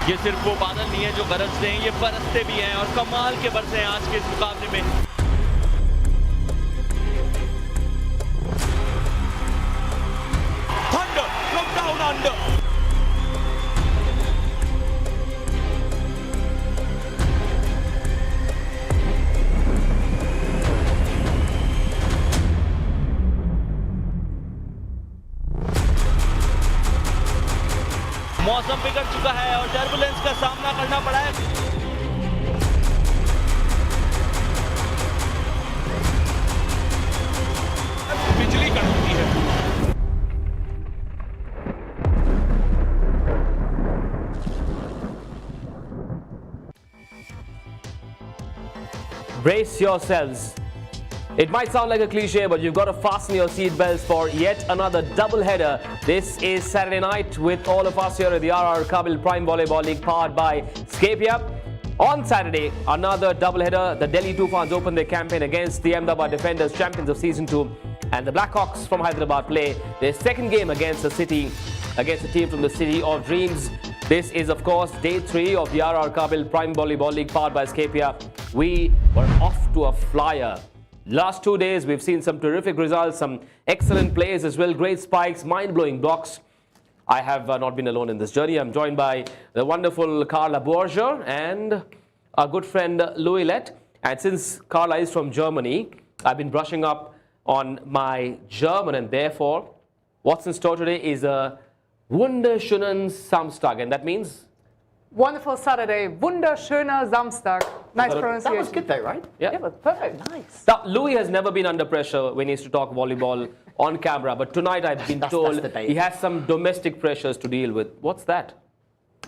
ये सिर्फ वो बादल नहीं है जो गरजते हैं, ये बरसते भी हैं और कमाल के बरसे हैं आज के इस मुकाबले में। Thunder from down under. मौसम बिगड़ चुका है और टर्बुलेंस का सामना करना पड़ा है। बिजली कड़कती है। Brace yourselves. It might sound like a cliche, but you've got to fasten your seat belts for yet another double header. This is Saturday night with all of us here at the RR Kabil Prime Volleyball League powered by Scapia. On Saturday, another double header. The Delhi Toofans open their campaign against the Ahmedabad Defenders, champions of Season 2. And the Blackhawks from Hyderabad play their second game against a team from the City of Dreams. This is, of course, day 3 of the RR Kabil Prime Volleyball League powered by Scapia. We were off to a flyer. Last 2 days, we've seen some terrific results, some excellent plays as well, great spikes, mind-blowing blocks. I have not been alone in this journey. I'm joined by the wonderful Carla Borger and our good friend Louis Lett. And since Carla is from Germany, I've been brushing up on my German, and therefore, what's in store today is a wunderschönen Samstag, and that means? Wonderful Saturday, wunderschöner Samstag. Nice pronunciation. That was good though, right? Yeah, but perfect. Nice. Now, Louis has never been under pressure when he used to talk volleyball on camera, but tonight I've been told he has some domestic pressures to deal with. What's that?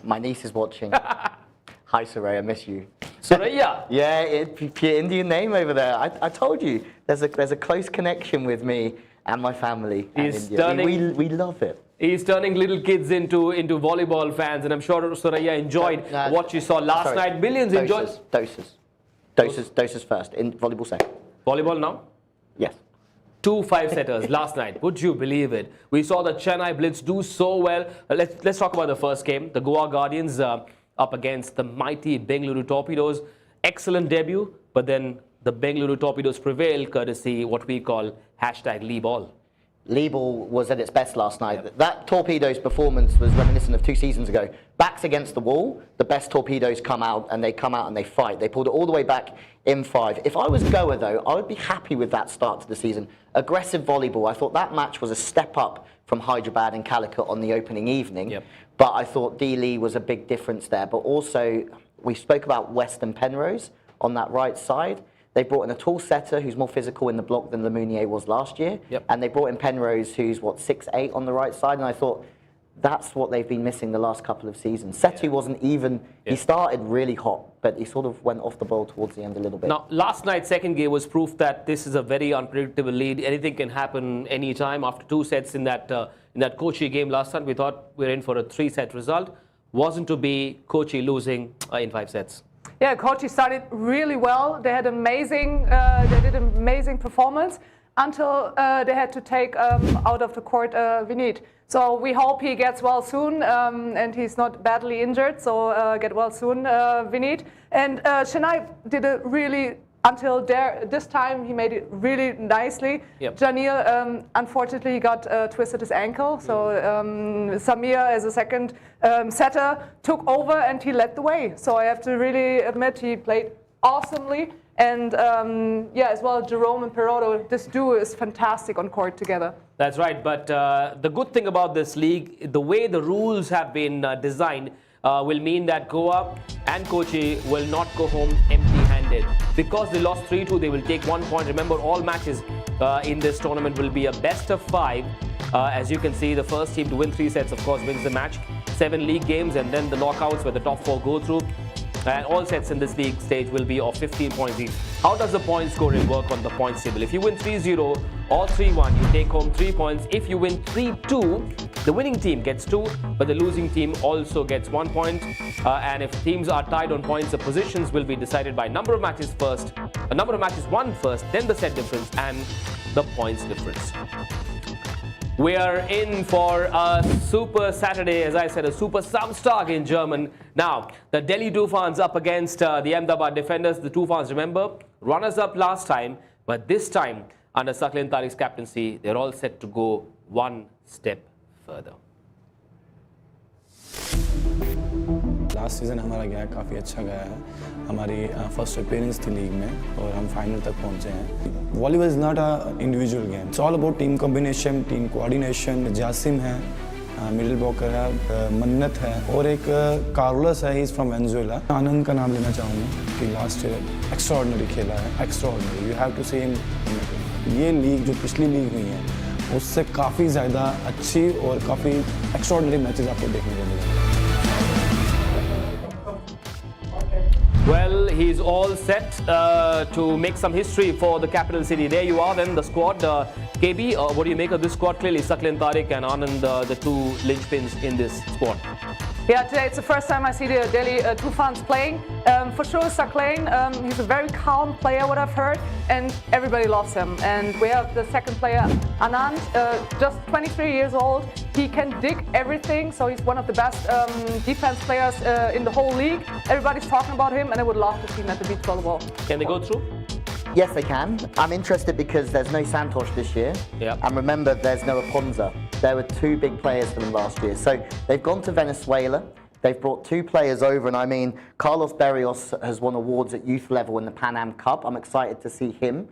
My niece is watching. Hi, Soraya, I miss you. Soraya? Yeah, your Indian name over there. I told you, there's a close connection with me and my family. He's and India. We love it. He's turning little kids into volleyball fans, and I'm sure Soraya enjoyed what she saw last night. Millions enjoyed. Doses first, in volleyball second. Volleyball now? Yes. 2 5-setters last night. Would you believe it? We saw the Chennai Blitz do so well. Let's talk about the first game. The Goa Guardians up against the mighty Bengaluru Torpedoes. Excellent debut, but then the Bengaluru Torpedoes prevailed courtesy what we call #Lee Ball. Lee Ball was at its best last night. Yep. That Torpedoes performance was reminiscent of 2 seasons ago. Backs against the wall, the best Torpedoes come out and they fight. They pulled it all the way back in 5. If I was Goa though, I would be happy with that start to the season. Aggressive volleyball. I thought that match was a step up from Hyderabad and Calicut on the opening evening. Yep. But I thought D-Lee was a big difference there. But also, we spoke about Western Penrose on that right side. They brought in a tall setter who's more physical in the block than Lemunier was last year. Yep. And they brought in Penrose, who's, 6'8" on the right side. And I thought, that's what they've been missing the last couple of seasons. Setu wasn't even, he started really hot, but he sort of went off the ball towards the end a little bit. Now, last night's second game was proof that this is a very unpredictable lead. Anything can happen anytime. After 2 sets in that Kochi game last night, we thought we were in for a 3-set result. Wasn't to be. Kochi losing in 5 sets. Yeah, Kochi started really well. They had amazing, they did an amazing performance until they had to take out of the court Vinit. So we hope he gets well soon and he's not badly injured. So get well soon, Vinit. And Chennai did a really, until this time, he made it really nicely. Yep. Janil, unfortunately, got twisted his ankle. So Samir, as a second setter, took over and he led the way. So I have to really admit he played awesomely. And yeah, as well, Jerome and Perotto, this duo is fantastic on court together. That's right. But the good thing about this league, the way the rules have been designed, will mean that Goa and Kochi will not go home empty-handed. Because they lost 3-2, they will take 1 point. Remember, all matches in this tournament will be a best of 5. As you can see, the first team to win 3 sets, of course, wins the match. 7 league games and then the knockouts where the top 4 go through. And all sets in this league stage will be of 15 points each. How does the point scoring work on the points table? If you win 3-0 or 3-1, you take home 3 points. If you win 3-2, the winning team gets 2, but the losing team also gets 1 point. And if teams are tied on points, the positions will be decided by number of matches first, a number of matches won first, then the set difference, and the points difference. We are in for a super Saturday, as I said, a super Samstag in German. Now, the Delhi Toofans up against the Ahmedabad defenders. The Toofans, remember, runners-up last time, but this time, under Shakil Tariq's captaincy, they're all set to go one step further. Last season हमारा गया काफ़ी अच्छा गया है हमारी first appearance थी league में और हम फाइनल तक पहुंचे हैं volleyball is not a individual game it's all about team combination team coordination Jasim है मिडिल ब्लॉकर है मन्नत है और एक कार्लोस है ही इज़ फ्रॉम वेनेजुएला आनंद का नाम लेना चाहूँगा कि लास्ट ईयर एक्स्ट्राऑर्डिनरी खेला है एक्स्ट्राऑर्डिनरी यू हैव टू से ये लीग जो पिछली लीग हुई है उससे काफ़ी ज़्यादा अच्छी और काफ़ी एक्स्ट्राऑर्डिनरी मैचेस आपको देखने को मिलेंगे Well, he's all set to make some history for the capital city. There you are then, the squad. KB, what do you make of this squad? Clearly, Shakil Tariq and Anand, the two linchpins in this squad. Yeah, today it's the first time I see the Delhi Toofans playing. For sure, Shakil, he's a very calm player, what I've heard, and everybody loves him. And we have the second player, Anand, just 23 years old. He can dig everything, so he's one of the best defense players in the whole league. Everybody's talking about him, and I would love to see him at the beach volleyball. Can they go through? Yes, they can. I'm interested because there's no Santosh this year. Yeah. And remember, there's no Aponza. There were two big players for them last year. So they've gone to Venezuela. They've brought two players over. And I mean, Carlos Berrios has won awards at youth level in the Pan Am Cup. I'm excited to see him.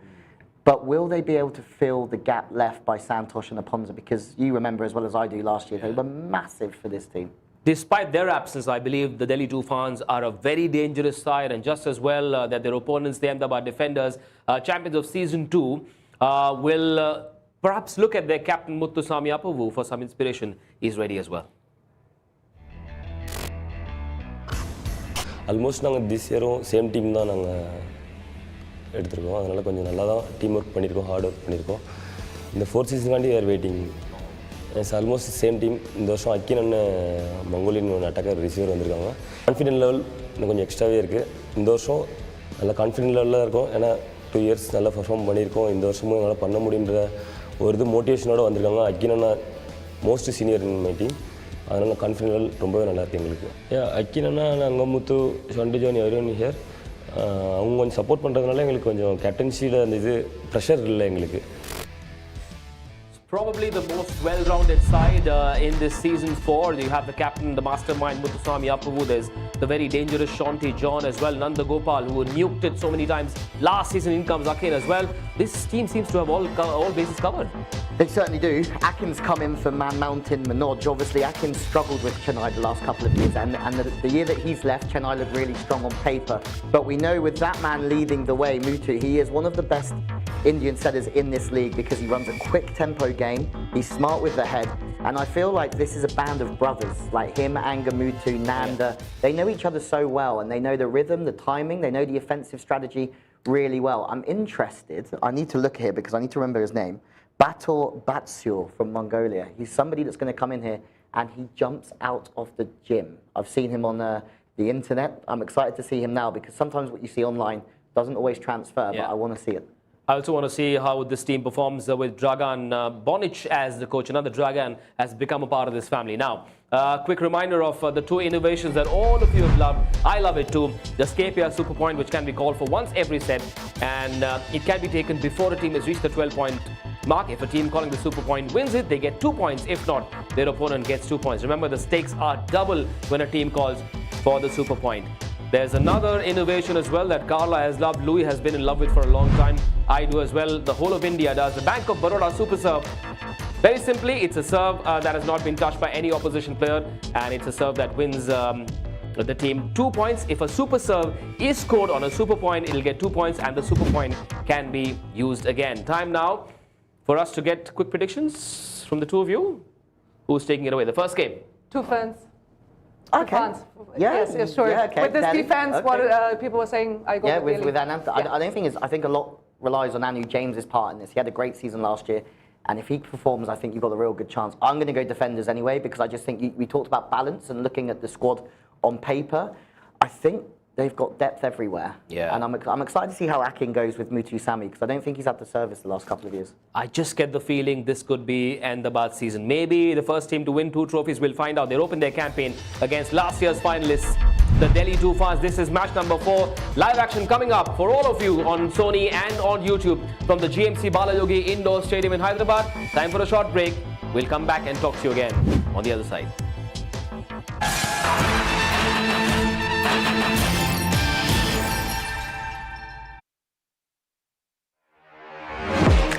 But will they be able to fill the gap left by Santosh and Aponza? Because you remember as well as I do last year, they were massive for this team. Despite their absence, I believe the Delhi Toofans are a very dangerous side, and just as well that their opponents, the Ahmedabad defenders, champions of Season 2, will perhaps look at their captain Muthuswamy Appavu for some inspiration. He's ready as well. Almost this year same team தான் நாங்க எடுத்துறோம் அதனால கொஞ்சம் நல்லா தான் team work பண்ணிருக்கோம் hard work பண்ணிருக்கோம் இந்த 4th season காண்டி we are waiting it's almost same team இந்த வருஷம் அக்கின் அண்ணன் மங்கோலியன் ஒரு அட்டாக்கர் ரிசீவர் வந்திருக்காங்க கான்ஃபிடென்ட் லெவல் இன்னும் கொஞ்சம் எக்ஸ்ட்ராவே இருக்கு இந்த வருஷம் நல்ல கான்ஃபிடென்ட் லெவல்ல இருக்கும் ஏனா 2 இயர்ஸ் நல்லா பெர்ஃபார்ம் பண்ணிருக்கோம் இந்த வருஷமும் என்னால பண்ண முடியும்ன்ற ஒரு இது மோட்டிவேஷனோட வந்திருக்காங்க அக்கின் அண்ணன் most senior in my team அதனால கான்ஃபிடென்ட் லெவல் ரொம்பவே நல்லா இருக்கு எங்களுக்கு அக்கின் அண்ணன் அங்கமுத்து ஷொண்டி ஜோனி எவரிவன் ஹியர் அவங்க கொஞ்சம் சப்போர்ட் பண்ணுறதுனால எங்களுக்கு கொஞ்சம் கேப்டன்சியில் அந்த இது ப்ரெஷர் இல்லை எங்களுக்கு Probably the most well-rounded side in this season 4. You have the captain, the mastermind Muthuswamy Appavu. There's the very dangerous Shanti John as well. Nanda Gopal, who nuked it so many times last season. In comes Akin as well. This team seems to have all bases covered. They certainly do. Akin's come in for Man Mountain Manoj. Obviously, Akin struggled with Chennai the last couple of years, and the year that he's left, Chennai looked really strong on paper. But we know with that man leading the way, Muthu, he is one of the best Indian setters in this league because he runs a quick tempo game, he's smart with the head, and I feel like this is a band of brothers, like him, Anga, Muthu, Nanda. They know each other so well, and they know the rhythm, the timing, they know the offensive strategy really well. I'm interested, I need to look here because I need to remember his name, Bator Batsyur from Mongolia. He's somebody that's going to come in here and he jumps out of the gym. I've seen him on the internet. I'm excited to see him now because sometimes what you see online doesn't always transfer, but I want to see it. I also want to see how this team performs with Dragan Bonic as the coach. Another Dragan has become a part of this family. Now, quick reminder of the two innovations that all of you have loved. I love it too. The SKPR Super Point, which can be called for once every set, and it can be taken before a team has reached the 12-point mark. If a team calling the Super Point wins it, they get 2 points. If not, their opponent gets 2 points. Remember, the stakes are double when a team calls for the Super Point. There's another innovation as well that Carla has loved, Louis has been in love with for a long time. I do as well. The whole of India does. The Bank of Baroda Super Serve. Very simply, it's a serve that has not been touched by any opposition player, and it's a serve that wins the team 2 points. If a super serve is scored on a super point, it'll get 2 points, and the super point can be used again. Time now for us to get quick predictions from the two of you. Who's taking it away? The first game. Toofans. Okay. Yes, sure. Yeah, okay. With this Delhi. defense, Okay. what think I go with Anand. Yeah. I don't think I think a lot relies on Anu James's part in this. He had a great season last year, and if he performs, I think you've got a real good chance. I'm going to go defenders anyway because I just think we talked about balance and looking at the squad on paper. I think they've got depth everywhere. Yeah. And I'm excited to see how Akin goes with Muthu Sami, because I don't think he's had the service the last couple of years. I just get the feeling this could be Ahmedabad season. Maybe the first team to win 2 trophies. We'll find out. They're opened their campaign against last year's finalists, the Delhi Toofans. This is match number 4. Live action coming up for all of you on Sony and on YouTube from the GMC Balayogi Indoor Stadium in Hyderabad. Time for a short break. We'll come back and talk to you again on the other side.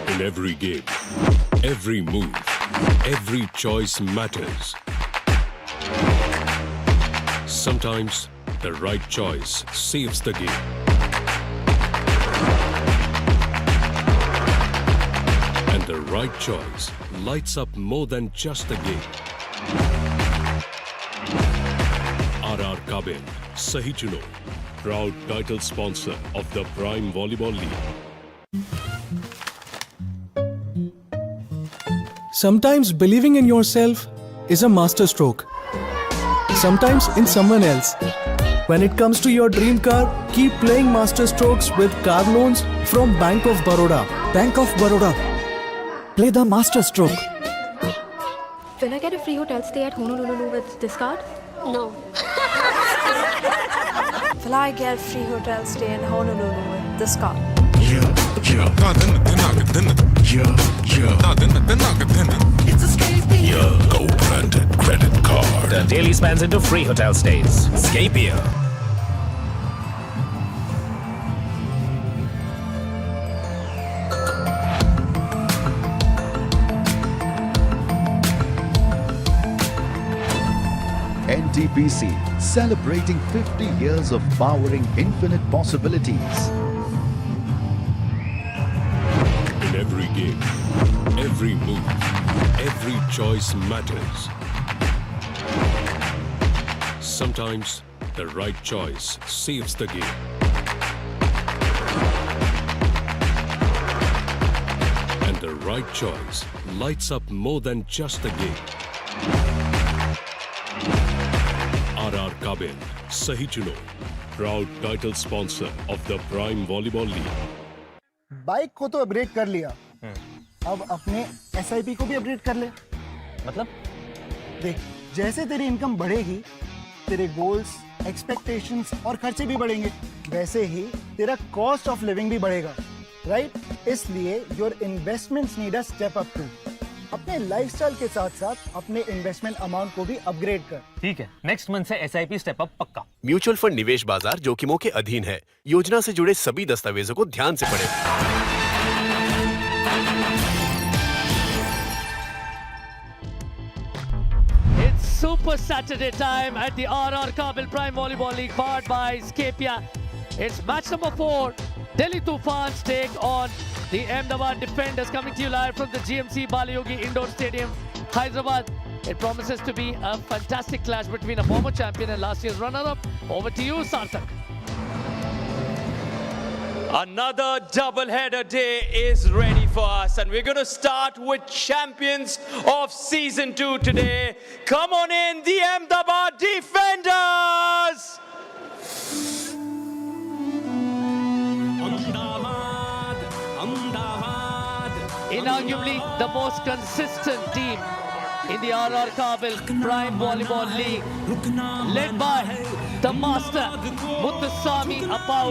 In every game, every move, every choice matters. Sometimes the right choice saves the game. And the right choice lights up more than just the game. RR Kabin, Sahi Chuno, proud title sponsor of the Prime Volleyball League. Sometimes believing in yourself is a masterstroke. Sometimes in someone else. When it comes to your dream car, keep playing masterstrokes with car loans from Bank of Baroda. Bank of Baroda. Play the masterstroke. Will I get a free hotel stay at Honolulu with this card? No. Will I get free hotel stay in Honolulu with this card? It's a scary Go-branded credit card. The daily spends into free hotel stays. Scapia. NTPC, celebrating 50 years of powering infinite possibilities. In every game, every move, every choice matters. Sometimes the right choice saves the game. And the right choice lights up more than just the game. RR Kabin, Sahi Chuno, proud title sponsor of the Prime Volleyball League. Bike को तो upgrade कर लिया, अब अपने SIP को भी upgrade कर ले। मतलब? देख, जैसे तेरी इनकम बढ़ेगी, तेरे गोल्स, एक्सपेक्टेशंस और खर्चे भी बढ़ेंगे, वैसे ही तेरा कॉस्ट ऑफ लिविंग भी बढ़ेगा, राइट? इसलिए your investments need a step up too. अपने लाइफस्टाइल के साथ-साथ अपने इन्वेस्टमेंट अमाउंट को भी अपग्रेड कर। ठीक है, नेक्स्ट मंथ से SIP स्टेप अप पक्का। म्यूचुअल फंड निवेश बाजार जोखिमों के अधीन है। योजना से जुड़े सभी दस्तावेजों को ध्यान से पढ़ें। Super Saturday time at the RR Kabul Prime Volleyball League powered by Scapia. It's match number 4. Delhi Toofans take on the Ahmedabad Defenders, coming to you live from the GMC Balayogi Indoor Stadium, Hyderabad. It promises to be a fantastic clash between a former champion and last year's runner-up. Over to you, Sarthak. Another double-header day is ready for us, and we're going to start with champions of Season 2 today. Come on in, the Ahmedabad Defenders! Inarguably the most consistent team in the RR Kabul Prime Volleyball League, led by the master Muthuswamy Apau.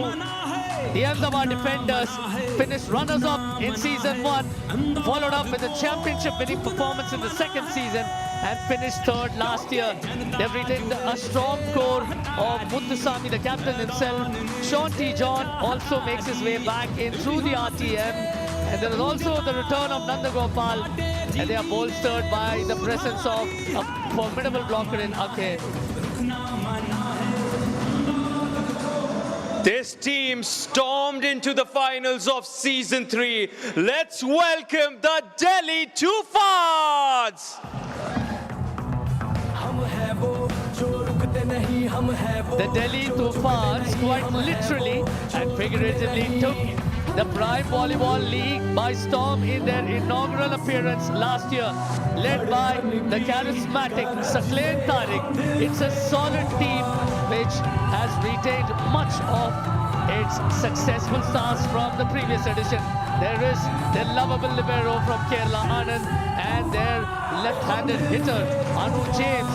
The Ahmedabad Defenders finished runners-up in Season 1, followed up with a championship-winning performance in the second season and finished third last year. They've retained a strong core of Muthuswamy, the captain himself. Sean T. John also makes his way back in through the RTM. And there is also the return of Nanda Gopal, and they are bolstered by the presence of a formidable blocker in Ake. This team stormed into the finals of Season 3. Let's welcome the Delhi Toofans! The Delhi Toofans quite literally and figuratively took the Prime Volleyball League by storm in their inaugural appearance last year, led by the charismatic Sakleen Tariq. It's a solid team which has retained much of its successful stars from the previous edition. There is the lovable libero from Kerala, Anand, and their left-handed hitter, Anu James.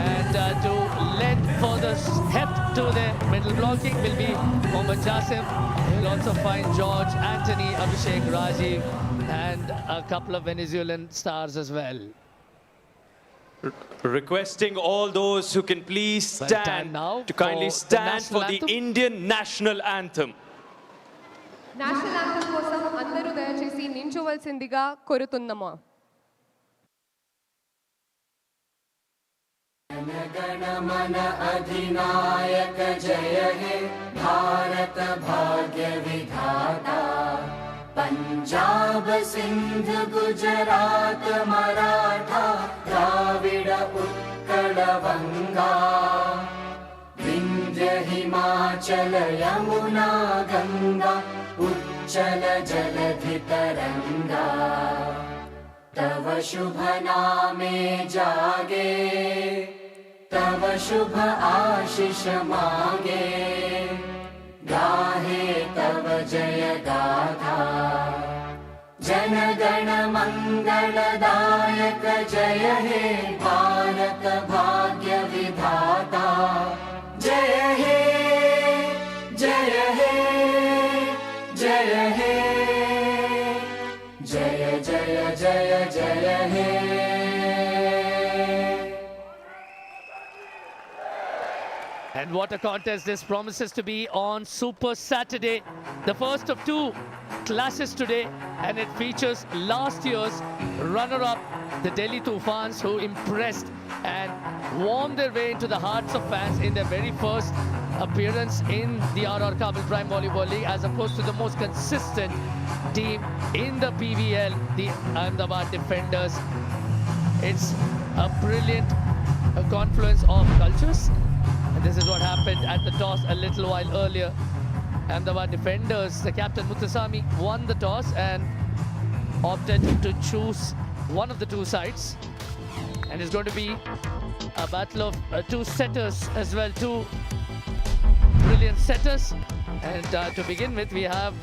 And to lend for the heft to the middle blocking will be Mohammad Jasim. You'll also find George, Anthony, Abhishek, Rajiv, and a couple of Venezuelan stars as well. Requesting all those who can please stand now to kindly stand for the anthem. Indian national anthem. National anthem కోసం అందరూ దయచేసి నించోవలసిందిగా కోరుతున్నాము. जनगणमन अधिनायक जय हे भारत भाग्य विधाता पंजाब सिंध गुजरात मराठा द्राविड उत्कल बंगा विंध्य हिमाचल यमुना गंगा उच्चल जलधि तरंगा तव शुभ नामे जागे तव शुभ आशीष मांगे गाहे तव जय गाथा जन गण मंगलदायक जय हे भारत भाग्य विधाता जय हे जय हे जय हे जय जय जय जय हे. And what a contest this promises to be on Super Saturday, the first of two clashes today, and it features last year's runner-up, the Delhi Toofans, who impressed and warmed their way into the hearts of fans in their very first appearance in the RR Kabul Prime Volleyball League, as opposed to the most consistent team in the PVL, the Ahmedabad Defenders. It's a brilliant confluence of cultures. And this is what happened at the toss a little while earlier. Ahmedabad Defenders, the captain Muthuswamy, won the toss and opted to choose one of the two sides. And it's going to be a battle of two setters as well, two brilliant setters. And to begin with, we have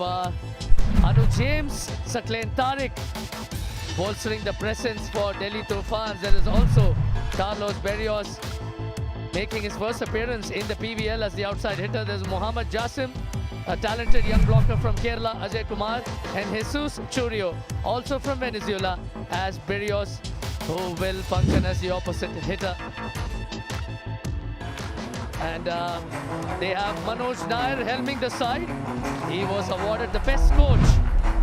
Anu James, Sakleen Tariq bolstering the presence for Delhi Toofans. There is also Carlos Berrios making his first appearance in the PVL as the outside hitter. There's Mohammad Jasim, a talented young blocker from Kerala, Ajay Kumar, and Jesus Churio, also from Venezuela, as Berrios, who will function as the opposite hitter. And they have Manoj Nair helming the side. He was awarded the best coach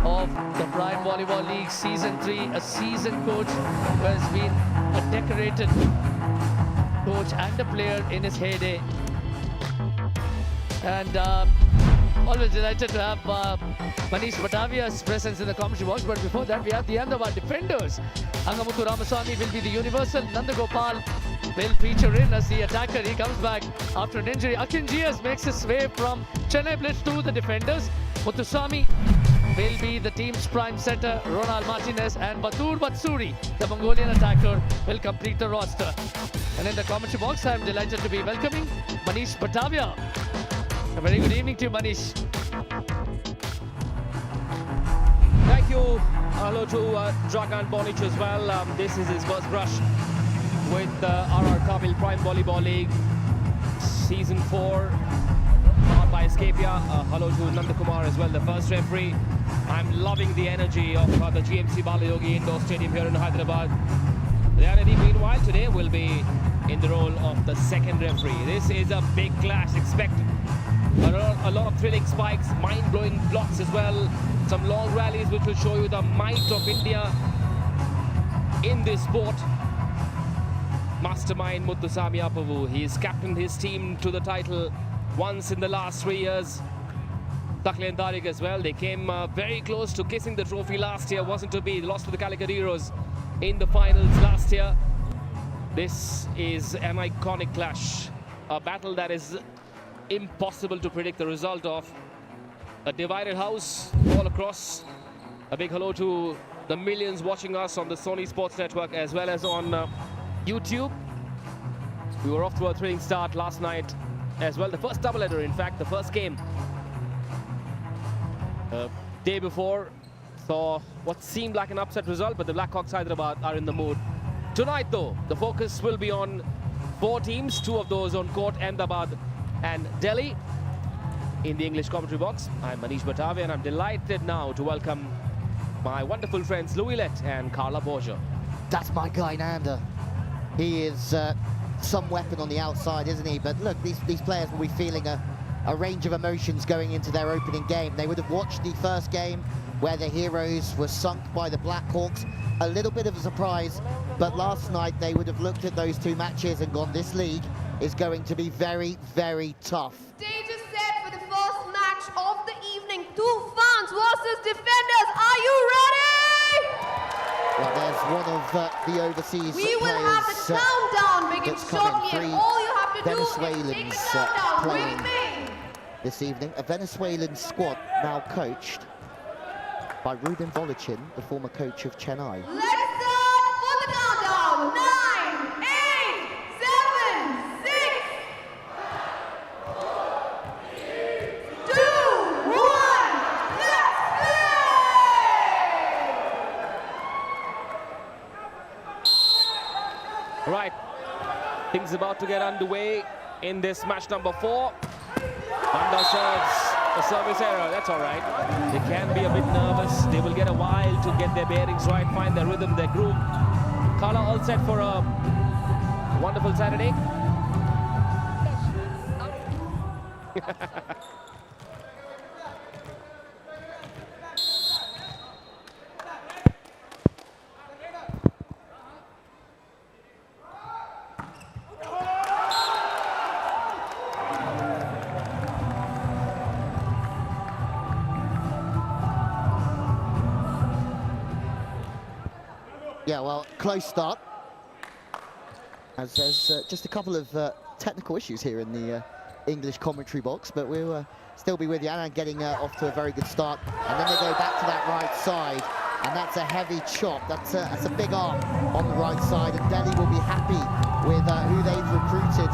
of the Prime Volleyball League Season 3, a seasoned coach who has been a decorated coach and a player in his heyday. And always delighted to have Manish Batavia's presence in the commentary box. But before that, we have the Ahmedabad Defenders. Angamuthu Ramaswamy will be the universal. Nandagopal will feature in as the attacker. He comes back after an injury. Akin Gias makes his way from Chennai Blitz to the Defenders. Muthuswamy will be the team's prime setter. Ronald Martinez and Batur Batsuri, the Mongolian attacker, will complete the roster. And in the commentary box, I am delighted to be welcoming Manish Batavia. A very good evening to you, Manish. Thank you. Hello to Dragan Bonic as well. This is his first brush with the RR Kabul Prime Volleyball League Season 4, powered by Escapia. Hello to Nandakumar as well, the first referee. I'm loving the energy of the GMC Balayogi Indoor Stadium here in Hyderabad. Dhanadi, meanwhile, today will be in the role of the second referee. This is a big clash. Expect a lot of thrilling spikes, mind-blowing blocks as well. Some long rallies which will show you the might of India in this sport. Mastermind Muthuswamy Appavu. He's captained his team to the title once in the last 3 years. Sakleen Tariq as well. They came very close to kissing the trophy last year. Wasn't to be. They lost to the Calicut Heroes in the finals last year. This is an iconic clash. A battle that is impossible to predict the result of. A divided house all across. A big hello to the millions watching us on the Sony Sports Network as well as on YouTube. We were off to a thrilling start last night as well. The first doubleheader, in fact, the first game. Day before saw what seemed like an upset result, but the Blackhawks Hyderabad are in the mood. Tonight, though, the focus will be on 4 teams, 2 of those on court, Ahmedabad and Delhi. In the English commentary box, I'm Manish Batave, and I'm delighted now to welcome my wonderful friends Louis Lett and Carla Borgia. That's my guy, Nanda. He is some weapon on the outside, isn't he? But look, these players will be feeling a range of emotions going into their opening game. They would have watched the first game where the heroes were sunk by the Blackhawks. A little bit of a surprise, but last night they would have looked at those 2 matches and gone, this league is going to be very, very tough. Stage is set for the first match of the evening. Toofans versus Defenders. Are you ready? Well, there's one of the overseas We will players have the countdown begin that's coming. shortly, and 3 all you have to do is Venezuelans take the countdown playing with me. this evening. A Venezuelan squad now coached by Ruben Volichin, the former coach of Chennai. Let's start for the countdown. 9, 8, 7, 6, 2, 1. Let's play! Right, things about to get underway in this match number 4. Banda serves a service error, that's all right. They can be a bit nervous. They will get a while to get their bearings right, find their rhythm, their groove. Carla, all set for a wonderful Saturday? Yeah, well, close start. As there's just a couple of technical issues here in the English commentary box, but we'll still be with you. And getting off to a very good start. And then they go back to that right side, and that's a heavy chop. That's a big arm on the right side, and Delhi will be happy with who they've recruited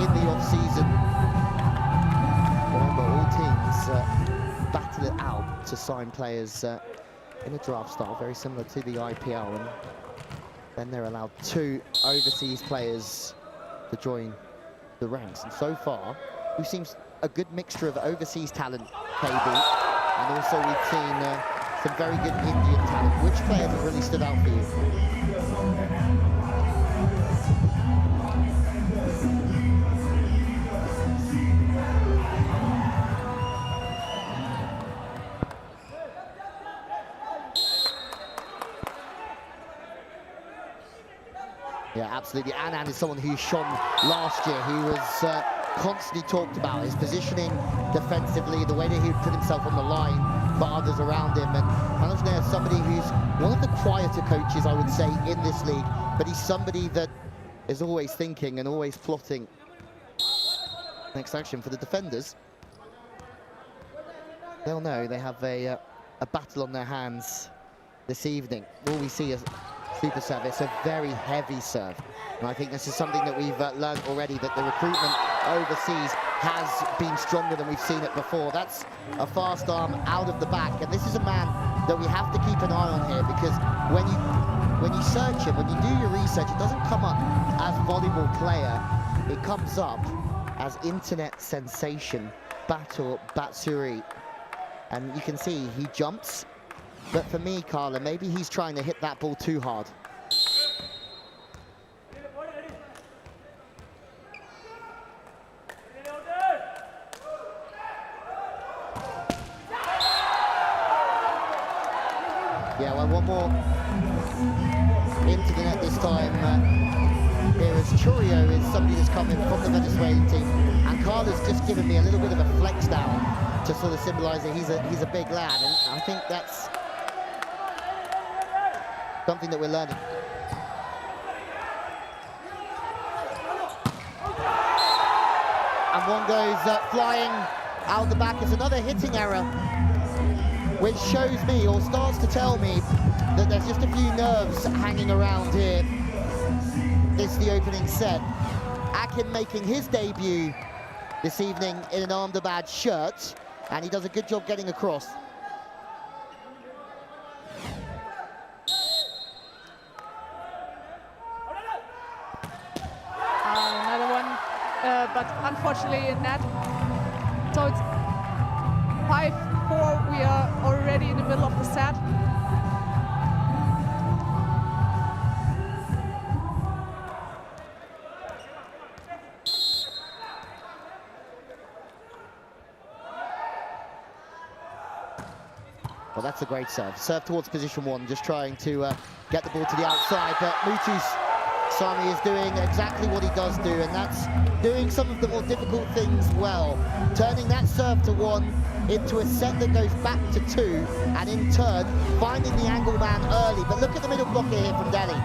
in the off-season. Remember, all teams battle it out to sign players in a draft style, very similar to the IPL, and then they're allowed 2 overseas players to join the ranks. And so far, we've seen a good mixture of overseas talent, KB, and also we've seen some very good Indian talent. Which players have really stood out for you? Yeah, absolutely. Anand is someone who shone last year. He was constantly talked about, his positioning defensively, the way that he would put himself on the line for others around him. And Manoj is somebody who's one of the quieter coaches, I would say, in this league, but he's somebody that is always thinking and always plotting next action for the defenders. They'll know they have a battle on their hands this evening. All we see is super serve. It's a very heavy serve, and I think this is something that we've learned already, that the recruitment overseas has been stronger than we've seen it before. That's a fast arm out of the back, and this is a man that we have to keep an eye on here, because when you search him, when you do your research, it doesn't come up as volleyball player, it comes up as internet sensation Batur Batsuri, and you can see he jumps. But for me, Carla, maybe he's trying to hit that ball too hard. Yeah, well, one more into the net this time. Here is Churio, is somebody that's coming from the Venezuelan team, and Carla's just given me a little bit of a flex down to sort of symbolise that he's a big lad, and I think that's something that we're learning. And one goes flying out the back. It's another hitting error which shows me, or starts to tell me, that there's just a few nerves hanging around here. This is the opening set. Akin making his debut this evening in an Ahmedabad shirt, and he does a good job getting across. Another one, but unfortunately in net. So it's 5-4. We are already in the middle of the set. Well, that's a great serve. Serve towards position one, just trying to get the ball to the outside, but Muthusamy is doing exactly what he does do, and that's doing some of the more difficult things well. Turning that serve to one into a set that goes back to two, and in turn, finding the angle man early. But look at the middle blocker here from Delhi.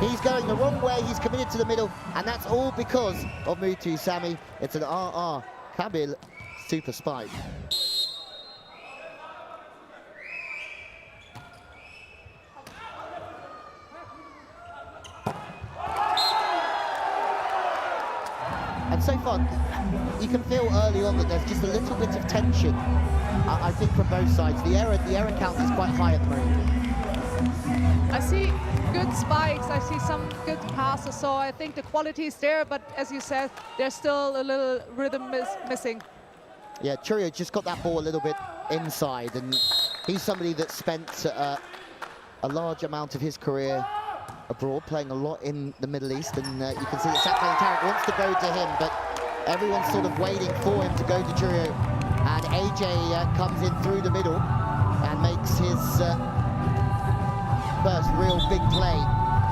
He's going the wrong way, he's committed to the middle, and that's all because of Muthusamy. It's an RR Kabil super spike. And so far, you can feel early on that there's just a little bit of tension, I think, from both sides. The error count is quite high at the moment. I see good spikes, I see some good passes, so I think the quality is there, but as you said, there's still a little rhythm missing. Yeah, Churio just got that ball a little bit inside, and he's somebody that spent a large amount of his career abroad, playing a lot in the Middle East, and you can see that Saklan Tarik wants to go to him, but everyone's sort of waiting for him to go to Churio, and AJ comes in through the middle and makes his first real big play,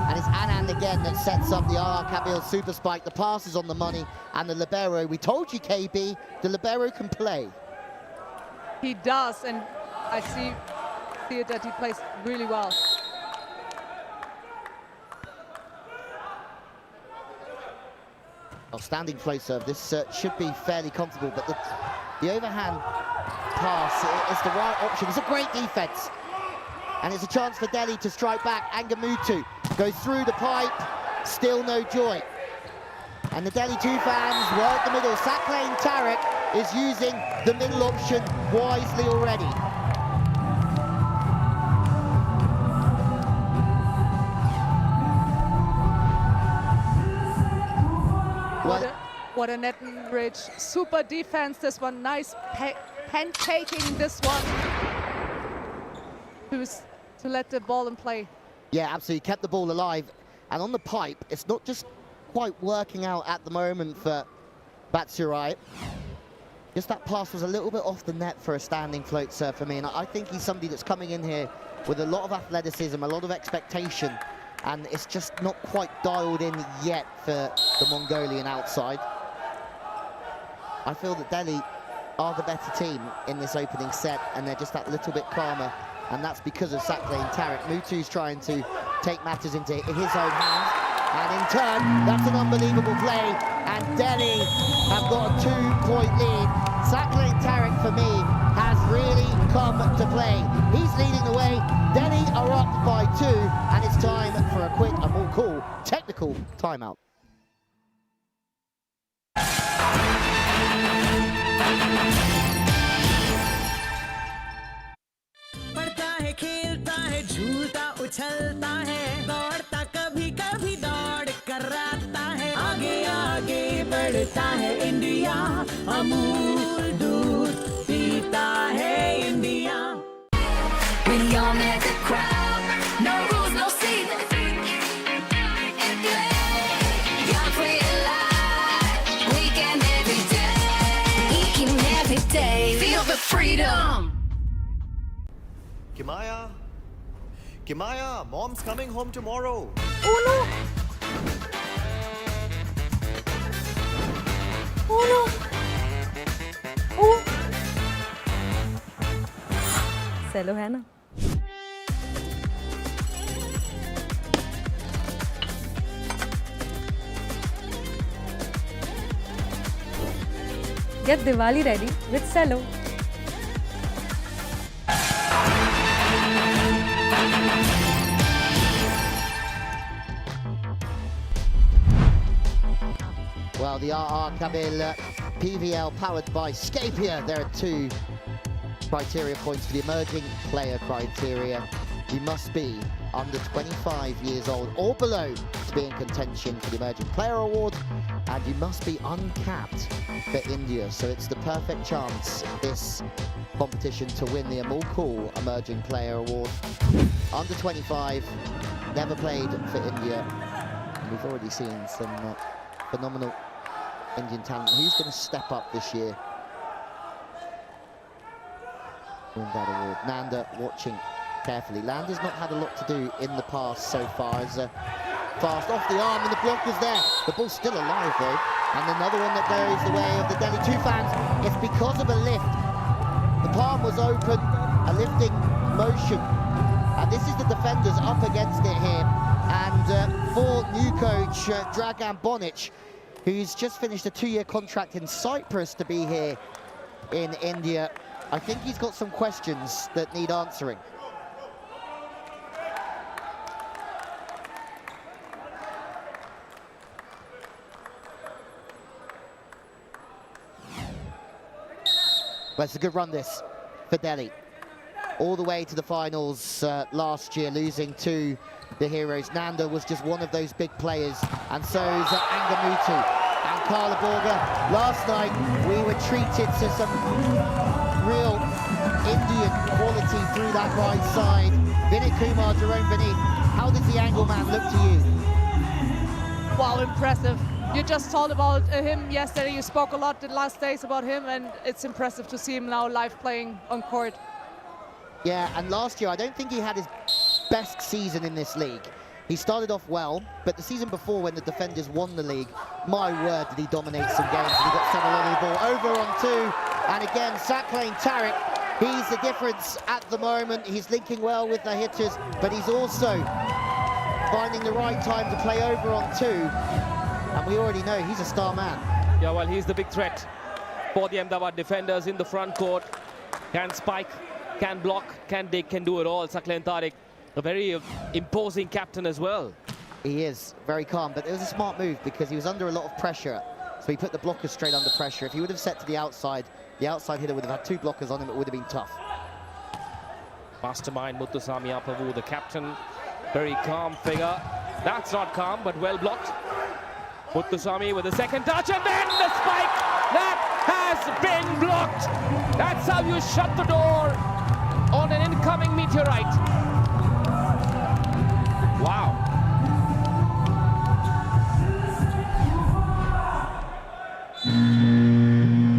and it's Anand again that sets up the RR Kabil super spike. The pass is on the money, and the libero, we told you, KB, the libero can play. He does, and I see that he plays really well. Standing flow serve. This should be fairly comfortable, but the overhand pass is the right option. It's a great defense, and it's a chance for Delhi to strike back. Angamuthu goes through the pipe, still no joy. And the Delhi Toofans work the middle. Saklan Tarik is using the middle option wisely already. What a net and bridge. Super defense, this one. Nice pancaking this one. To let the ball in play. Yeah, absolutely. Kept the ball alive. And on the pipe, it's not just quite working out at the moment for Batsurai. Just that pass was a little bit off the net for a standing float serve for me. And I think he's somebody that's coming in here with a lot of athleticism, a lot of expectation. And it's just not quite dialed in yet for the Mongolian outside. I feel that Delhi are the better team in this opening set, and they're just that little bit calmer, and that's because of Saklan Tarik. Muthu's trying to take matters into his own hands, and in turn, that's an unbelievable play, and Delhi have got a 2-point lead. Saklan Tarik, for me, has really come to play. He's leading the way. Delhi are up by 2, and it's time for a quick and more cool technical timeout. पढ़ता है खेलता है झूलता उछलता है दौड़ता कभी कभी दौड़ कराता है आगे आगे बढ़ता है इंडिया अमूल दूध पीता है India We all make the crowd no rules no seasons young free alive weekend every day feel the freedom. Kimaya, mom's coming home tomorrow. Oh no! Oh no! Oh! Cello है ना? Get Diwali ready with cello. the RR Kabil PVL powered by Scapia. There are 2 criteria points for the emerging player criteria. You must be under 25 years old or below to be in contention for the emerging player award, and you must be uncapped for India. So it's the perfect chance this competition to win the Amul Cool emerging player award. Under 25, never played for India. And we've already seen some phenomenal Indian talent. Who's going to step up this year? Win that award. Nanda watching carefully. Landa's not had a lot to do in the past so far. As fast off the arm and the block was there. The ball's still alive though. And another one that goes the way of the Delhi Toofans. It's because of a lift. The palm was open, a lifting motion. And this is the defenders up against it here. And for new coach Dragan Bonic, who's just finished a 2-year contract in Cyprus to be here in India, I think he's got some questions that need answering. But it's a good run this for Delhi. All the way to the finals last year, losing to the heroes. Nanda was just one of those big players, and so is Angamutu and Carla Borga. Last night, we were treated to some real Indian quality through that right side. Vinit Kumar, Jerome Vinit, how does the angle man look to you? Wow, impressive. You just talked about him yesterday. You spoke a lot the last days about him, and it's impressive to see him now live playing on court. Yeah, and last year, I don't think he had his best season in this league. He started off well, but the season before when the defenders won the league, my word, did he dominate some games. And he got sent along the ball over on 2. And again, Saklain Tariq, he's the difference at the moment. He's linking well with the hitters, but he's also finding the right time to play over on 2. And we already know he's a star man. Yeah, well, he's the big threat for the Ahmedabad defenders in the front court. Can spike, can block, can dig, can do it all. Saklain Tariq, a very imposing captain as well. He is very calm, but it was a smart move because he was under a lot of pressure. So he put the blockers straight under pressure. If he would have set to the outside hitter would have had 2 blockers on him. It would have been tough. Mastermind Muthuswamy Appavu, the captain, very calm figure. That's not calm, but well blocked. Muthuswamy with the second touch, and then the spike that has been blocked. That's how you shut the door on an incoming meteorite. Wow.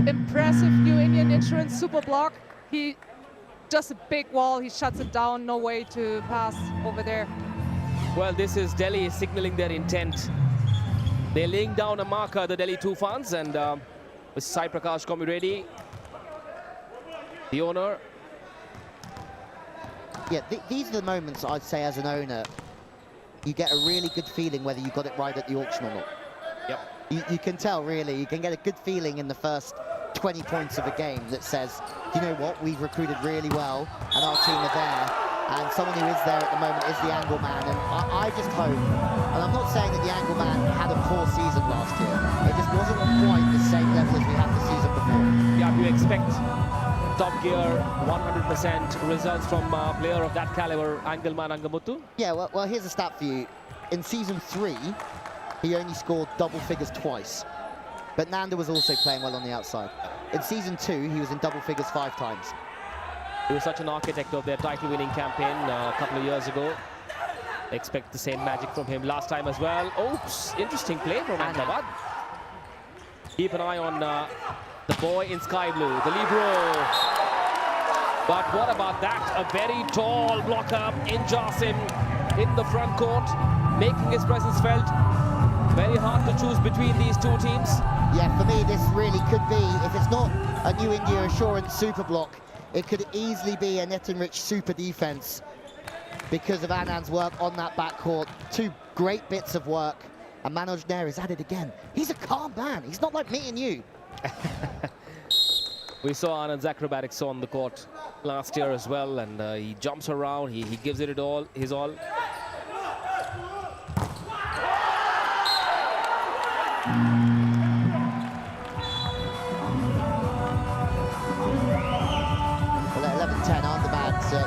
Impressive new Indian insurance super block. He just a big wall. He shuts it down. No way to pass over there. Well, this is Delhi signaling their intent. They're laying down a marker, the Delhi Toofans, and with Sai Prakash Komiredi, the owner. Yeah, these are the moments I'd say as an owner, you get a really good feeling whether you got it right at the auction or not. Yep. You can tell, really. You can get a good feeling in the first 20 points of a game that says, you know what, we've recruited really well, and our team are there. And someone who is there at the moment is the angle man. And I just hope, and I'm not saying that the angle man had a poor season last year. It just wasn't quite the same level as we had the season before. Yeah, you expect top gear, 100% results from a player of that caliber, Angelman Angamuttu? Yeah, well, here's a stat for you. In season 3, he only scored double figures twice. But Nanda was also playing well on the outside. In season 2, he was in double figures 5 times. He was such an architect of their title-winning campaign a couple of years ago. Expect the same magic from him last time as well. Oops, interesting play from Ahmedabad. Keep an eye on the boy in sky blue, the libero. But what about that? A very tall blocker in Jasim in the front court, making his presence felt. Very hard to choose between these 2 teams. Yeah, for me, this really could be, if it's not a New India Assurance super block, it could easily be a net-enriched super defense because of Anand's work on that backcourt. 2 great bits of work. And Manoj Nair is at it again. He's a calm man. He's not like me and you. We saw Anand's acrobatics on the court last year as well, and he jumps around, he gives it all, his all.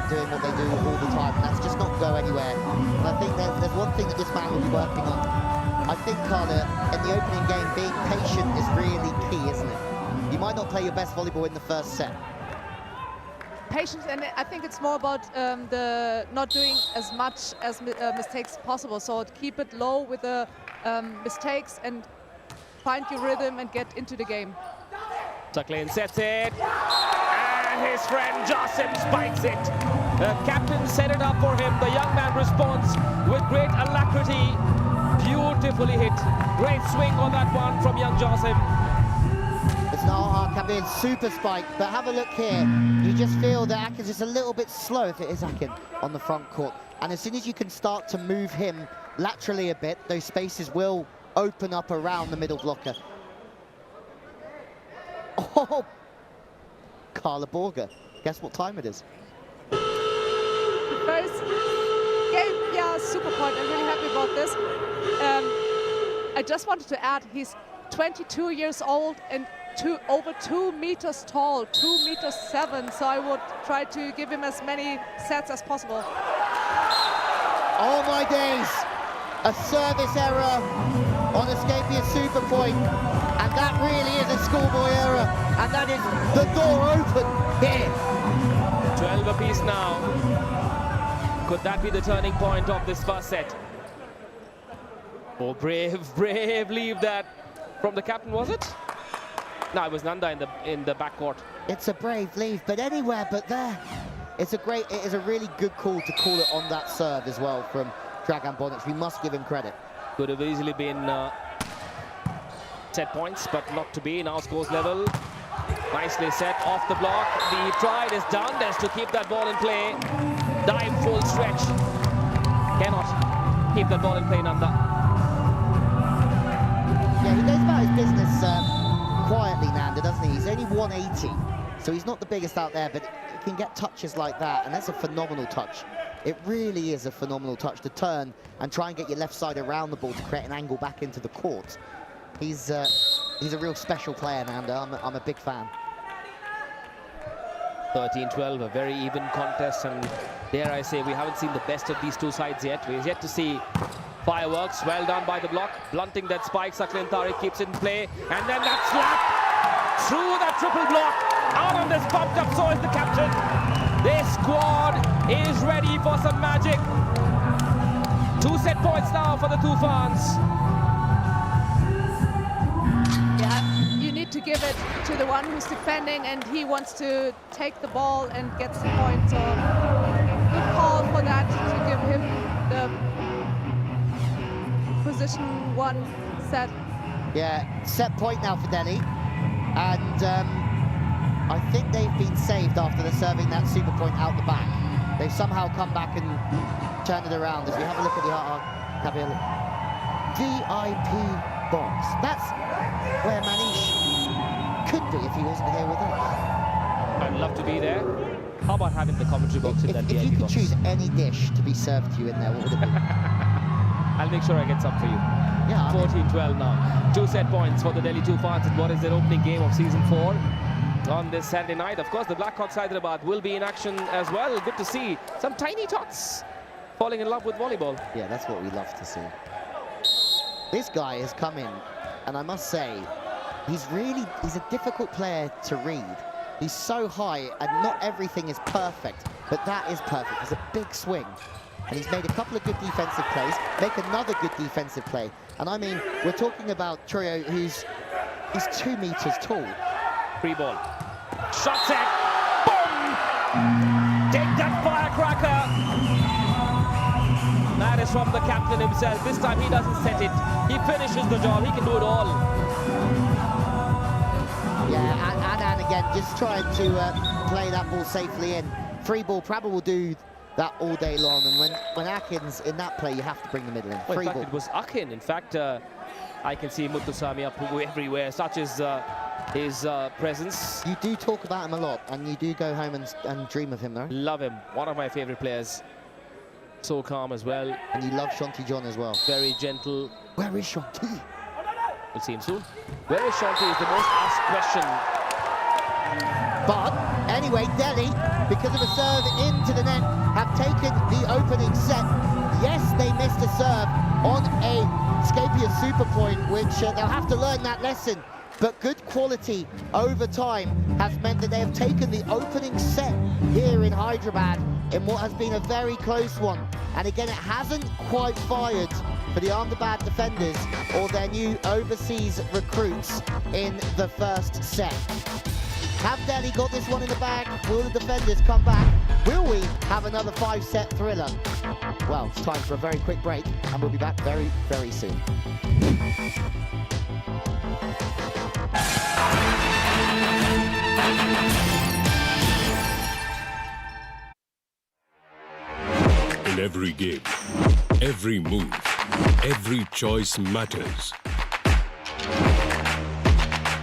doing what they do all the time, and that's just not go anywhere. And I think there's one thing that this man will be working on. I think, Carla, in the opening game, being patient is really key, isn't it? You might not play your best volleyball in the first set. Patience, and I think it's more about the not doing as much as mistakes possible. So keep it low with the mistakes and find your rhythm and get into the game. Tucklin sets it, and his friend Josim spikes it. The captain set it up for him. The young man responds with great alacrity. Beautifully hit. Great swing on that one from young Josim. It's now Kabir's super spike, but have a look here. You just feel that Akin's just a little bit slow, if it is Akin, on the front court. And as soon as you can start to move him laterally a bit, those spaces will open up around the middle blocker. Oh, Carla Borger. Guess what time it is? First game, yeah, super point. I'm really happy about this. I just wanted to add, he's 22 years old and over 2 meters tall, 2 meters 7. So I would try to give him as many sets as possible. Oh my days! A service error on Escapia super point. And that really is a schoolboy error. And that is the door open here. 12 apiece now. Could that be the turning point of this first set? Oh, brave leave that from the captain, was it? No, it was Nanda in the backcourt. It's a brave leave, but anywhere but there. It is a really good call to call it on that serve as well from Dragan Bonic. We must give him credit. Could have easily been set points, but not to be. Now scores level. Nicely set off the block. The try is done. There's to keep that ball in play. Dive full stretch. Cannot keep that ball in play, Nanda. Yeah, he goes about his business quietly, Nanda, doesn't he? He's only 180, so he's not the biggest out there, but he can get touches like that, and that's a phenomenal touch. It really is a phenomenal touch to turn and try and get your left side around the ball to create an angle back into the court. He's a real special player, Nanda. I'm a big fan. 13-12, a very even contest, and dare I say, we haven't seen the best of these two sides yet. We're yet to see fireworks. Well done by the block, blunting that spike. Saklin Tariq keeps it in play, and then that slap through that triple block. Out on this bumped up, so is the captain. This squad is ready for some magic. 2 set points now for the Toofans. Yeah, you need to give it to the one who's defending, and he wants to take the ball and gets the point. So good call for that to give him the position 1 set. Yeah, set point now for Delhi, and I think they've been saved after they're serving that super point out the back. They've somehow come back and turned it around. As we have a look at the Kabir VIP box. That's where Manish could be if he wasn't here with us. I'd love to be there. How about having the commentary box in that VIP box? If you could choose any dish to be served to you in there, what would it be? I'll make sure I get some for you. Yeah. 14-12 now. 2 set points for the Delhi Toofans in what is their opening game of season 4 on this Saturday night. Of course, the Blackhawks Hyderabad will be in action as well. Good to see some tiny tots falling in love with volleyball. Yeah, that's what we love to see. This guy has come in, and I must say, he's a difficult player to read. He's so high, and not everything is perfect, but that is perfect. It's a big swing. And he's made a couple of good defensive plays, make another good defensive play. And I mean, we're talking about Trio, he's 2 meters tall. Free ball. Shot set. Boom! Take that firecracker. That is from the captain himself. This time he doesn't set it. He finishes the job. He can do it all. Yeah, and again, just trying to play that ball safely in. Free ball, Prabha will do that all day long, and when Akin's in that play, you have to bring the middle in. Well, in fact, it was Akin. In fact, I can see Muthusamy up everywhere. Such is his presence. You do talk about him a lot, and you do go home and dream of him, though. Love him. One of my favorite players. So calm as well. And you love Shanti John as well. Very gentle. Where is Shanti? We'll see him soon. Where is Shanti is the most asked question. But Anyway, Delhi, because of a serve into the net, have taken the opening set. Yes, they missed a serve on a Scapia super point, which they'll have to learn that lesson. But good quality over time has meant that they have taken the opening set here in Hyderabad in what has been a very close one. And again, it hasn't quite fired for the Ahmedabad defenders or their new overseas recruits in the first set. Have Delhi got this one in the bag? Will the defenders come back? Will we have another 5-set thriller? Well, it's time for a very quick break, and we'll be back very, very soon. In every game, every move, every choice matters.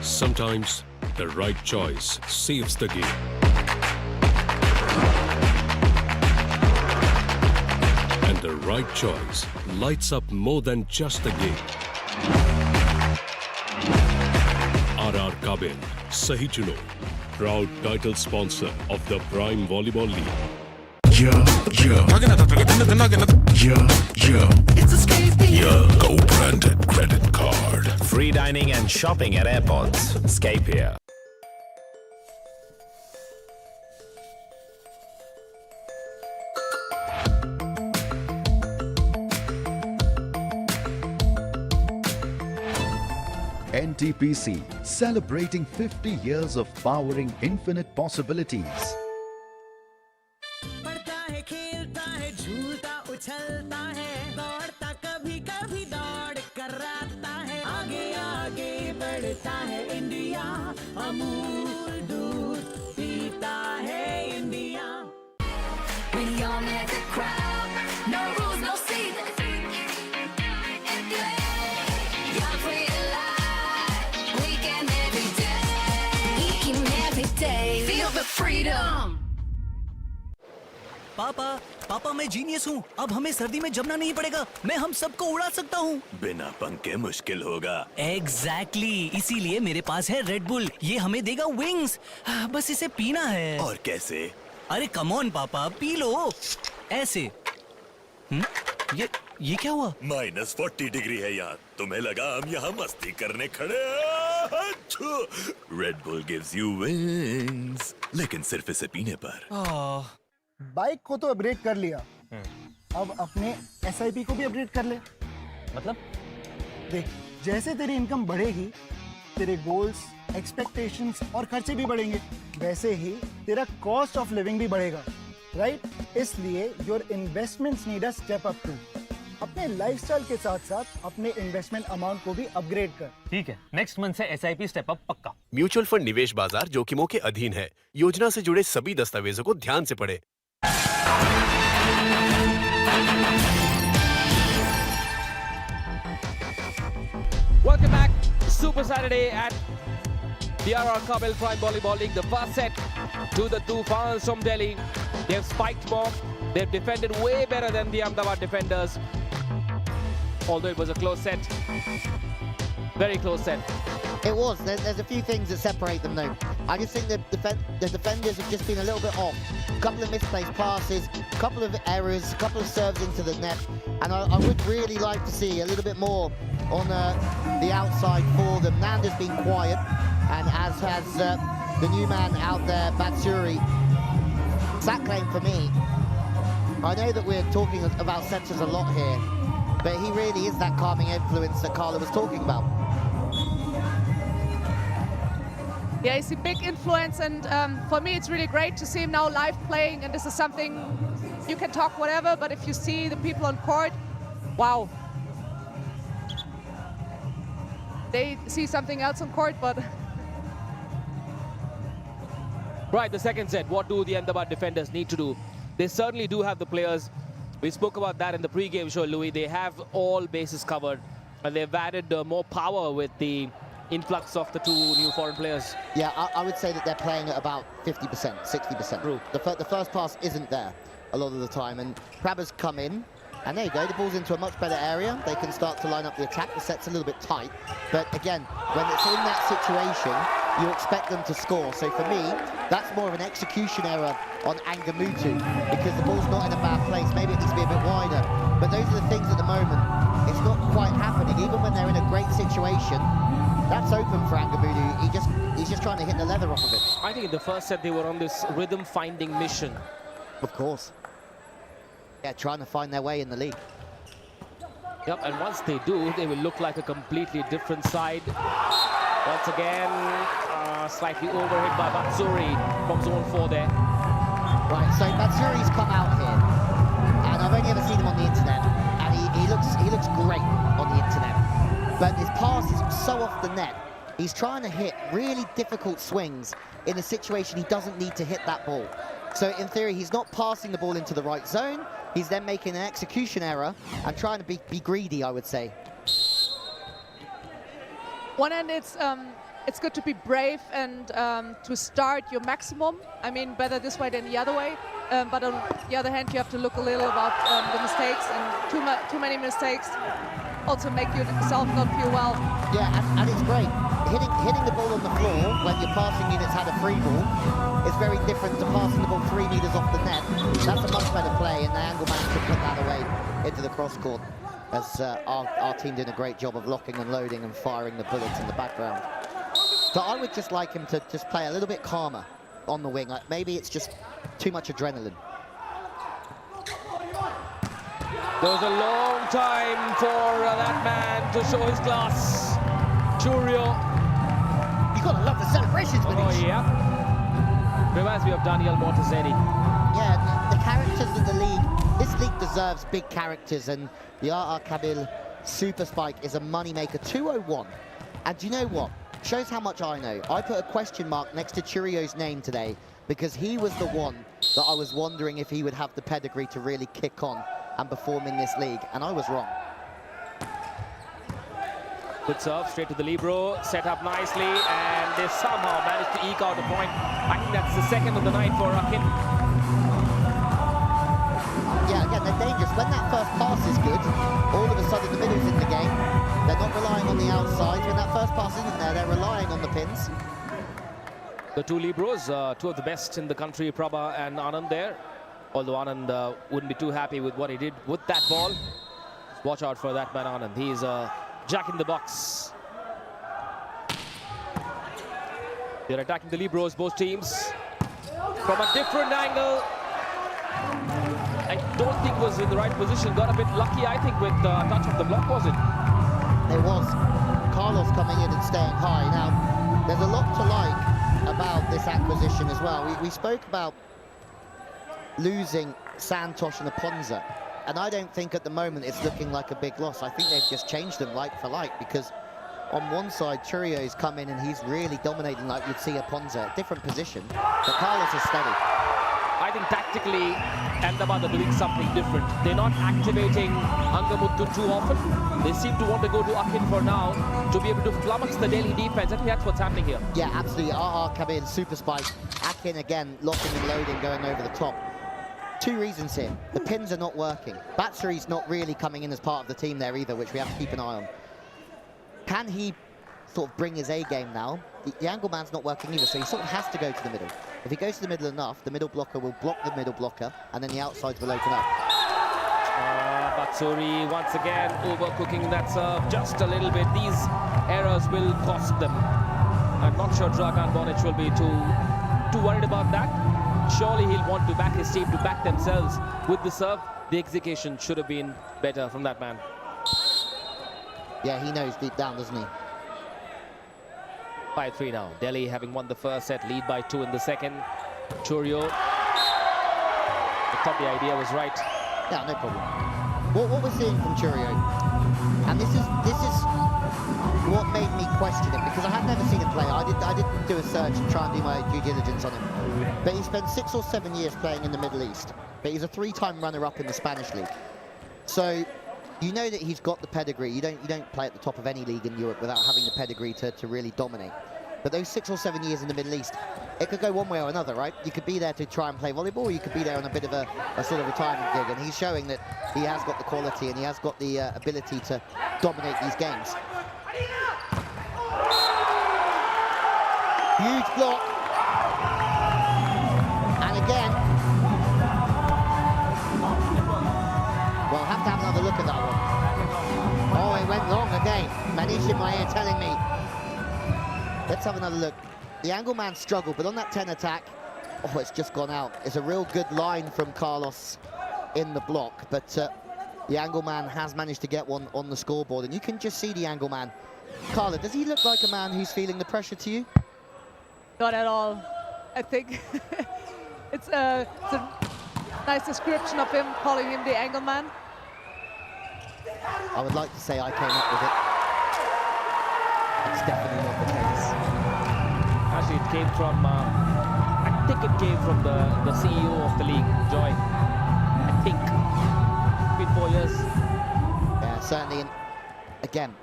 Sometimes the right choice saves the game. And the right choice lights up more than just the game. RR Kabel, Sahi Chuno, proud title sponsor of the Prime Volleyball League. It's a Scapia. Yeah, Go branded credit card. Free dining and shopping at airports. Scapia. NTPC, celebrating 50 years of powering infinite possibilities. पढ़ता है, खेलता है, झूलता उछलता है, दौड़ता कभी कभी दौड़ कराता है, आगे आगे बढ़ता है इंडिया, अमूल दूध पीता है India. When you're near the crowd, no rules, no seasons. You're free to lie, weekend every day. Feel the freedom. पापा मैं जीनियस हूँ. अब हमें सर्दी में जमना नहीं पड़ेगा. मैं हम सबको उड़ा सकता हूँ. बिना पंखे मुश्किल होगा. एग्जैक्टली. इसीलिए मेरे पास है रेड बुल. ये हमें देगा विंग्स. बस इसे पीना है. और कैसे? अरे कम ऑन पापा, पी लो. ऐसे. ये क्या हुआ? -40 डिग्री है यार. तुम्हें लगा हम यहाँ मस्ती करने खड़े हैं? Red bull gives you wings, लेकिन सिर्फ इसे पीने पर. बाइक को तो अपग्रेड कर लिया, अब अपने SIP को भी अपग्रेड कर ले. मतलब? देख, जैसे तेरी इनकम बढ़ेगी, तेरे गोल्स, एक्सपेक्टेशंस और खर्चे भी बढ़ेंगे, वैसे ही तेरा कॉस्ट ऑफ लिविंग भी बढ़ेगा, राइट? इसलिए your investments need a step up too. अपने लाइफस्टाइल के साथ साथ अपने इन्वेस्टमेंट अमाउंट को भी अपग्रेड कर. ठीक है, नेक्स्ट मंथ से SIP स्टेप अप पक्का. म्यूचुअल फंड निवेश बाजार जोखिमों के अधीन है. योजना से जुड़े सभी दस्तावेजों को ध्यान से पढ़ें. Welcome back. Super Saturday at the RR Kabel Prime Volleyball League. The first set to the Toofans from Delhi. They have spiked more. They've defended way better than the Ahmedabad defenders. Although it was a close set. Very close set. It was. There's a few things that separate them though. I just think the defenders have just been a little bit off. A couple of misplaced passes, a couple of errors, a couple of serves into the net. And I would really like to see a little bit more on the outside for them. Nanda's been quiet, and as has the new man out there, Batsuri. Sack claim for me. I know that we're talking about centres a lot here, but he really is that calming influence that Carla was talking about. Yeah, he's a big influence, and for me it's really great to see him now live playing, and this is something you can talk whatever, but if you see the people on court, wow. They see something else on court, but... Right, the second set. What do the Ahmedabad defenders need to do? They certainly do have the players. We spoke about that in the pre-game show, Louis. They have all bases covered, and they've added more power with the influx of the two new foreign players. Yeah, I would say that they're playing at about 50%, 60%. True. The first pass isn't there a lot of the time, and Prabha's come in, and there you go, the ball's into a much better area. They can start to line up the attack. The set's a little bit tight, but again, when it's in that situation, you expect them to score. So for me, that's more of an execution error on Angamutu because the ball's not in a bad place. Maybe it needs to be a bit wider. But those are the things at the moment. It's not quite happening. Even when they're in a great situation, that's open for Angamutu. He's just trying to hit the leather off of it. I think in the first set they were on this rhythm-finding mission. Of course. Yeah, trying to find their way in the league. Yep, and once they do, they will look like a completely different side. Once again, slightly overhit by Batsuri from zone 4 there. Right, so Batsuri's come out here, and I've only ever seen him on the internet, and he looks great on the internet. But his pass is so off the net. He's trying to hit really difficult swings in a situation he doesn't need to hit that ball. So in theory, he's not passing the ball into the right zone. He's then making an execution error and trying to be greedy, I would say. One end, it's good to be brave and to start your maximum. I mean, better this way than the other way. But on the other hand, you have to look a little about the mistakes, and too many mistakes also make yourself not feel well. Yeah, and it's great. Hitting the ball on the floor when your passing units had a free ball is very different to passing the ball 3 meters off the net. That's a much better play, and the angle man could put that away into the cross court. As our team did a great job of locking and loading and firing the bullets in the background. So I would just like him to just play a little bit calmer on the wing. Like maybe it's just too much adrenaline. There was a long time for that man to show his class. Churio. You gotta love the celebrations with these. Yeah. Reminds me of Daniel Montezeri. Yeah, the characters in the league. This league deserves big characters, and the RR Kabil Super Spike is a moneymaker. 201. And do you know what? Shows how much I know. I put a question mark next to Churio's name today because he was the one that I was wondering if he would have the pedigree to really kick on and perform in this league, and I was wrong. Good serve, straight to the libero, set up nicely, and they somehow managed to eke out a point. I think that's the second of the night for Akin. Yeah, again, they're dangerous. When that first pass is good, all of a sudden the middle's in the game. They're not relying on the outside. When that first pass isn't there, they're relying on the pins. The two liberos, two of the best in the country, Prabha and Anand there. Although Anand wouldn't be too happy with what he did with that ball. Watch out for that man, Anand. He's jack in the box. They're attacking the liberos, both teams. From a different angle. I don't think was in the right position. Got a bit lucky, I think, with touch of the block, was it? It was. Carlos coming in and staying high. Now, there's a lot to like about this acquisition as well. We spoke about losing Santosh and Aponza, and I don't think at the moment it's looking like a big loss. I think they've just changed them like for like, because on one side Churio's come in and he's really dominating like you'd see Aponza, different position, but Carlos is steady. I think tactically Ahmedabad are doing something different. They're not activating Angamuttu too often. They seem to want to go to Akin for now to be able to flummox the Delhi defense. I think that's what's happening here. Yeah, absolutely. RR come in, super spike. Akin again, locking and loading, going over the top. Two reasons here. The pins are not working. Batsuri's not really coming in as part of the team there either, which we have to keep an eye on. Can he sort of bring his A game now? The angle man's not working either, so he sort of has to go to the middle. If he goes to the middle enough, the middle blocker will block the middle blocker, and then the outsides will open up. Batsuri once again overcooking that serve just a little bit. These errors will cost them. I'm not sure Dragan Bonic will be too worried about that. Surely he'll want to back his team to back themselves with the serve. The execution should have been better from that man. Yeah, he knows deep down, doesn't he? 5-3 now. Delhi having won the first set, lead by 2 in the second. Churio. I thought the idea was right. Yeah, no problem. What we're seeing from Churio, and this is what made me question him, because I had never seen him play. I did do a search and try and do my due diligence on him. But he spent 6 or 7 years playing in the Middle East. But he's a 3-time runner-up in the Spanish league. So you know that he's got the pedigree. You don't play at the top of any league in Europe without having the pedigree to really dominate. But those 6 or 7 years in the Middle East, it could go one way or another, right? You could be there to try and play volleyball, or you could be there on a bit of a sort of retirement gig. And he's showing that he has got the quality and he has got the ability to dominate these games. Huge block. And again, we'll have to have another look at that one. Oh, it went long again. Manish in my ear telling me. Let's have another look. The angle man struggled, but on that 10 attack, oh, it's just gone out. It's a real good line from Carlos in the block, but the angle man has managed to get one on the scoreboard, and you can just see the angle man. Carla, does he look like a man who's feeling the pressure to you? Not at all. I think it's a nice description of him, calling him the angle man. I would like to say I came up with it. It's definitely not the case. Actually, it came from, I think it came from the CEO of the league, Joy. I think. Been 4 years. Yeah, certainly. And again,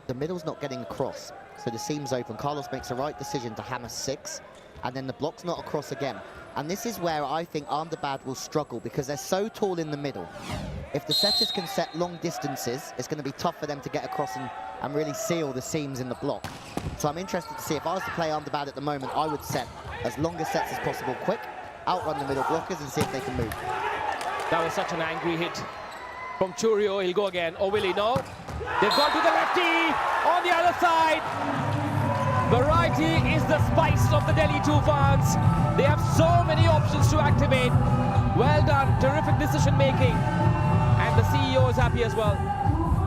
the middle's not getting across, so the seam's open. Carlos makes the right decision to hammer 6, and then the block's not across again. And this is where I think Ahmedabad will struggle, because they're so tall in the middle. If the setters can set long distances, it's going to be tough for them to get across and really seal the seams in the block. So I'm interested to see, if I was to play Ahmedabad at the moment, I would set as long a sets as possible quick, outrun the middle blockers and see if they can move. That was such an angry hit from Churio. He'll go again. Oh, will he? No. They've gone to the lefty on the other side. Variety is the spice of the Delhi Toofans. They have so many options to activate. Well done. Terrific decision making. And the CEO is happy as well.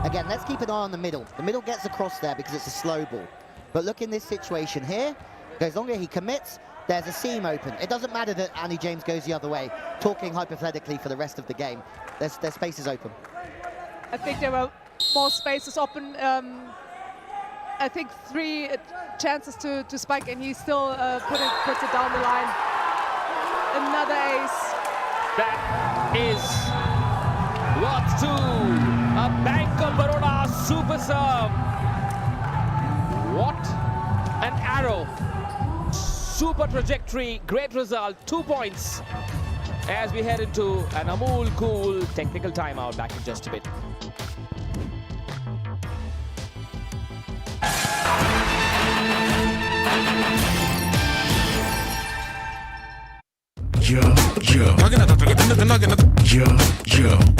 Again, let's keep an eye on the middle. The middle gets across there because it's a slow ball. But look in this situation here. As long as he commits, there's a seam open. It doesn't matter that Annie James goes the other way. Talking hypothetically for the rest of the game, there's spaces open. I think there were more spaces open. I think 3 chances to spike, and he still puts it down the line. Another ace. That is worth 2. A Bank of Baroda super serve. What an arrow. Super trajectory, great result, 2 points. As we head into an Amul cool technical timeout. Back in just a bit.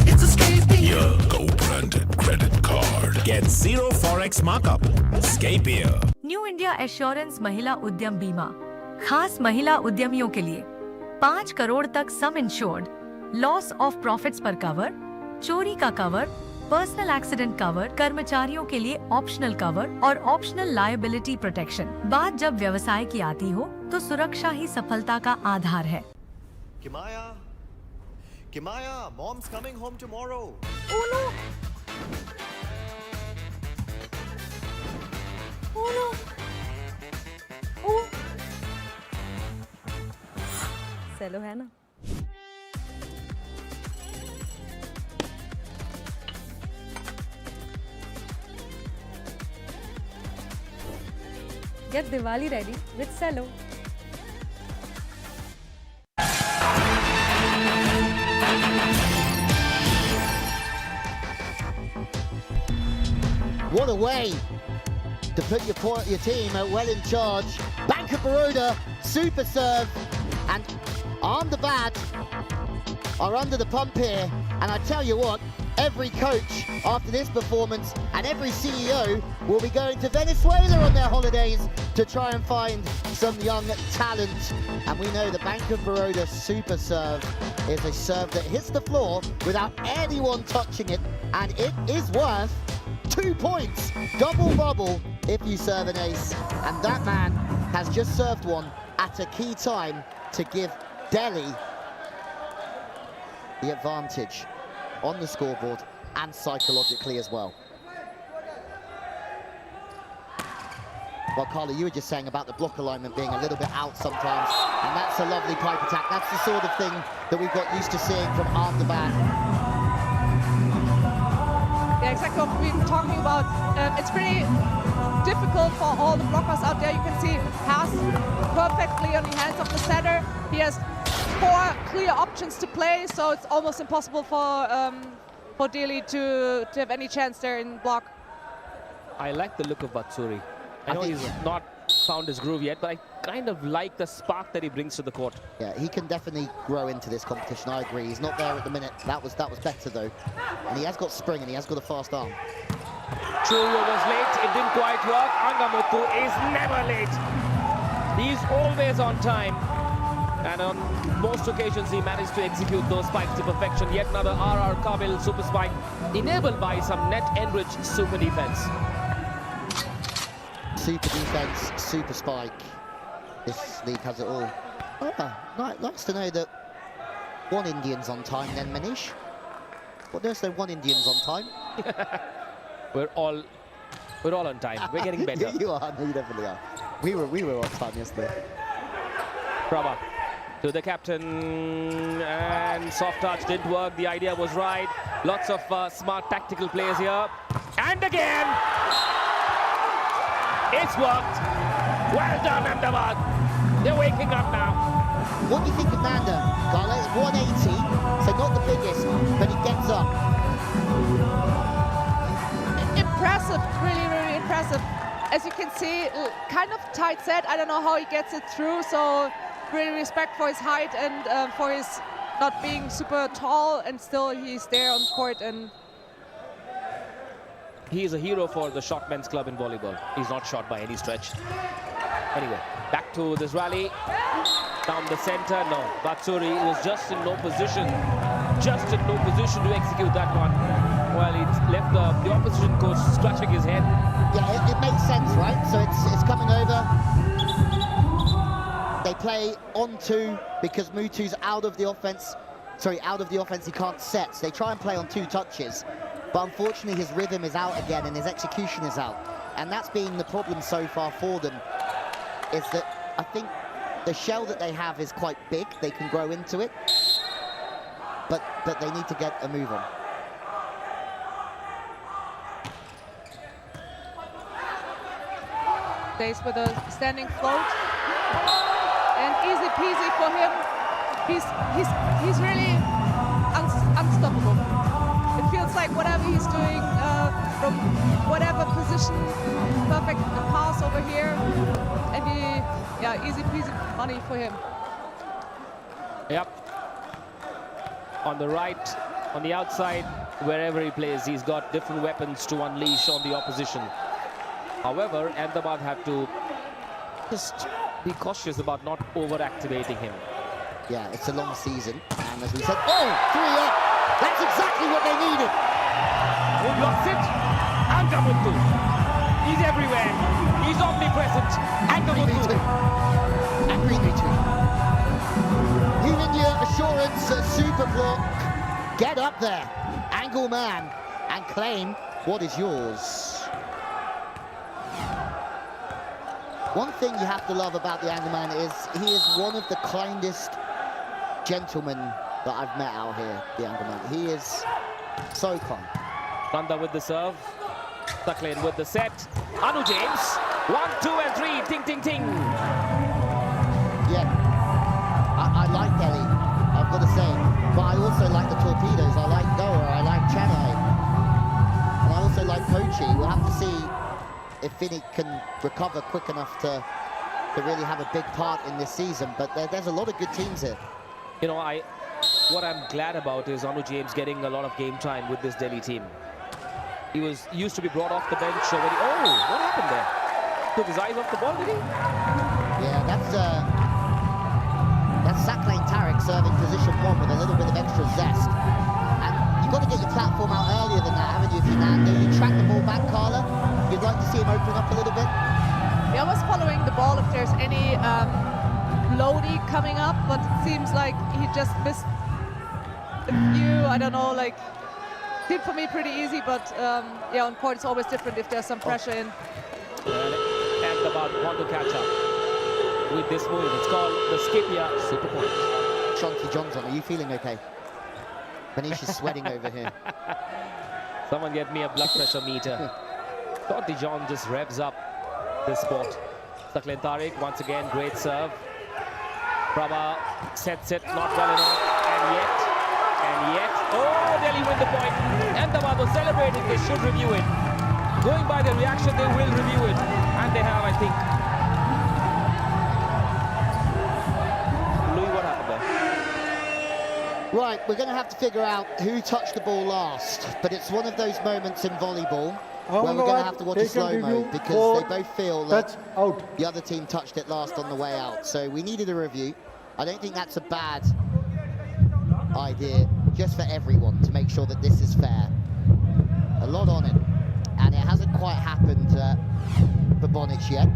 It's Escape Your co-branded credit card. Get 0 forex markup. Escape here. New India assurance महिला उद्यम बीमा खास महिला उद्यमियों के लिए 5 करोड़ तक सम insured, loss of profits पर कवर, चोरी का कवर, पर्सनल एक्सीडेंट कवर, कर्मचारियों के लिए ऑप्शनल कवर और ऑप्शनल लायबिलिटी प्रोटेक्शन। बात जब व्यवसाय की आती हो तो सुरक्षा ही सफलता का आधार है। Kimaya, mom's coming home tomorrow. Oh no! Oh no! Oh! सेलो है ना? Get Diwali ready with Cello. What a way to put your team well in charge. Bank of Baroda, super serve, and Ahmedabad are under the pump here. And I tell you what, every coach after this performance and every CEO will be going to Venezuela on their holidays to try and find some young talent. And we know the Bank of Baroda super serve is a serve that hits the floor without anyone touching it, and it is worth 2 points, double bubble if you serve an ace. And that man has just served one at a key time to give Delhi the advantage on the scoreboard and psychologically as well. Well, Carla, you were just saying about the block alignment being a little bit out sometimes, and that's a lovely pipe attack. That's the sort of thing that we've got used to seeing from Ahmedabad. Yeah, exactly what we were talking about. It's pretty difficult for all the blockers out there. You can see pass perfectly on the hands of the setter. He has 4 clear options to play, so it's almost impossible for Delhi to have any chance there in block. I like the look of Batsuri. I know he's not found his groove yet, but I kind of like the spark that he brings to the court. Yeah, he can definitely grow into this competition. I agree. He's not there at the minute. That was better though, and he has got spring and he has got a fast arm. True was late. It didn't quite work. Angamuthu is never late. He's always on time. And on most occasions, he managed to execute those spikes to perfection. Yet another RR Kabil super spike, enabled by some net-enriched super defense. Super defense, super spike. This league has it all. Nice to know that one Indian's on time then, Manish. What does say one Indian's on time? We're all on time. We're getting better. You are, no, you definitely are. We were on time yesterday. Prabha to the captain, and soft touch didn't work. The idea was right. Lots of smart tactical plays here. And again, it's worked. Well done, Ahmedabad. They're waking up now. What do you think of Nanda? Gala is 180, so not the biggest, but he gets up. Impressive, really, really impressive. As you can see, kind of tight set. I don't know how he gets it through, so really respect for his height and for his not being super tall, and still he's there on court. And he is a hero for the shot men's club in volleyball. He's not shot by any stretch. Anyway, back to this rally. Down the center, no. Batsuri was just in no position to execute that one. Well, it left the opposition coach scratching his head. Yeah, it makes sense, right? So it's coming over. They play on two because Mutu's out of the offense. Sorry, out of the offense, he can't set. So they try and play on two touches. But unfortunately, his rhythm is out again and his execution is out. And that's been the problem so far for them, is that I think the shell that they have is quite big. They can grow into it. But they need to get a move on. Stays with a standing float. And easy peasy for him. He's really unstoppable. It feels like whatever he's doing from whatever position, perfect pass over here, and easy peasy money for him. Yep. On the right, on the outside, wherever he plays, he's got different weapons to unleash on the opposition. However, Ahmedabad have to just be cautious about not over-activating him. Yeah, it's a long season, and as we said, 3-up! That's exactly what they needed! Who blocks it? Angamuthu. He's everywhere. He's omnipresent. Angamuthu. Agree me too. Huminya assurance, super block. Get up there, angle man, and claim what is yours. One thing you have to love about the Angleman is he is one of the kindest gentlemen that I've met out here, the Angleman. He is so kind. Nanda with the serve. Tucklin with the set. Anu James. 1, 2, and 3. Ting, ting, ting. Yeah. I like Delhi, I've got to say. But I also like the Torpedoes. I like Goa. I like Chennai. And I also like Kochi. We'll have to see if Finny can recover quick enough to really have a big part in this season. But there's a lot of good teams here. You know, what I'm glad about is Anu James getting a lot of game time with this Delhi team. He used to be brought off the bench already. Oh, what happened there? Took his eyes off the ball, did he? Yeah, that's Saklane Tarek serving position 1 with a little bit of extra zest. And you've got to get your platform out earlier than that, haven't you, Fernando? You track the ball back, Carla. You'd like to see him open up a little bit? Yeah, I was following the ball if there's any loadie coming up, but it seems like he just missed a few, I don't know, like, seemed for me pretty easy, but yeah, on court it's always different if there's some pressure in. And about want to catch up with this move. It's called the Scipia Super Point. Chunky Johnson, are you feeling okay? Manish is sweating over here. Someone get me a blood pressure meter. Totti John just revs up this sport. Saklane Tariq, once again, great serve. Prabha sets it, not well enough, and yet, oh, Delhi win the point. Ahmedabad was celebrating, they should review it. Going by the reaction, they will review it. And they have, I think. Right, we're going to have to figure out who touched the ball last, but it's one of those moments in volleyball where we're going to have to watch a slow-mo because they both feel that the other team touched it last on the way out. So we needed a review. I don't think that's a bad idea, just for everyone, to make sure that this is fair. A lot on it, and it hasn't quite happened for Bonic yet.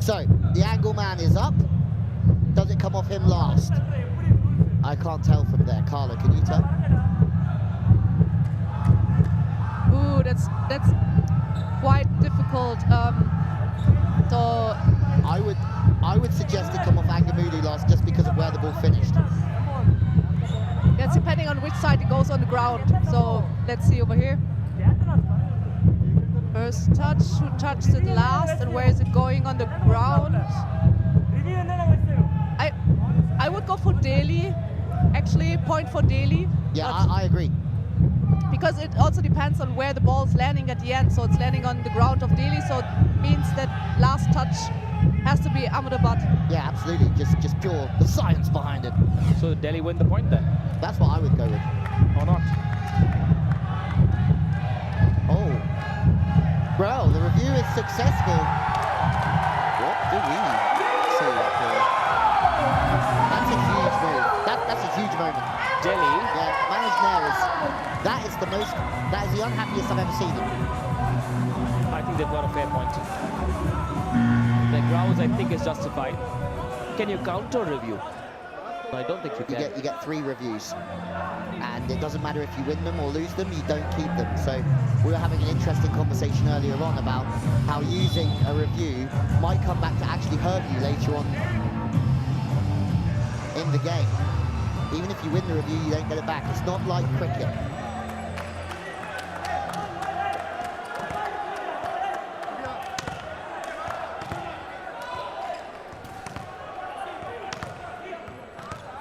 So, the angle man is up. Does it come off him last? I can't tell from there. Carla, can you tell? Ooh, that's quite difficult. So I would suggest it come off Angamudi last, just because of where the ball finished. It's depending on which side it goes on the ground. So let's see over here. First touch, who touched it last, and where is it going on the ground? I would go for Delhi. Actually, point for Delhi. Yeah, I agree. Because it also depends on where the ball's landing at the end. So it's landing on the ground of Delhi, so it means that last touch has to be Ahmedabad. Yeah, absolutely. Just pure the science behind it. So Delhi win the point then? That's what I would go with. Or not? Oh. Well, the review is successful. What do we see up here? That's a huge move. That's a huge moment. Delhi? Yeah, managed there is... That is the unhappiest I've ever seen him. I think they've got a fair point. The grounds, I think, is justified. Can you counter review? No, I don't think you can. You get 3 reviews. And it doesn't matter if you win them or lose them, you don't keep them. So we were having an interesting conversation earlier on about how using a review might come back to actually hurt you later on in the game. Even if you win the review, you don't get it back. It's not like cricket.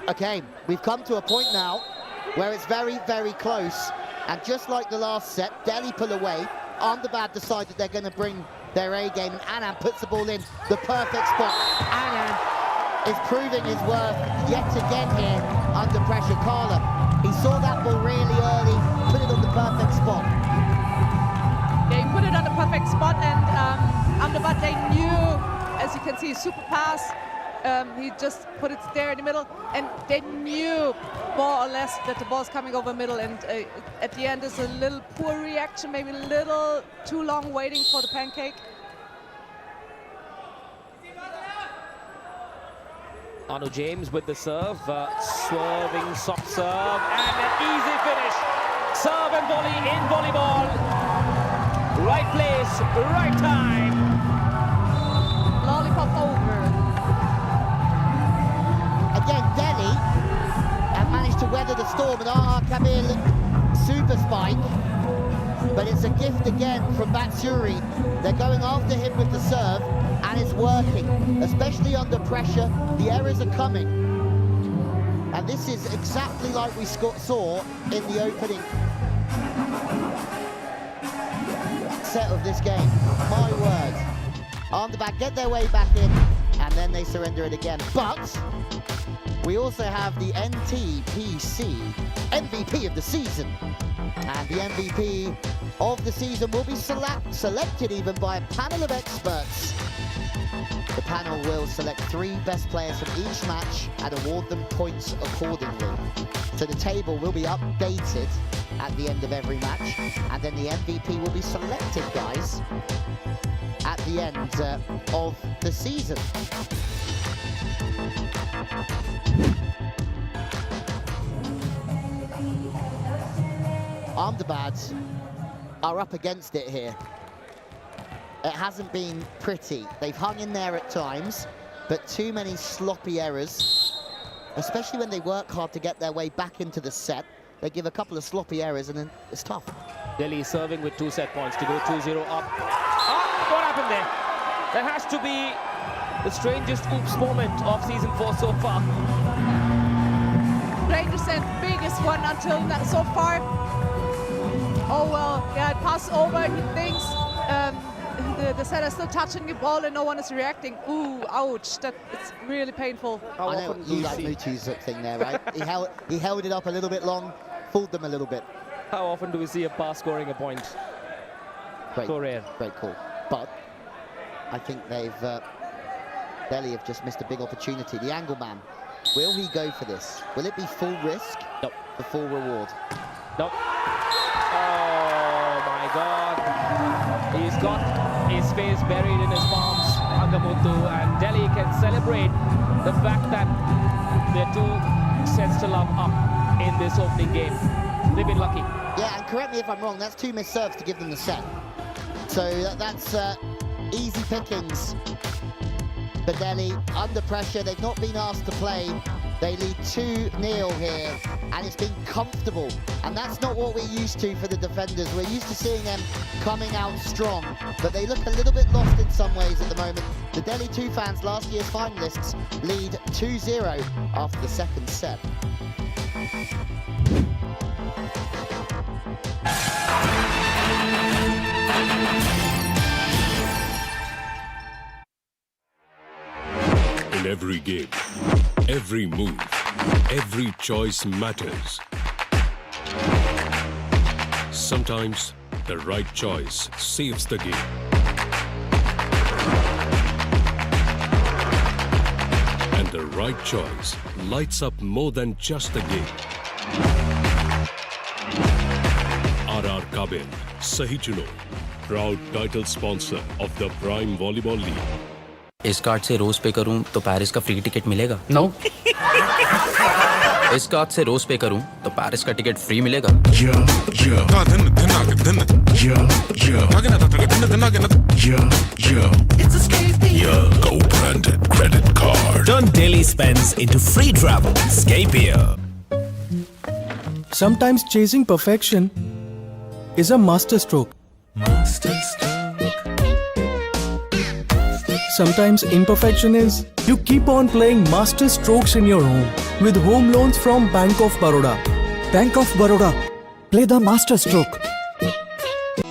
Okay, we've come to a point now where it's very, very close. And just like the last set, Delhi pull away. Ahmedabad decide that they're going to bring their A game. And Anand puts the ball in the perfect spot. Anand is proving his worth yet again here under pressure. Carla, he saw that ball really early, put it on the perfect spot. Yeah, he put it on the perfect spot, and Ahmedabad, they knew, as you can see, super pass. He just put it there in the middle, and they knew more or less that the ball's coming over middle, and at the end is a little poor reaction, maybe a little too long waiting for the pancake. Anu James with the serve, swerving soft serve, and an easy finish. Serve and volley in volleyball. Right place, right time. Lollipop over. Again, Delhi have managed to weather the storm, and Kabil super spike. But it's a gift again from Batsuri. They're going after him with the serve, and it's working, especially under pressure. The errors are coming. And this is exactly like we saw in the opening set of this game. My word. Ahmedabad get their way back in, and then they surrender it again. But we also have the NTPC MVP of the season. And the MVP of the season will be selected even by a panel of experts. The panel will select 3 best players from each match and award them points accordingly. So the table will be updated at the end of every match, and then the MVP will be selected, guys, at the end of the season. Ahmedabad are up against it here. It hasn't been pretty. They've hung in there at times, but too many sloppy errors, especially when they work hard to get their way back into the set. They give a couple of sloppy errors and then it's tough. Delhi serving with 2 set points to go 2-0 up. What happened there? That has to be the strangest oops moment of season 4 so far. Strangest and biggest one until so far. Oh well, yeah, pass over, he thinks. the setter is still touching the ball and no one is reacting. Ooh, ouch! It's really painful. I know you like Mutu's thing there, right? he held it up a little bit long, fooled them a little bit. How often do we see a pass scoring a point? Great, So rare. great call. But I think Delhi have just missed a big opportunity. The angle man, will he go for this? Will it be full risk? Nope. For full reward? Nope. Oh my God. He's got his face buried in his palms, Angamuthu, and Delhi can celebrate the fact that they're 2 sets to love up in this opening game. They've been lucky. Yeah, and correct me if I'm wrong, that's 2 missed serves to give them the set. So that's easy pickings for Delhi. Under pressure, they've not been asked to play. They lead 2-0 here, and it's been comfortable. And that's not what we're used to for the defenders. We're used to seeing them coming out strong, but they look a little bit lost in some ways at the moment. The Delhi Toofans, last year's finalists, lead 2-0 after the second set. In every game, every move, every choice matters. Sometimes the right choice saves the game. And the right choice lights up more than just the game. RR Kabel, Sahi Chuno, proud title sponsor of the Prime Volleyball League. इस card से रोज पे करूं तो Paris का free ticket मिलेगा? No. इस card से रोज पे करूं तो पेरिस का टिकट फ्री मिलेगा? Go branded credit card. Turn daily spends into free travel. Scapier. Sometimes chasing perfection is a masterstroke. Sometimes imperfection is you keep on playing master strokes in your home with home loans from Bank of Baroda. Bank of Baroda. Play the master stroke.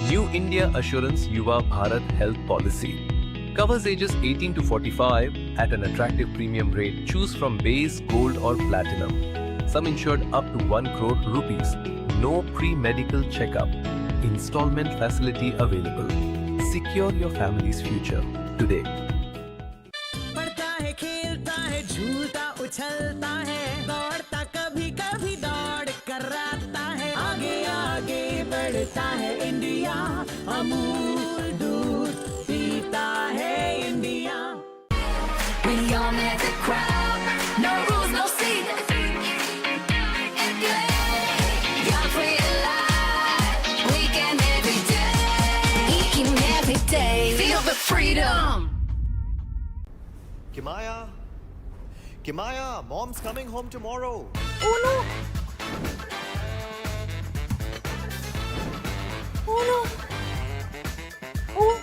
New India Assurance Yuva Bharat Health Policy. Covers ages 18 to 45 at an attractive premium rate. Choose from base, gold or platinum. Sum insured up to 1 crore rupees. No pre-medical checkup. Installment facility available. Secure your family's future today. खेलता है झूलता उछलता है दौड़ता कभी कभी दौड़ कराता है आगे आगे बढ़ता है इंडिया अमूल दूध पीता है India We all met the crowd, no rules, no seat. And play, young, free, alive. Weekend every day, eating every day. Feel the freedom. Kimaya, mom's coming home tomorrow. Oh no! Oh no! Oh!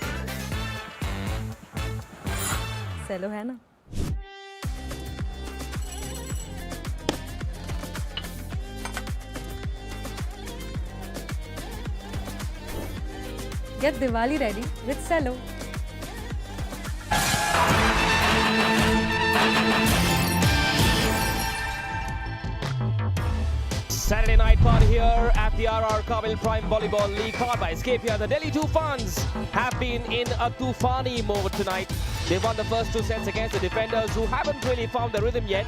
सेलो है ना? Get Diwali ready with Cello. Saturday night party here at the RR Kabel Prime Volleyball League, powered by Scapia. The Delhi Toofans have been in a Toofani mode tonight. They won the first 2 sets against the defenders who haven't really found the rhythm yet.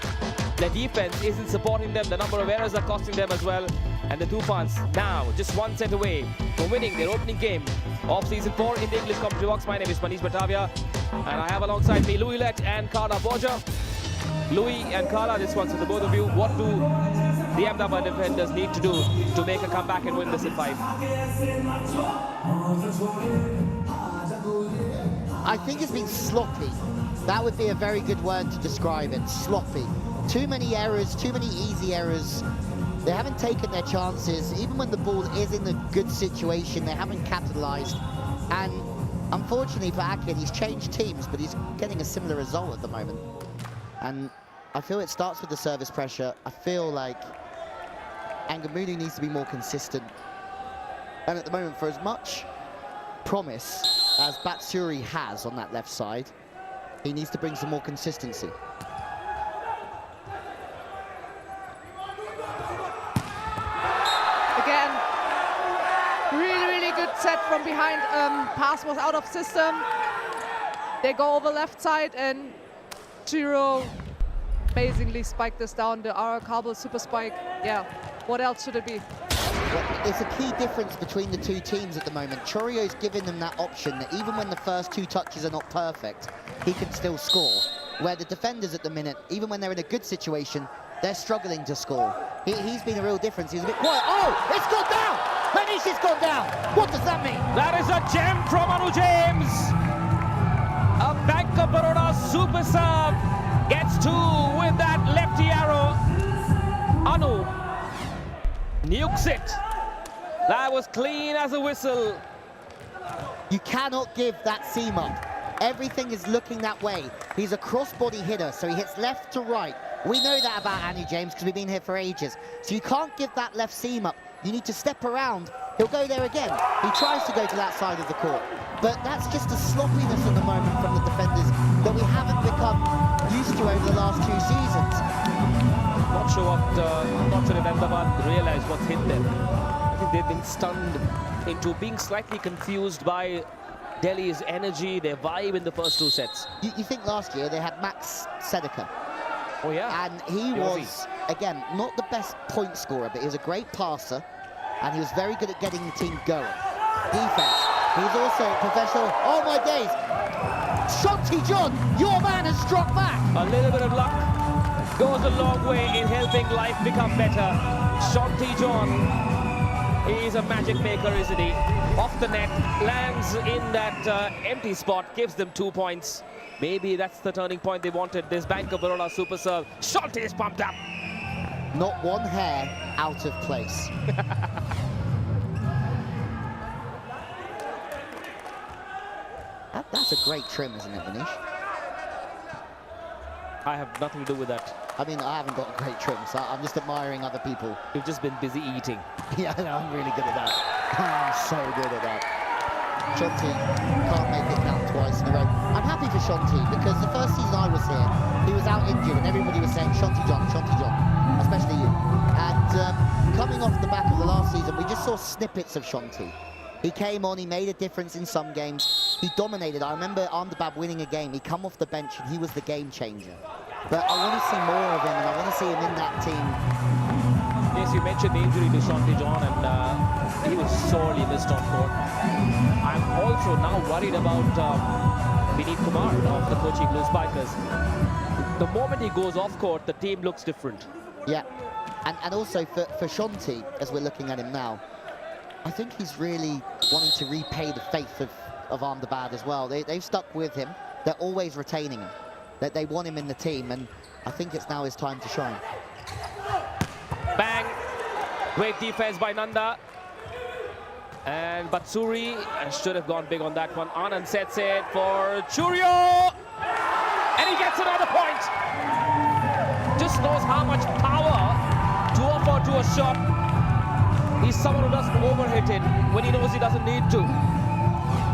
Their defense isn't supporting them. The number of errors are costing them as well. And the Toofans now just 1 set away from winning their opening game of Season 4 in the English commentary box. My name is Manish Batavia and I have alongside me Louis Lett and Carla Borja. Louis and Carla, this one's for the both of you. What do the Ahmedabad defenders need to do to make a comeback and win this in 5? I think it's been sloppy. That would be a very good word to describe it. Sloppy. Too many errors, too many easy errors. They haven't taken their chances. Even when the ball is in a good situation, they haven't capitalized. And unfortunately for Akin, he's changed teams, but he's getting a similar result at the moment. And I feel it starts with the service pressure. I feel like Angamunu needs to be more consistent. And at the moment, for as much promise as Batsuri has on that left side. He needs to bring some more consistency. Again, really good set from behind. Pass was out of system. They go over left side and Giro amazingly spiked this down. The RR Kabul super spike. Yeah, what else should it be? Well, it's a key difference between the two teams at the moment. Chorio's giving them that option that even when the first 2 touches are not perfect, he can still score. Where the defenders at the minute, even when they're in a good situation, they're struggling to score. He's been a real difference. He's a bit quiet. Oh, it's gone down! Manish has gone down! What does that mean? That is a gem from Anu James. A Bank of Baroda super serve. Gets 2 with that lefty arrow. Anu nukes it. That was clean as a whistle. You cannot give that seam up. Everything is looking that way. He's a cross-body hitter, so he hits left to right. We know that about Anu James because we've been here for ages. So you can't give that left seam up. You need to step around. He'll go there again. He tries to go to that side of the court. But that's just a sloppiness at the moment from the defenders that we haven't become used to over the last 2 seasons. Not sure if Ahmedabad realized what's hit them. I think they've been stunned into being slightly confused by Delhi's energy, their vibe in the first 2 sets. You think last year they had Max Sedeka. Oh yeah. And he was, again, not the best point scorer, but he was a great passer, and he was very good at getting the team going. Defense. He's also a professional. Oh my days! Shanti John, your man has struck back. A little bit of luck goes a long way in helping life become better. Shanti John, he's a magic maker, isn't he? Off the net, lands in that empty spot, gives them 2 points. Maybe that's the turning point they wanted. This Bank of Baroda super serve. Shanti is pumped up. Not one hair out of place. That's a great trim, isn't it, Manish? I have nothing to do with that. I mean, I haven't got a great trim, so I'm just admiring other people. You've just been busy eating. Yeah, no, I'm really good at that. I'm so good at that. Shanti can't make it count twice in a row. I'm happy for Shanti because the first season I was here, he was out injured and everybody was saying Shanti John, especially you. And coming off the back of the last season, we just saw snippets of Shanti. He came on, he made a difference in some games. He dominated. I remember Ahmedabad winning a game. He come off the bench and he was the game changer. But I want to see more of him and I want to see him in that team. Yes, you mentioned the injury to Shanti John and he was sorely missed on court. I'm also now worried about Vineet Kumar of the Kochi Blue Spikers. The moment he goes off court, the team looks different. Yeah, and also for Shanti, as we're looking at him now, I think he's really wanting to repay the faith of Ahmedabad as well. They've stuck with him. They're always retaining him. They want him in the team, and I think it's now his time to shine. Bang! Great defense by Nanda. And Batsuri should have gone big on that one. Anand sets it for Churio! And he gets another point! Just knows how much power to offer to a shot. He's someone who doesn't overhit it when he knows he doesn't need to.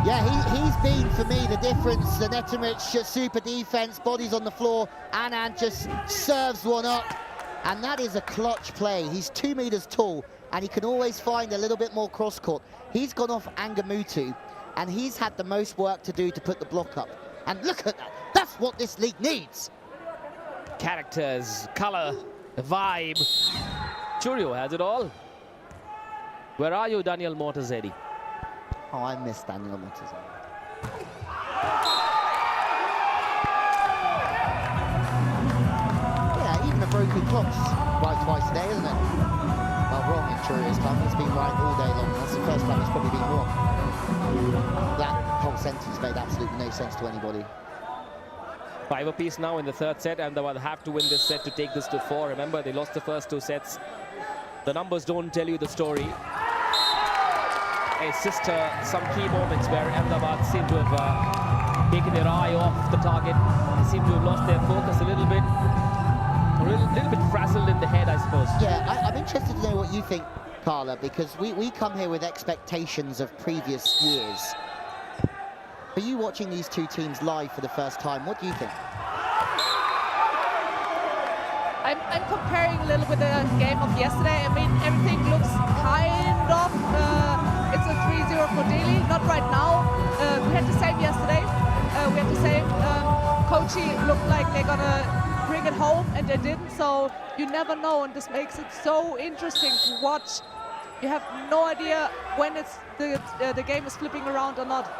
Yeah, he's been, for me, the difference. The Netomich super defense, bodies on the floor. Anand just serves one up. And that is a clutch play. He's 2 meters tall, and he can always find a little bit more cross-court. He's gone off Angamutu, and he's had the most work to do to put the block up. And look at that. That's what this league needs. Characters, color, vibe. Churio has it all. Where are you, Daniel Montezeri? Oh, I miss Daniel Montezeri. Yeah, even a broken clock's right twice a day, isn't it? Well, wrong in Churio's time. It's been right all day long. That's the first time it's probably been wrong. That whole sentence made absolutely no sense to anybody. 5 apiece now in the third set, and they will have to win this set to take this to 4. Remember, they lost the first 2 sets. The numbers don't tell you the story. It's just some key moments where Ahmedabad seem to have taken their eye off the target. They seem to have lost their focus a little bit. A little bit frazzled in the head, I suppose. Yeah, I'm interested to know what you think, Carla, because we come here with expectations of previous years. For you watching these two teams live for the first time, what do you think? I'm comparing a little bit the game of yesterday. I mean, everything looks kind of, it's a 3-0 for Delhi. Not right now. We had the same yesterday. We had the same. Kochi looked like they're gonna bring it home, and they didn't. So you never know, and this makes it so interesting to watch. You have no idea when it's the game is flipping around or not.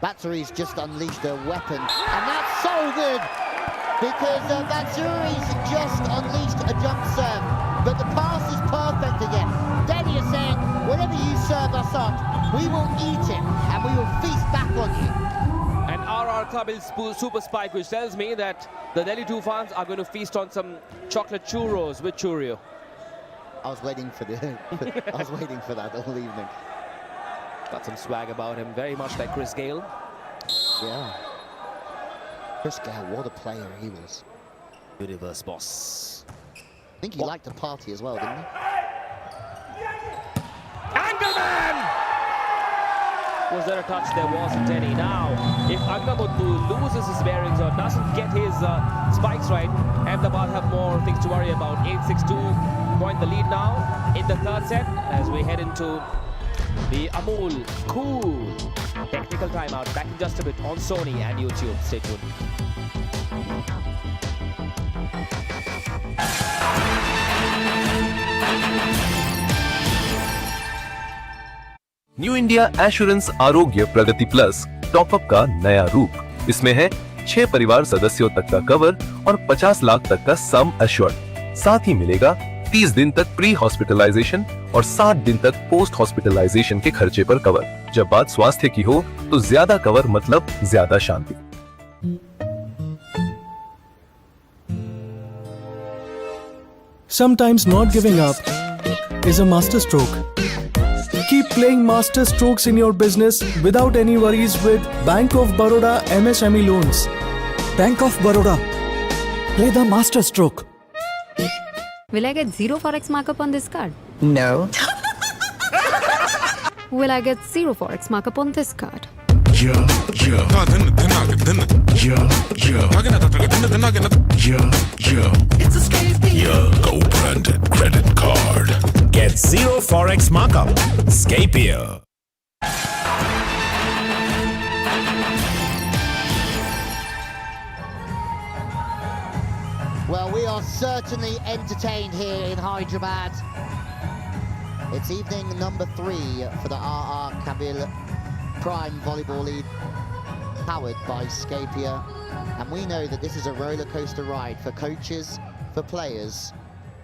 Batsuri's just unleashed a weapon, and that's so good because Batsuri's just unleashed a jump serve, but the pass is perfect again. Delhi is saying, whenever you serve us up, we will eat it and we will feast back on you. And RR Kabil's super spike, which tells me that the Delhi Toofans are going to feast on some chocolate churros with churro. I was waiting for that all evening. Got some swag about him, very much like Chris Gale. Yeah. Chris Gale, what a player he was. Universe boss. I think he liked to party as well, didn't he? Angerman! Was there a touch? There wasn't any. Now, if Angamuttu loses his bearings or doesn't get his spikes right, Ahmedabad have more things to worry about. 8-6-2, point the lead now in the third set as we head into the Amul Cool technical timeout. Back in just a bit on Sony and YouTube. Stay tuned. New India assurance आरोग्य प्रगति plus top up का नया रूप। इसमें है 6 परिवार सदस्यों तक का कवर और 50 लाख तक का सम एश्योर्ड। साथ ही मिलेगा 30 दिन तक प्री हॉस्पिटलाइजेशन और 60 दिन तक पोस्ट हॉस्पिटलाइजेशन के खर्चे पर कवर। जब बात स्वास्थ्य की हो तो ज्यादा कवर मतलब ज्यादा शांति। Sometimes not giving up is a master stroke. Keep playing master strokes in your business without any worries with Bank of Baroda MSME loans. Bank of Baroda. Play the master stroke. Will I get 0 forex markup on this card? No. Will I get 0 forex markup on this card? It's a Scapier co-branded credit card. Get 0 forex markup. Scapier. Well, we are certainly entertained here in Hyderabad. It's evening number 3 for the RR Kabil Prime Volleyball League, powered by Scapier. And we know that this is a roller coaster ride for coaches, for players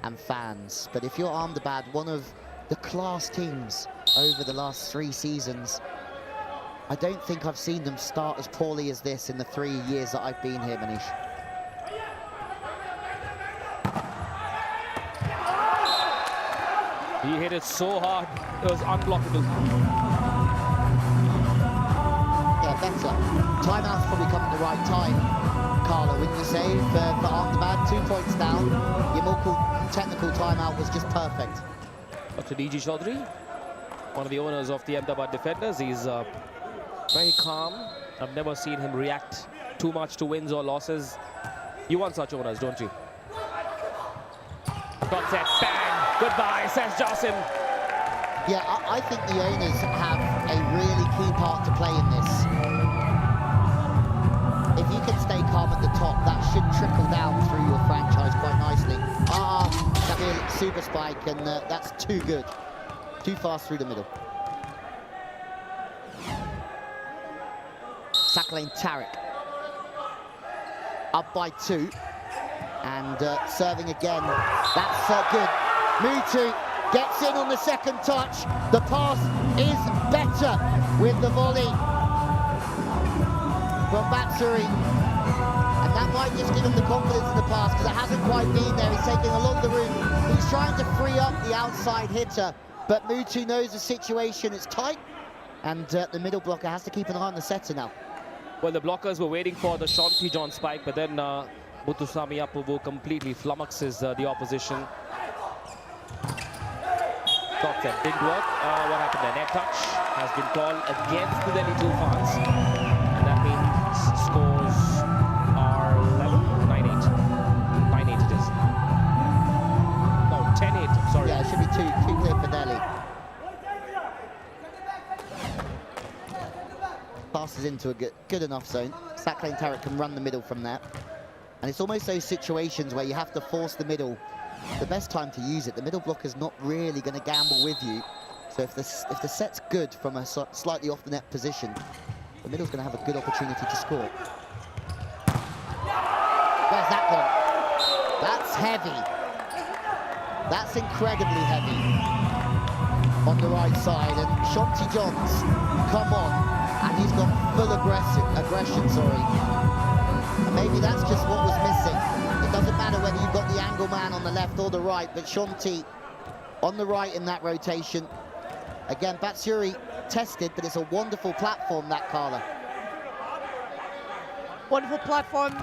and fans. But if you're Ahmedabad, one of the class teams over the last 3 seasons, I don't think I've seen them start as poorly as this in the 3 years that I've been here, Manish. He hit it so hard, it was unblockable. Yeah, better. Timeout's probably come at the right time, Carla, wouldn't you say, for Ahmedabad? 2 points down. Your more technical timeout was just perfect. Dr. D.G. Chaudhary, one of the owners of the Ahmedabad Defenders. He's very calm. I've never seen him react too much to wins or losses. You want such owners, don't you? Got set, bang! Goodbye, says Jasim. Yeah, I think the owners have a really key part to play in this. If you can stay calm at the top, that should trickle down through your franchise quite nicely. That will super spike, and that's too good. Too fast through the middle. Sakalain Tariq. Up by 2. And serving again. That's good. Mutu gets in on the second touch. The pass is better with the volley from Batsuri. And that might just give him the confidence in the pass because it hasn't quite been there. He's taking a lot of the room. He's trying to free up the outside hitter, but Mutu knows the situation. It's tight, and the middle blocker has to keep an eye on the setter now. Well, the blockers were waiting for the Shanti John spike, but then Muthuswamy Appuvu completely flummoxes the opposition. Top set didn't work. What happened there? Net touch has been called against the Delhi Toofans. should be too clear for Delhi. Passes into a good enough zone. Saklane Tarek can run the middle from there. And it's almost those situations where you have to force the middle. The best time to use it, the middle blocker's not really going to gamble with you. So if the set's good from a slightly off the net position, the middle's going to have a good opportunity to score. Where's that gone? That's heavy. That's incredibly heavy on the right side. And Shanti Johns, come on. And he's got full aggression, sorry. And maybe that's just what was missing. It doesn't matter whether you've got the angle man on the left or the right, but Shanti on the right in that rotation. Again, Batsuri tested, but it's a wonderful platform, that Carla. Wonderful platform,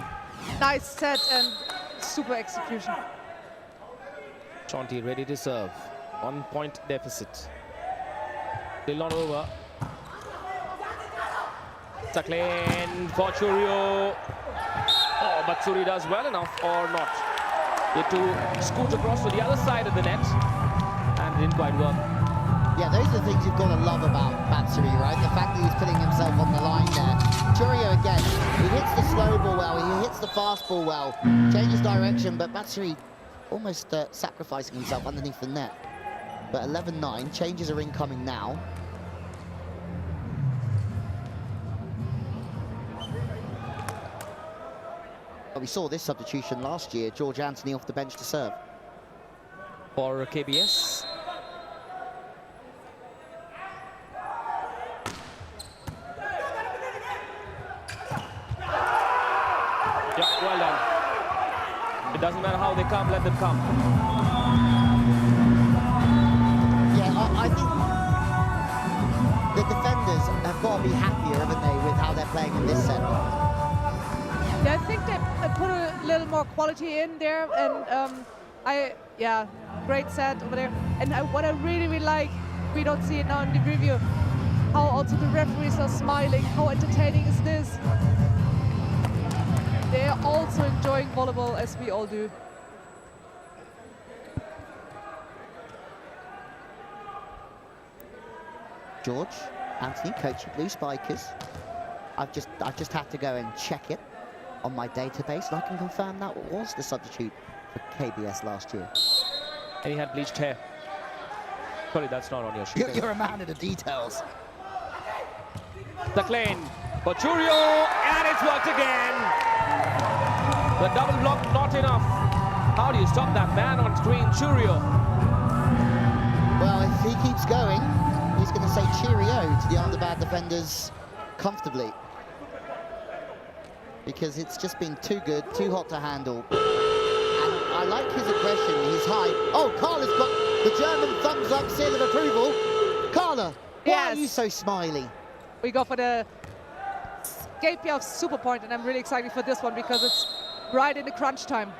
nice set and super execution. Shanti ready to serve. 1 point deficit. Still not over. Saklane for Churio. Oh, but Suri does well enough or not. Yet to scoot across to the other side of the net. And it didn't quite work. Yeah, those are the things you've got to love about Batsuri, right? The fact that he's putting himself on the line there. Churio again, he hits the slow ball well, he hits the fast ball well, changes direction, but Batsuri almost sacrificing himself underneath the net. But 11-9, changes are incoming now. Well, we saw this substitution last year, George Anthony off the bench to serve. For KBS. Yeah, well done. It doesn't matter how they come, let them come. Yeah, I think the defenders have got to be happier, haven't they, with how they're playing in this set. Yeah, I think they put a little more quality in there, and yeah, great set over there. And what I really like, we don't see it now in the review, how also the referees are smiling. How entertaining is this? They are also enjoying volleyball as we all do. George Anthony, coaching Blue Spikers. I've just had to go and check it on my database, and I can confirm that was the substitute for KBS last year. And he had bleached hair. Sorry, that's not on your sheet. You're a man of the details. Saklane for Churio, and it's worked again. The double block not enough. How do you stop that man on screen, Churio? Well, if he keeps going, he's going to say cheerio to the Ahmedabad defenders comfortably. Because it's just been too good, too hot to handle. And I like his aggression, he's high. Oh, Carla's got the German thumbs up seal of approval. Carla, why are you so smiley? We go for the KPF super point, and I'm really excited for this one because it's right in the crunch time.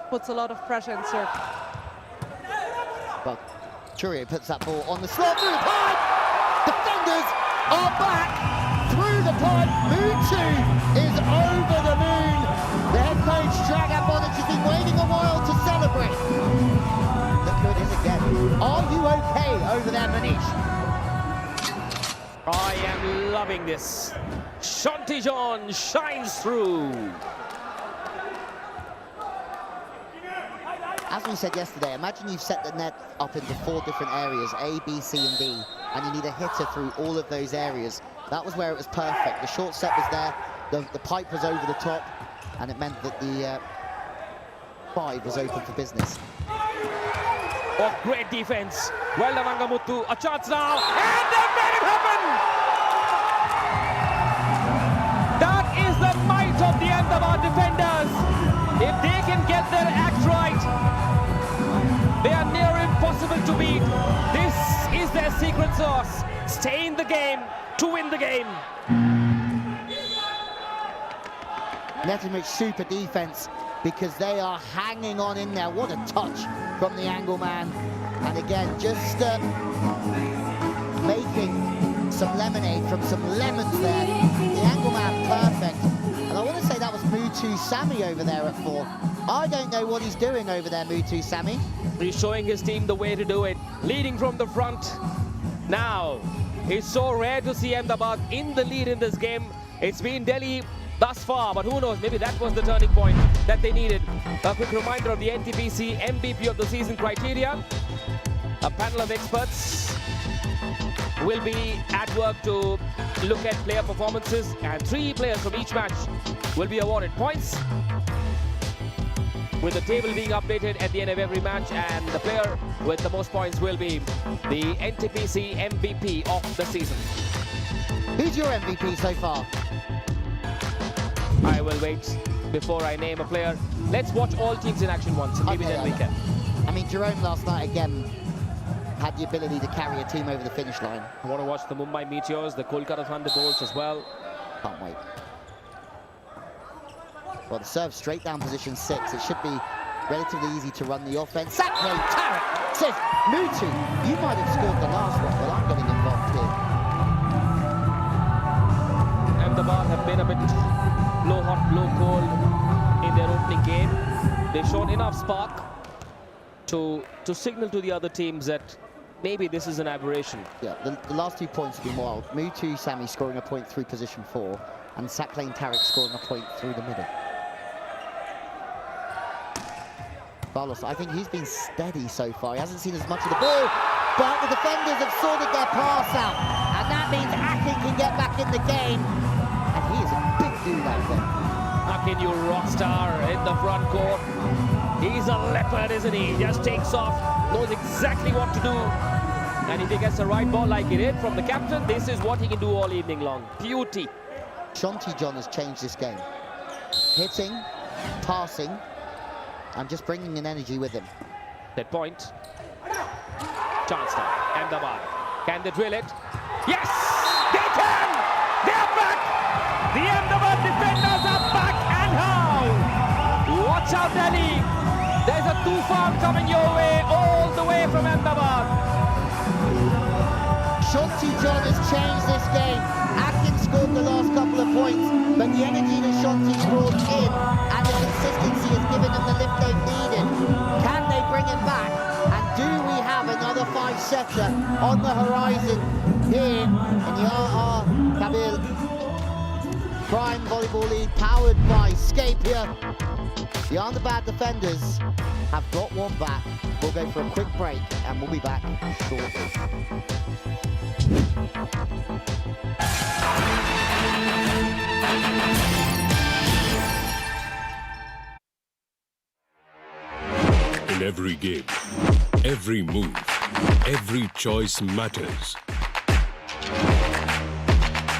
Puts a lot of pressure in serve. Well, Churio puts that ball on the slot through the pipe. Defenders are back. Through the pipe, Mutu is over the moon. The head coach, Dragan Bonic, has been waiting a while to celebrate. Look who it is again. Are you okay over there, Manish? I am loving this. Shanti John shines through. As we said yesterday, imagine you've set the net up into 4 different areas, A, B, C, and D, and you need a hitter through all of those areas. That was where it was perfect. The short set was there, the pipe was over the top, and it meant that the 5 was open for business. Oh, great defense. Well done, Angamuttu. A chance now, and they made it happen! That is the might of the Ahmedabad defenders. If they can get their act right, they are near impossible to beat. This is their secret sauce. Stay in the game to win the game. Netimich super defense because they are hanging on in there. What a touch from the angle man. And again, just making some lemonade from some lemons there. The angle man perfect. And I want to say that was Mutu Sami over there at 4. I don't know what he's doing over there, Muthu Sami. He's showing his team the way to do it, leading from the front. Now, it's so rare to see Ahmedabad in the lead in this game. It's been Delhi thus far, but who knows, maybe that was the turning point that they needed. A quick reminder of the NTPC MVP of the season criteria. A panel of experts will be at work to look at player performances, and 3 players from each match will be awarded points, with the table being updated at the end of every match, and the player with the most points will be the NTPC MVP of the season. Who's your MVP so far? I will wait before I name a player. Let's watch all teams in action once, and maybe then we can. I mean, Jerome last night again had the ability to carry a team over the finish line. I want to watch the Mumbai Meteors, the Kolkata Thunderbolts as well. Can't wait. Well, the serve straight down position 6. It should be relatively easy to run the offense. Sakre Tarak says, Muthu, you might have scored the last one, but I'm getting involved here. Ahmedabad have been a bit blow hot, blow cold in their opening game. They've shown enough spark to signal to the other teams that maybe this is an aberration. Yeah, the last 2 points have been wild. Muthu Sami scoring a point through position 4, and Sakre Tarak scoring a point through the middle. Carlos, I think he's been steady so far. He hasn't seen as much of the ball, but the defenders have sorted their pass out, and that means Akin can get back in the game, and he is a big dude out there. Akin, you rock star in the front court. He's a leopard, isn't he? Just takes off, knows exactly what to do, and if he gets the right ball like he did from the captain, this is what he can do all evening long. Beauty. Shanti John has changed this game. Hitting, passing, and just bringing an energy with him. That point. Chance now. Ahmedabad. Can they drill it? Yes! They can! They're back! The Ahmedabad defenders are back, and how? Watch out, Delhi! There's a Toofan coming your way, all the way from Ahmedabad. Shanti John has changed this game. Akin scored the last couple of points, but the energy that Shanti brought in and the consistency has given them the lift they've needed. Can they bring it back? And do we have another 5-setter on the horizon here in the RR Kabil Prime Volleyball League, powered by Scapia? The Ahmedabad defenders have got one back. We'll go for a quick break and we'll be back shortly. In every game, every move, every choice matters.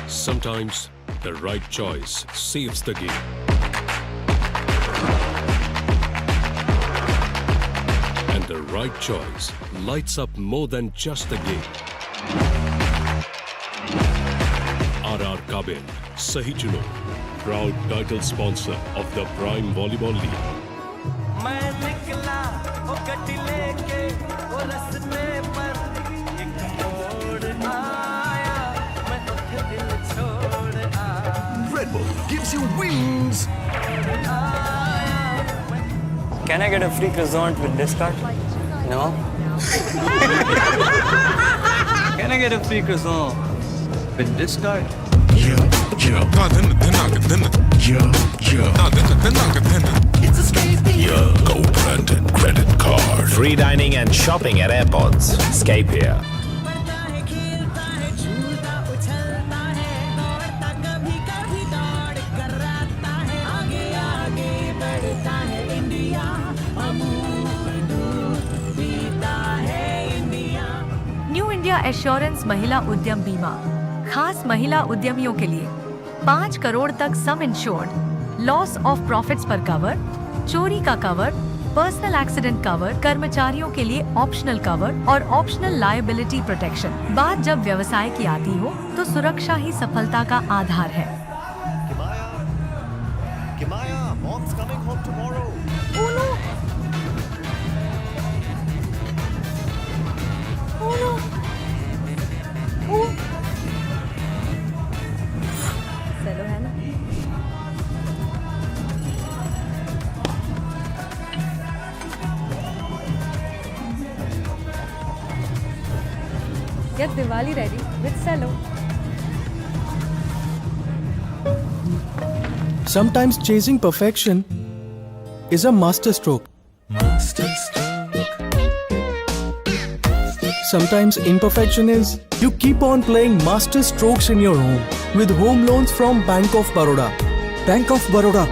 Sometimes the right choice saves the game. And the right choice lights up more than just the game. RR Kabel, Sahi Chuno, proud title sponsor of the Prime Volleyball League. Red Bull gives you wings. Can I get a free croissant with this card? No? Can I get a free croissant with this card? It's a Scapia co-branded credit card. Free dining and shopping at airports. Scapia. New India assurance महिला उद्यम बीमा खास महिला उद्यमियों के लिए 5 करोड़ तक सम insured, loss of profits पर कवर, चोरी का कवर, पर्सनल एक्सीडेंट कवर, कर्मचारियों के लिए ऑप्शनल कवर और ऑप्शनल लायबिलिटी प्रोटेक्शन। बात जब व्यवसाय की आती हो तो सुरक्षा ही सफलता का आधार है। Kimaya, mom's coming home tomorrow. Oh no! Oh no! Oh! चलो है ना? Diwali ready with cello. Sometimes chasing perfection is a masterstroke. Sometimes imperfection is you keep on playing master strokes in your home with home loans from Bank of Baroda. Bank of Baroda.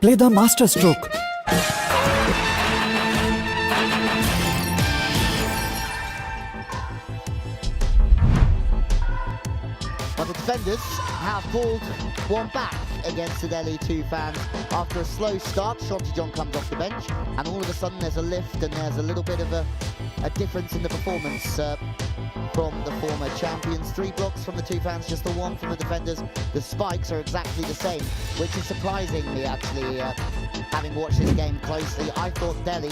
Play the master stroke. But the defenders have pulled one back against the Delhi Toofans after a slow start. Shanti John comes off the bench, and all of a sudden there's a lift and there's a little bit of a difference in the performance from the former champions. 3 blocks from the Toofans, just the 1 from the defenders. The spikes are exactly the same, which is surprising me actually, having watched this game closely. I thought Delhi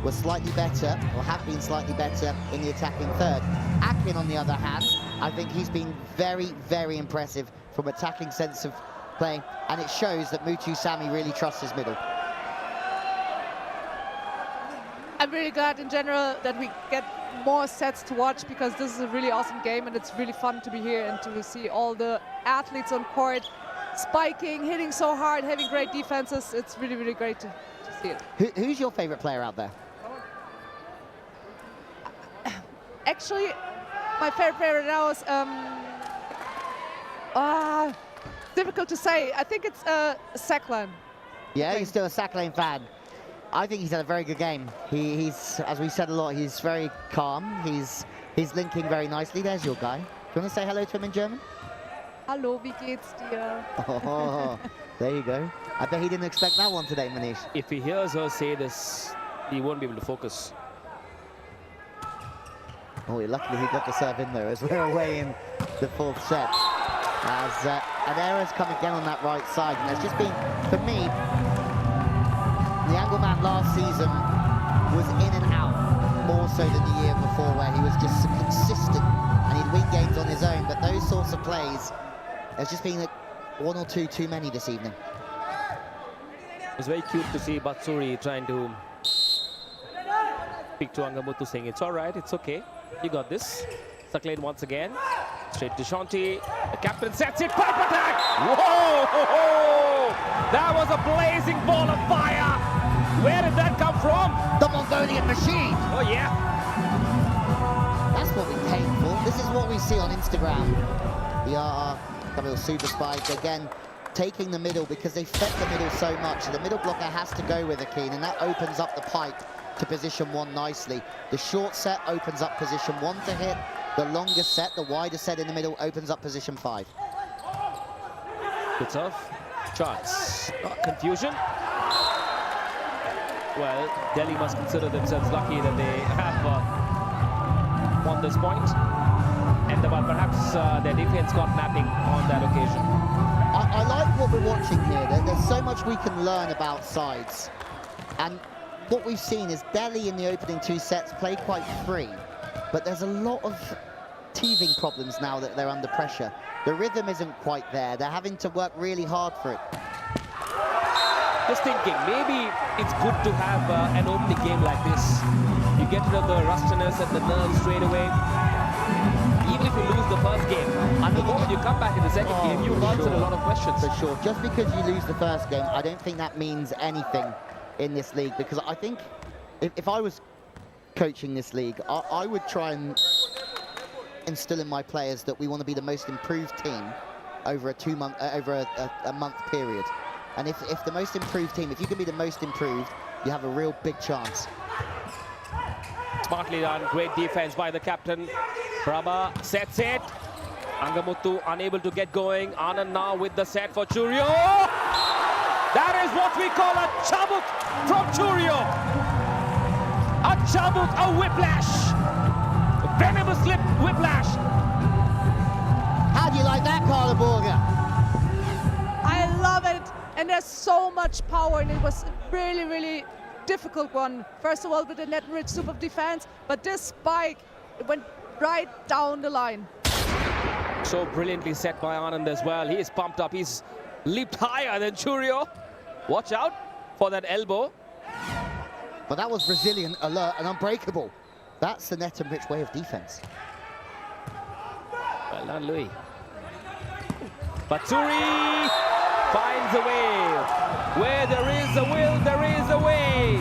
was slightly better, or have been slightly better, in the attacking third. Akin, on the other hand, I think he's been very, very impressive from attacking sense of playing, and it shows that Muthu Sami really trusts his middle. I'm really glad in general that we get more sets to watch, because this is a really awesome game and it's really fun to be here and to see all the athletes on court spiking, hitting so hard, having great defenses. It's really, really great to see it. Who's your favorite player out there? Actually, my favorite player now is difficult to say. I think it's Saklan. Yeah, you're still a Saklan fan. I think he's had a very good game. He's, as we said a lot, he's very calm. He's linking very nicely. There's your guy. Do you want to say hello to him in German? Hallo, wie geht's dir? Oh, there you go. I bet he didn't expect that one today, Manish. If he hears her say this, he won't be able to focus. Oh, luckily he got the serve in there as we're away in the 4th set. As an error's come again on that right side. And there's just been, for me, the angle man last season was in and out more so than the year before, where he was just consistent and he'd win games on his own. But those sorts of plays, there's just been like 1 or 2 too many this evening. It was very cute to see Batsuri trying to speak to Angamuthu, saying it's all right, it's okay, you got this. Saklan once again, straight to Shanti. The captain sets it, pipe attack! Whoa! That was a blazing ball of fire! Where did that come from? The Mongolian machine! Oh yeah! That's what we came for. This is what we see on Instagram. The Kamil super spike, again, taking the middle because they fed the middle so much. The middle blocker has to go with Akin, and that opens up the pipe to position 1 nicely. The short set opens up position 1 to hit. The longer set, the wider set in the middle, opens up position 5. Good serve. Chance. Confusion. Well, Delhi must consider themselves lucky that they have won this point. Ahmedabad, perhaps their defense got napping on that occasion. I like what we're watching here. There's so much we can learn about sides. And what we've seen is Delhi in the opening 2 sets play quite free. But there's a lot of teething problems now that they're under pressure. The rhythm isn't quite there. They're having to work really hard for it. Just thinking, maybe it's good to have an opening game like this. You get rid of the rustiness and the nerves straight away. Even if you lose the first game, I mean, the moment you come back in the second game, you answer a lot of questions. For sure. Just because you lose the first game, I don't think that means anything in this league. Because I think if I was coaching this league, I would try and instill in my players that we want to be the most improved team over a month period. And if the most improved team, if you can be the most improved, you have a real big chance. Smartly done, great defense by the captain. Prabha sets it. Angamuthu unable to get going. Anand now with the set for Churio. That is what we call a chabuk from Churio. A chabuk, a whiplash. A venomous whiplash. How do you like that, Carla Borger? I love it. And there's so much power, and it was a really, really difficult one. First of all, with the net-rich super defense, but this spike, it went right down the line. So brilliantly set by Anand as well. He is pumped up. He's leaped higher than Churio. Watch out for that elbow. But that was Brazilian, alert and unbreakable. That's the net and rich way of defense. Well done, Louis. Batsuri finds a way. Where there is a will, there is a way.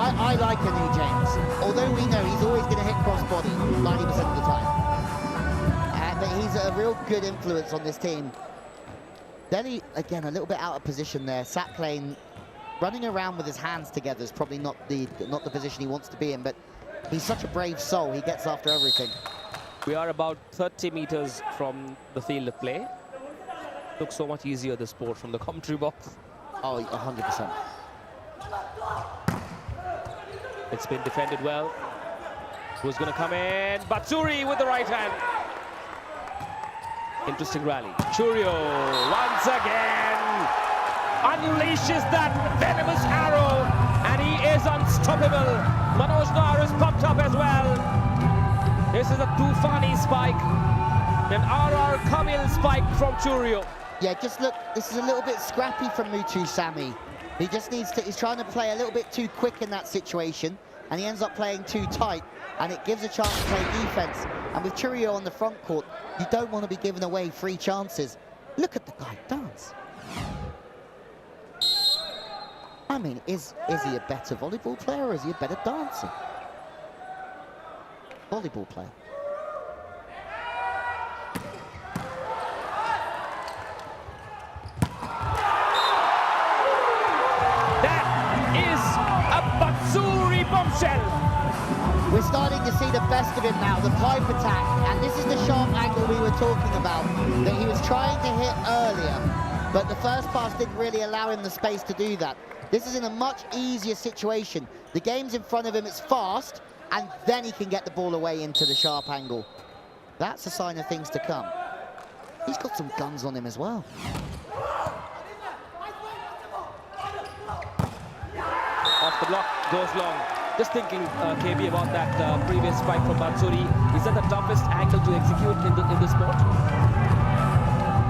I like Anu James, although we know he's always going to hit cross-body 90% of the time. But he's a real good influence on this team. Delhi, again, a little bit out of position there. Sat Lane running around with his hands together is probably not the position he wants to be in, but he's such a brave soul. He gets after everything. We are about 30 meters from the field of play. Looks so much easier, the sport, from the commentary box. Oh, 100%. It's been defended well. Who's going to come in? Batsuri with the right hand. Interesting rally. Churio once again unleashes that venomous arrow, and he is unstoppable. Manoj Nair is pumped up as well. This is a Toofani spike, an RR Kamil spike from Churio. Yeah, just look, this is a little bit scrappy from Muthu Sami. He just needs to, he's trying to play a little bit too quick in that situation, and he ends up playing too tight, and it gives a chance to play defense. And with Churio on the front court, you don't want to be giving away free chances. Look at the guy dance. I mean, is he a better volleyball player, or is he a better dancer? Volleyball player. Bombshell. We're starting to see the best of him now, the pipe attack, and this is the sharp angle we were talking about, that he was trying to hit earlier, but the first pass didn't really allow him the space to do that. This is in a much easier situation. The game's in front of him, it's fast, and then he can get the ball away into the sharp angle. That's a sign of things to come. He's got some guns on him as well. Off the block, goes long. Just thinking, KB, about that previous spike from Batsuri. Is that the toughest angle to execute in the sport?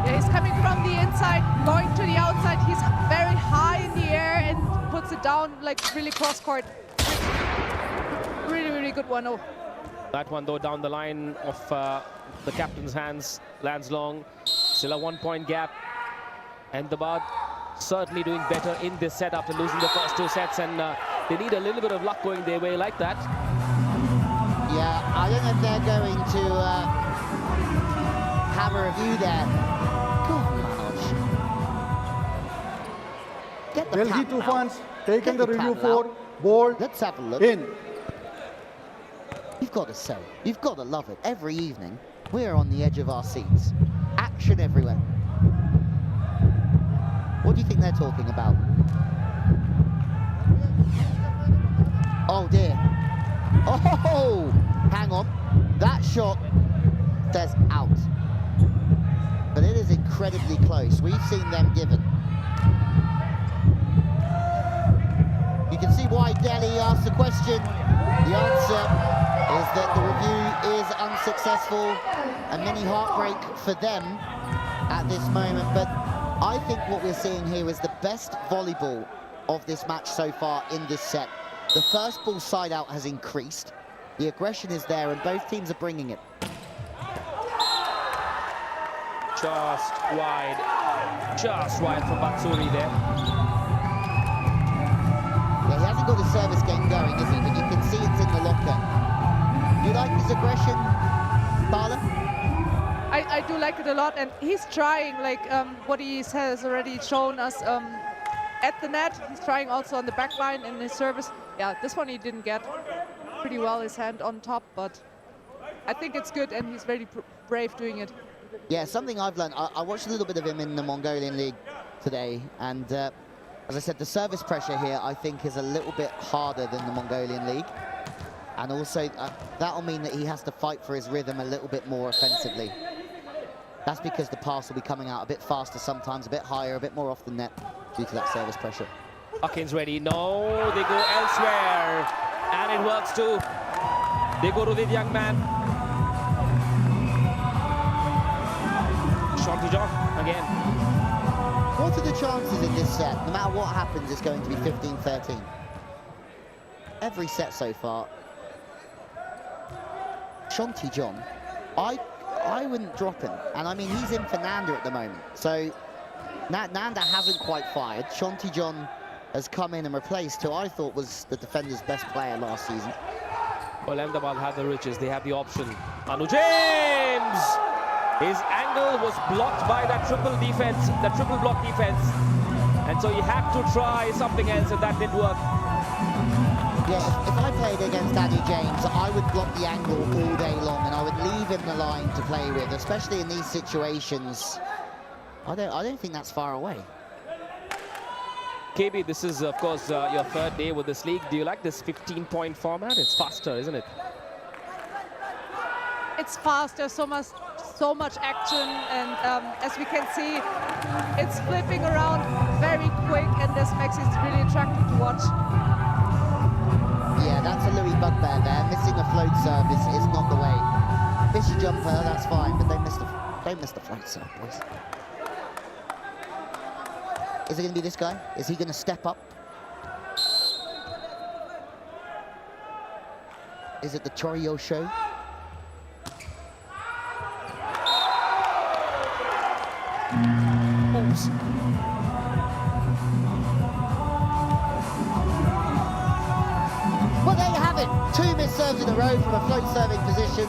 Yeah, he's coming from the inside, going to the outside. He's very high in the air and puts it down like really cross court. Really, really good one. Oh. That one, though, down the line of the captain's hands, lands long. Still a 1 point gap. Ahmedabad certainly doing better in this set after losing the first 2 sets, and they need a little bit of luck going their way like that. Yeah, I don't know if they're going to have a review there. Go on, Manoj. Get the Delhi tap Toofans taken Get the review tap for ball. Let's have a look. In. You've got to say, you've got to love it. Every evening, we're on the edge of our seats. Action everywhere. What do you think they're talking about? Oh dear. Oh, hang on. That shot says out. But it is incredibly close. We've seen them given. You can see why Delhi asked the question. The answer is that the review is unsuccessful. A mini heartbreak for them at this moment. But I think what we're seeing here is the best volleyball of this match so far in this set. The first ball side out has increased. The aggression is there and both teams are bringing it. Just wide for Batsuri there. Yeah, he hasn't got his service game going, is he? But you can see it's in the locker. You like his aggression, Bala? I do like it a lot, and he's trying, like what he has already shown us at the net. He's trying also on the back line in his service. Yeah, this one he didn't get pretty well, his hand on top, but I think it's good, and he's very brave doing it. Yeah, something I've learned. I watched a little bit of him in the Mongolian League today, and as I said, the service pressure here, I think, is a little bit harder than the Mongolian League. And also, that'll mean that he has to fight for his rhythm a little bit more offensively. That's because the pass will be coming out a bit faster sometimes, a bit higher, a bit more off the net due to that service pressure. Akin's ready. No, they go elsewhere. And it works too. They go to the young man. Shanti John again. What are the chances in this set? No matter what happens, it's going to be 15-13. Every set so far. Shanti John, I wouldn't drop him. And I mean, he's in for Nanda at the moment. So Nanda hasn't quite fired. Shanti John has come in and replaced who I thought was the defender's best player last season. Well, Ahmedabad have the riches. They have the option. Anu James! His angle was blocked by that triple defense, the triple block defense. And so he had to try something else, and that didn't work. Yeah, if I played against Anu James, I would block the angle all day long, and I would leave him the line to play with, especially in these situations. I don't think that's far away. KB, this is, of course, your third day with this league. Do you like this 15-point format? It's faster, isn't it? It's faster, so much action, and as we can see, it's flipping around very quick, and this makes it really attractive to watch. Yeah, that's a Louis bugbear there. Missing a float serve is not the way. Fishy jumper, that's fine, but don't miss the float serve, boys. Is it going to be this guy? Is he going to step up? Is it the Torio show? Balls. Well, there you have it. 2 missed serves in a row from a float serving position.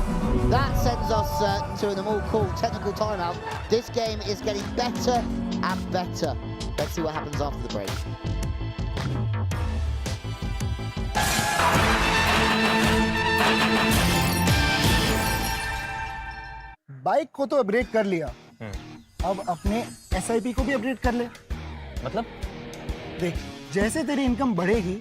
That sends us to an all-called technical timeout. This game is getting better and better. Let's see what happens after the break. Bike को तो upgrade कर लिया, अब अपने SIP को भी upgrade कर ले। मतलब? देख, जैसे तेरी इनकम बढ़ेगी,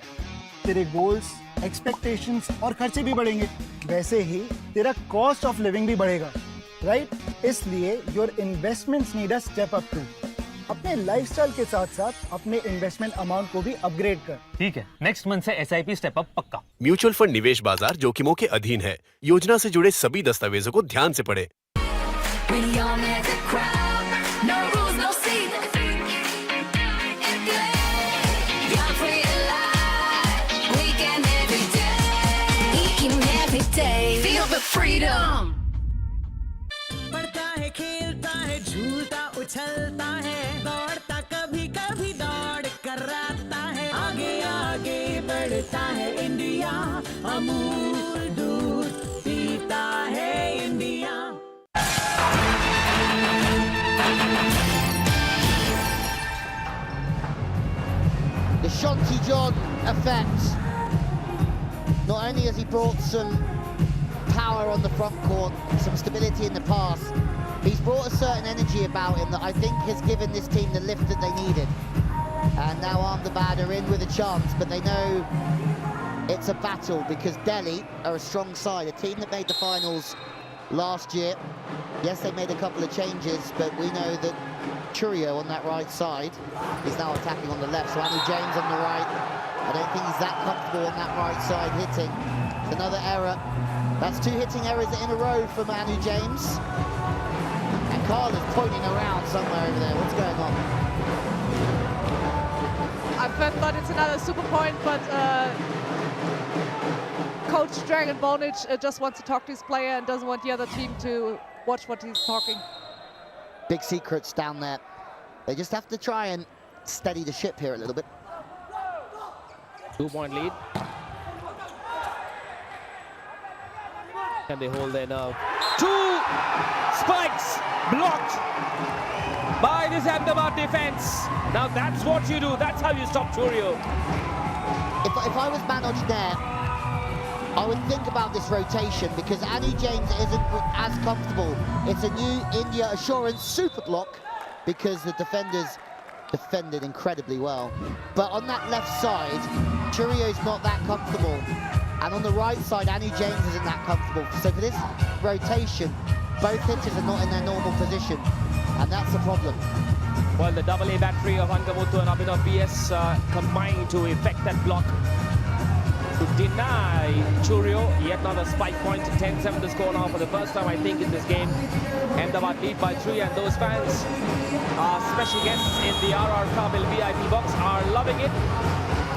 तेरे गोल्स, एक्सपेक्टेशंस और खर्चे भी बढ़ेंगे, वैसे ही तेरा कॉस्ट ऑफ लिविंग भी बढ़ेगा, राइट? इसलिए your investments need a step up too. अपने लाइफस्टाइल के साथ-साथ अपने इन्वेस्टमेंट अमाउंट को भी अपग्रेड कर। ठीक है, नेक्स्ट मंथ से SIP स्टेप अप पक्का। म्यूचुअल फंड निवेश बाजार जोखिमों के अधीन है। योजना से जुड़े सभी दस्तावेजों को ध्यान से पढ़ें। पढ़ता है, खेलता है, झूलता उछलता है, दौड़ता कभी कभी दौड़ कराता है, आगे आगे बढ़ता है इंडिया, अमूल दूध पीता है India. The Shanti John effect. Not only has he brought some power on the front court, some stability in the pass, he's brought a certain energy about him that I think has given this team the lift that they needed. And now Ahmedabad are in with a chance, but they know it's a battle because Delhi are a strong side, a team that made the finals last year. Yes, they made a couple of changes, but we know that Churio on that right side is now attacking on the left, so Anu James on the right. I don't think he's that comfortable on that right side hitting. It's another error. That's 2 hitting errors in a row from Anu James. And Carl is pointing around somewhere over there. What's going on? I thought it's another super point, but Coach Dragon Bonic just wants to talk to his player and doesn't want the other team to watch what he's talking. Big secrets down there. They just have to try and steady the ship here a little bit. 2-point lead. Can they hold their nerve? 2 spikes blocked by this Ahmedabad defense. Now that's what you do. That's how you stop Churio. If I was Manoj there, I would think about this rotation because Anu James isn't as comfortable. It's a new India assurance super block because the defenders defended incredibly well. But on that left side, Churio's not that comfortable. And on the right side, Anu James isn't that comfortable. So for this rotation, both hitters are not in their normal position. And that's the problem. Well, the AA battery of Angamuthu and Abhinav BS combined to effect that block to deny Churio yet another spike point. 10-7 the score now for the first time, I think, in this game. Ahmedabad lead by 3, and those fans, our special guests in the RR Kabil VIP box, are loving it.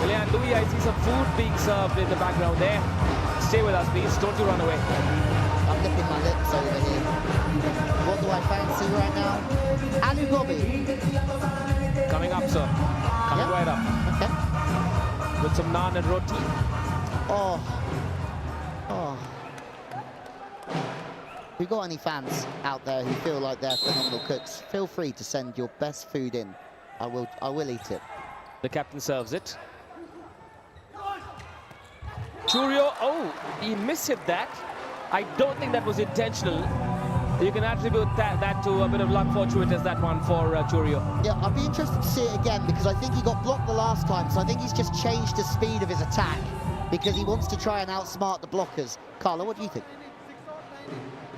Leon Louis, I see some food being served in the background there. Stay with us, please. Don't you run away. Blitz over here. What do I fancy right now? Alu Gobi. Coming up, sir. Coming right up. Okay. With some naan and roti. Oh. If you've got any fans out there who feel like they're phenomenal cooks, feel free to send your best food in. I will eat it. The captain serves it. Churio, oh, he mishit that. I don't think that was intentional. You can attribute that to a bit of luck fortuitous, that one for Churio. Yeah, I'd be interested to see it again because I think he got blocked the last time, so I think he's just changed the speed of his attack because he wants to try and outsmart the blockers. Carla, what do you think?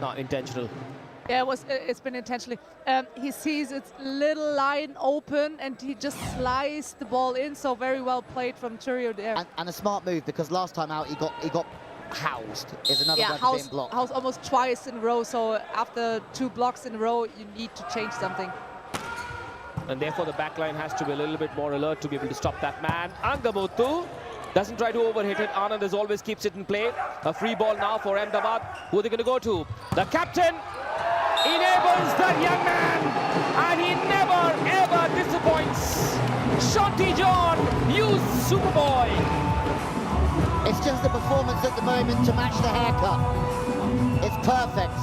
Not intentional. Yeah, it's been intentionally. He sees its little line open and he just sliced the ball in, so very well played from Churio there. And a smart move because last time out he got housed. Is another word for being blocked. Housed almost twice in a row, so after 2 blocks in a row you need to change something. And therefore the backline has to be a little bit more alert to be able to stop that man. Angamuthu doesn't try to overhit it. Anand as always keeps it in play. A free ball now for Ahmedabad. Who are they going to go to? The captain enables that young man, and he never ever disappoints. Shanti John, you Superboy. It's just the performance at the moment to match the haircut. It's perfect.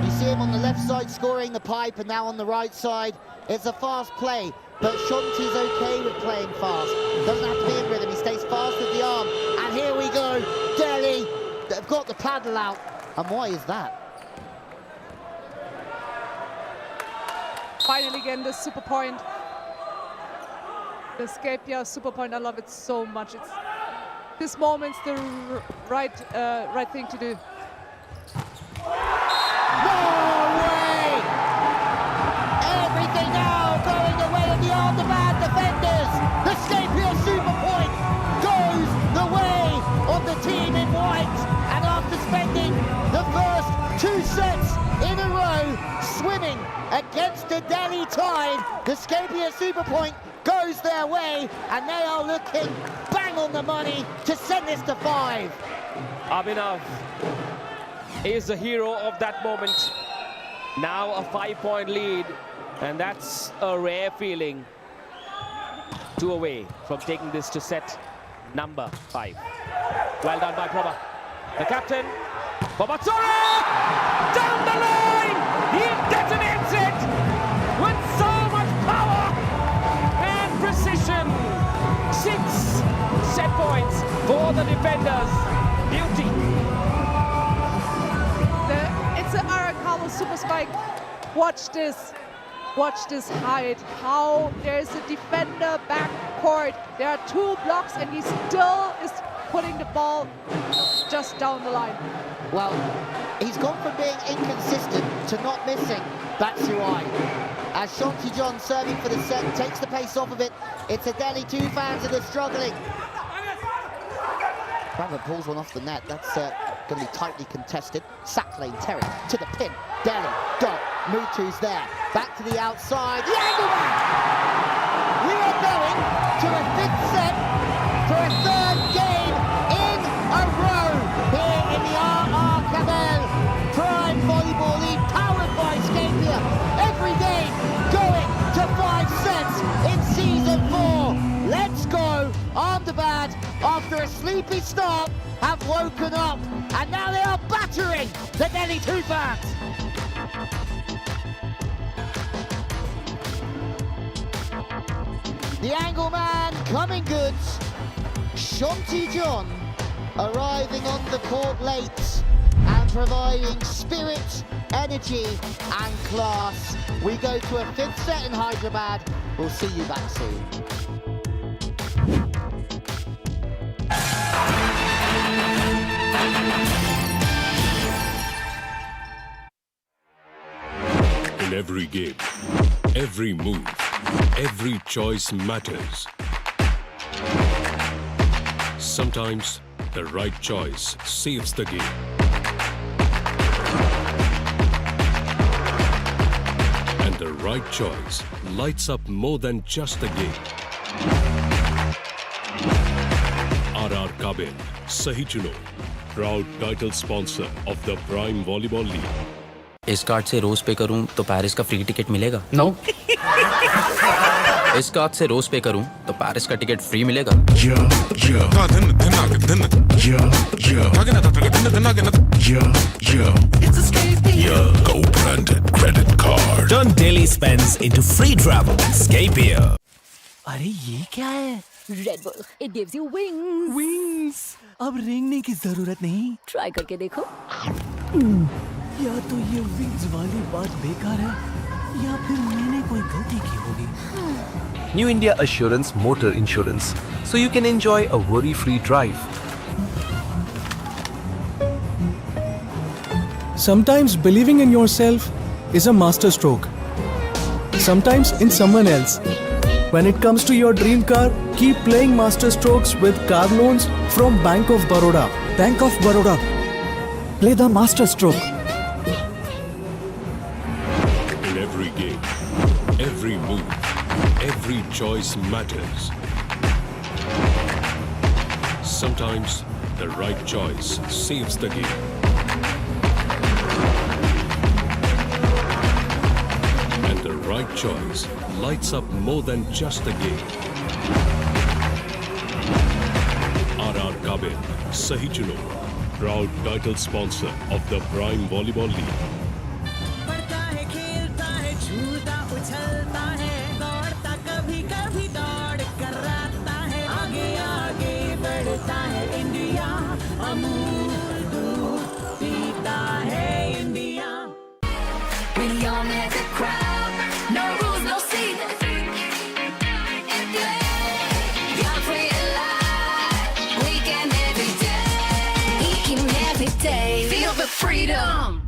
You see him on the left side scoring the pipe, and now on the right side. It's a fast play, but Shanti's okay with playing fast. Doesn't have to be in rhythm. He stays fast with the arm. And here we go. Delhi, they've got the paddle out. And why is that? Finally again, the super point. The Scapia super point, I love it so much. This moment's the right thing to do. No way! Everything now going the way of the Ahmedabad defenders. The Scapia super point goes the way of the team in white. And after spending the first 2 sets in a row swimming against the Delhi tide, the Scapia super point goes their way, and they are looking bang on the money to send this to 5. Abhinav is the hero of that moment. Now a 5-point lead, and that's a rare feeling. 2 away from taking this to set number 5. Well done by Prabha. The captain, Babatsura! Down the line! He detonates it with so much power and precision. 6 set points for the defenders. Beauty. It's an Arakawa super spike. Watch this. Watch this height. How there's a defender back court. There are 2 blocks and he still is putting the ball just down the line. Well, he's gone from being inconsistent to not missing Batsuai. As Shanti John serving for the set, takes the pace off of it. It's a Delhi Toofans that are struggling. Brandon pulls one off the net. That's going to be tightly contested. Sack lane, Terry to the pin. Delhi, Dog, Mutu's there. Back to the outside. The angle man! We are going to a 5th set for a 3rd game in a row here in the RR Kabel Prime Volleyball League, powered by Scapia. Every game going to 5 sets in Season 4. Let's go! Ahmedabad, after a sleepy start, have woken up, and now they are battering the Delhi Toofans. The angle man coming good. Shanti John arriving on the court late and providing spirit, energy and class. We go to a 5th set in Hyderabad. We'll see you back soon. In every game, every move, every choice matters. Sometimes the right choice saves the game. And the right choice lights up more than just the game. RR Kabel, Sahi Chuno. proud title sponsor of the Prime Volleyball League. इस card से रोज पे करूं तो Paris का free ticket मिलेगा? No. इस card से रोज पे करूं तो पेरिस का टिकट फ्री मिलेगा? It's a co-branded credit card. Turn daily spends into free travel. Escape here. अरे ये क्या है? Red Bull. It gives you wings. Wings. अब रेंगने की जरूरत नहीं. Try करके देखो. या तो ये विंग्स वाली बात बेकार है या फिर मैंने कोई गलती की होगी. New India Assurance Motor Insurance, so you can enjoy a worry-free drive. Sometimes believing in yourself is a masterstroke. Sometimes in someone else. When it comes to your dream car, keep playing masterstrokes with car loans from Bank of Baroda. Bank of Baroda. Play the masterstroke. In every game, every move, every choice matters. Sometimes the right choice saves the game. And the right choice lights up more than just a game. RR Kabel, Sahi Chuno, proud title sponsor of the Prime Volleyball League. पढ़ता है खेलता है झूलता उछलता है दौड़ता कभी कभी दौड़ कराता है आगे आगे बढ़ता है इंडिया अमूल दूध पीता है India. We young as a crowd, no rules, no seasons. And play, young, free, alive. Weekend every day, weekend every day. Feel the freedom.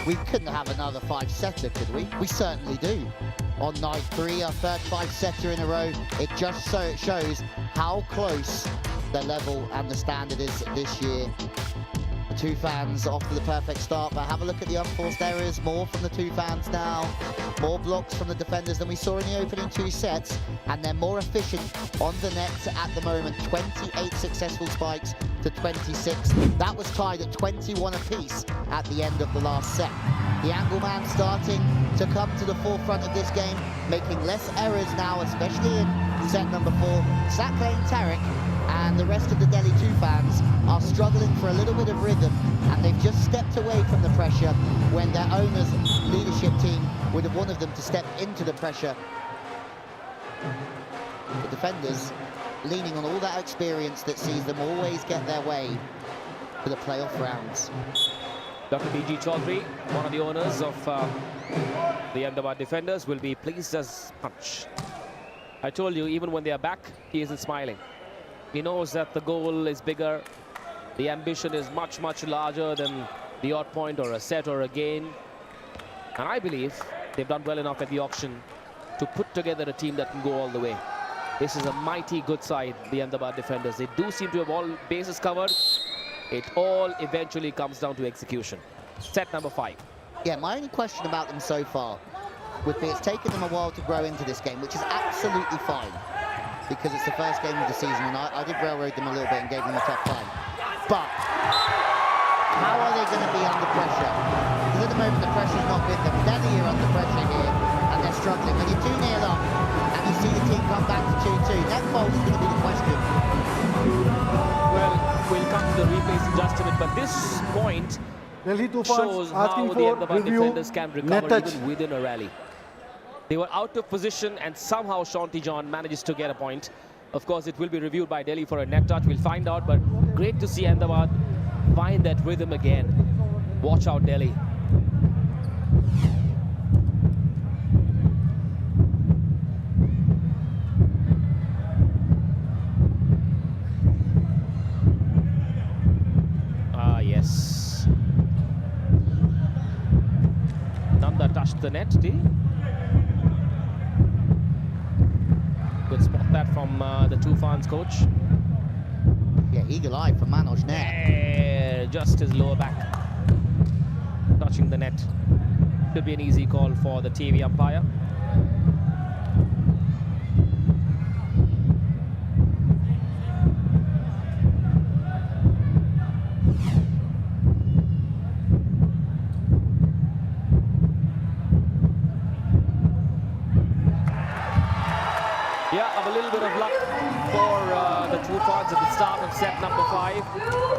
We couldn't have another 5-setter, could we? We certainly do. On night 3, our third 5-setter in a row. It just shows how close the level and the standard is this year. The Toofans off to the perfect start, but have a look at the unforced errors. More from the Toofans now. More blocks from the defenders than we saw in the opening 2 sets. And they're more efficient on the net at the moment. 28 successful spikes to 26. That was tied at 21 apiece at the end of the last set. The angle man starting to come to the forefront of this game, making less errors now, especially in set number 4. Saklane Tarek and the rest of the Delhi Toofans are struggling for a little bit of rhythm, and they've just stepped away from the pressure when their owner's leadership team would have wanted them to step into the pressure. The defenders leaning on all that experience that sees them always get their way for the playoff rounds. Dr. B.G. Chaudhary, one of the owners of the Ahmedabad defenders, will be pleased as punch. I told you, even when they are back, he isn't smiling. He knows that the goal is bigger. The ambition is much, much larger than the odd point or a set or a gain. And I believe they've done well enough at the auction to put together a team that can go all the way. This is a mighty good side, the Ahmedabad defenders. They do seem to have all bases covered. It all eventually comes down to execution. Set number 5. Yeah, my only question about them so far would be it's taken them a while to grow into this game, which is absolutely fine, because it's the first game of the season, and I did railroad them a little bit and gave them a tough time. But how are they going to be under pressure? Because at the moment the pressure's not with them. Delhi are under pressure here, and they're struggling. When you're 2-0 up, and you see the team come back to 2-2, net fold is going to be the question. Well, we'll come to the replays in just a minute, but this point shows how the Ahmedabad defenders can recover even within a rally. They were out of position, and somehow Shanti John manages to get a point. Of course, it will be reviewed by Delhi for a net touch. We'll find out, but great to see Ahmedabad find that rhythm again. Watch out, Delhi. Ah, yes. Nanda touched the net, did he? Good spot that from the Toofans coach. Yeah, eagle eye from Manoj there. Just his lower back touching the net. could be an easy call for the TV umpire. Yeah, a little bit of luck for the Toofans at the start of set number 5.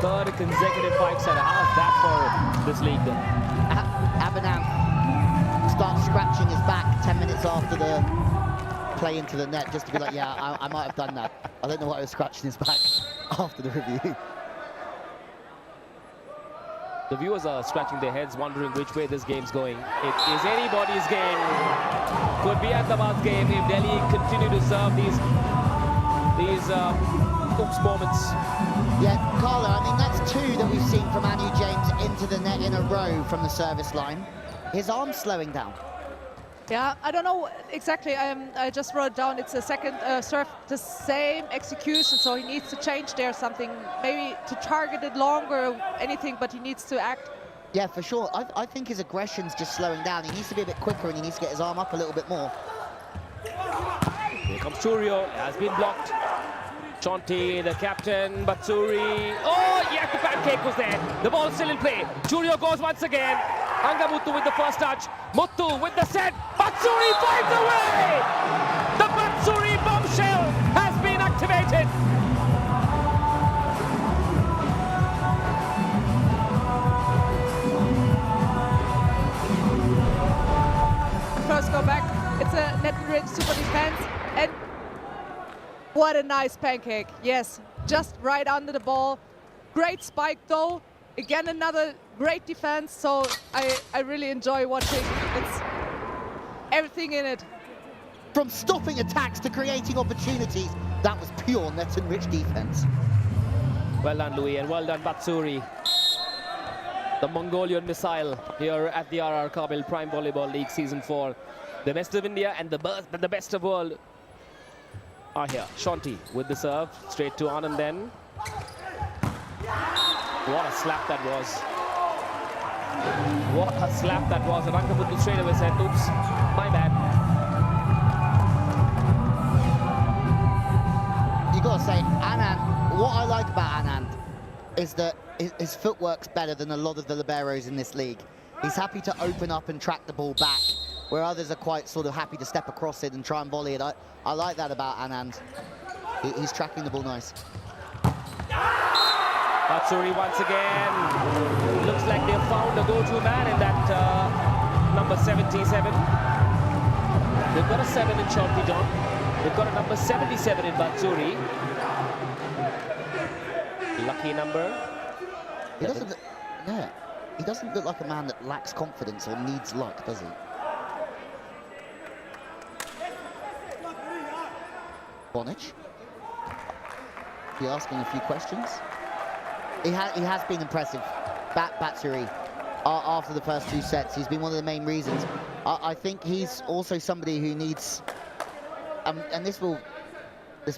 Third consecutive 5-setter. How's that for this league then? Abinam starts scratching his back 10 minutes after the play into the net, just to be like, yeah, I might have done that. I don't know why I was scratching his back after the review. The viewers are scratching their heads, wondering which way this game's going. It is anybody's game. Could be Ahmedabad's game if Delhi continue to serve these oops moments. Yeah, Carlo, I mean, that's 2 that we've seen from Anu James into the net in a row from the service line. His arm's slowing down. Yeah, I don't know exactly. I just wrote down it's a second serve, the same execution, so he needs to change there something, maybe to target it longer, anything, but he needs to act. Yeah, for sure. I think his aggression's just slowing down. He needs to be a bit quicker and he needs to get his arm up a little bit more. Here comes Churio, has been blocked. Chonti, the captain, Batsuri. Oh, yeah, the pancake was there. The ball's still in play. Churio goes once again. Angamuttu with the first touch. Muttu with the set. Batsuri finds a way! The Batsuri bombshell has been activated. First go back. It's a net range super defense. And what a nice pancake. Yes, just right under the ball. Great spike though. Again, another great defense. So I really enjoy watching. It's everything in it. From stopping attacks to creating opportunities, that was pure net and rich defense. Well done, Louis, and well done, Batsuri. The Mongolian missile here at the RR Kabil Prime Volleyball League Season 4. The best of India and the best of world are here. Shanti with the serve, straight to Anand then. What a slap that was. What a slap that was. And Angamuttu straight away said, oops, my bad. You gotta say, Anand, what I like about Anand is that his footwork's better than a lot of the liberos in this league. He's happy to open up and track the ball back, where others are quite sort of happy to step across it and try and volley it. I like that about Anand. He's tracking the ball nice. Batsuri once again. Looks like they've found a go-to man in that number 77. They've got a 7 in Shanti John. They've got a number 77 in Batsuri. Lucky number. He doesn't look, yeah, he doesn't look like a man that lacks confidence or needs luck, does he? Bonic. He asking a few questions. He has been impressive. Batsuri, after the first 2 sets, he's been one of the main reasons. I think he's also somebody who needs, and this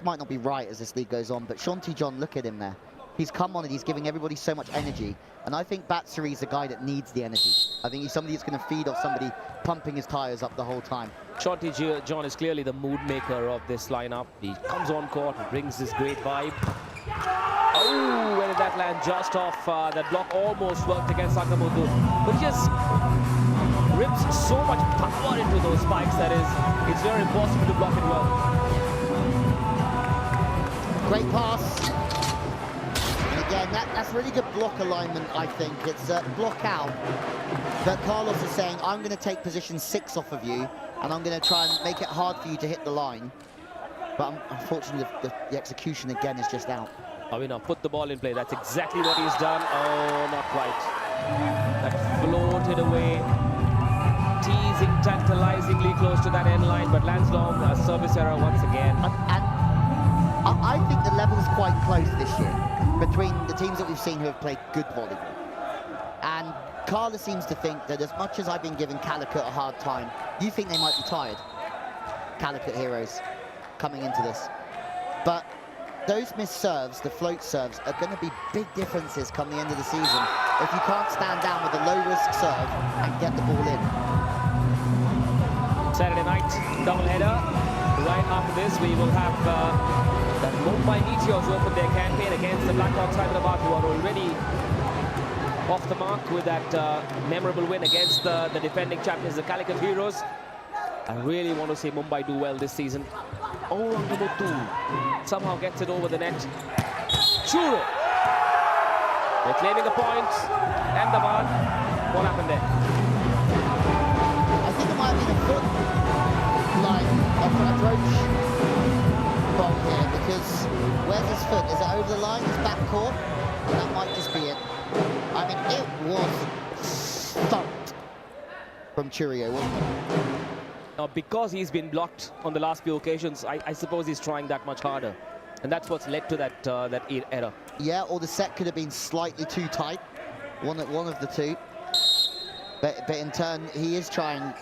might not be right as this league goes on, but Shanti John, look at him there. He's come on and he's giving everybody so much energy. And I think Batsuri's a guy that needs the energy. I think he's somebody who's going to feed off somebody pumping his tires up the whole time. Shanti John is clearly the mood maker of this lineup. He comes on court and brings this great vibe. Oh, where did that land? Just off. That block almost worked against Angamuttu. But he just rips so much power into those spikes that it's very impossible to block it well. Great pass. Again, that's really good block alignment, I think. It's block out. But Carlos is saying, I'm going to take position 6 off of you, and I'm going to try and make it hard for you to hit the line. But unfortunately, the execution again is just out. Avinav put the ball in play. That's exactly what he's done. Oh, not quite. That floated away. Teasing, tantalizingly close to that end line, but lands long. A service error once again. And I think the level's quite close this year between the teams that we've seen who have played good volleyball. And Carla seems to think that as much as I've been giving Calicut a hard time, you think they might be tired, Calicut heroes, coming into this. But those missed serves, the float serves, are going to be big differences come the end of the season if you can't stand down with a low-risk serve and get the ball in. Saturday night doubleheader. Right after this, we will have the Mumbai Meteors open their campaign against the Blackhawks Hyderabad, who are already off the mark with that memorable win against the defending champions, the Calicut Heroes. I really want to see Mumbai do well this season. Oh, Muthu somehow gets it over the net. Churo. They're claiming a point. Ahmedabad. What happened there? I think it might have been a foot line approach from here, because where's his foot? Is it over the line? It's back court? That might just be it. I mean, it was thumped from Churio, wasn't it? Now, because he's been blocked on the last few occasions, I suppose he's trying that much harder. And that's what's led to that error. Yeah, or the set could have been slightly too tight. One of the two. But in turn, he is trying.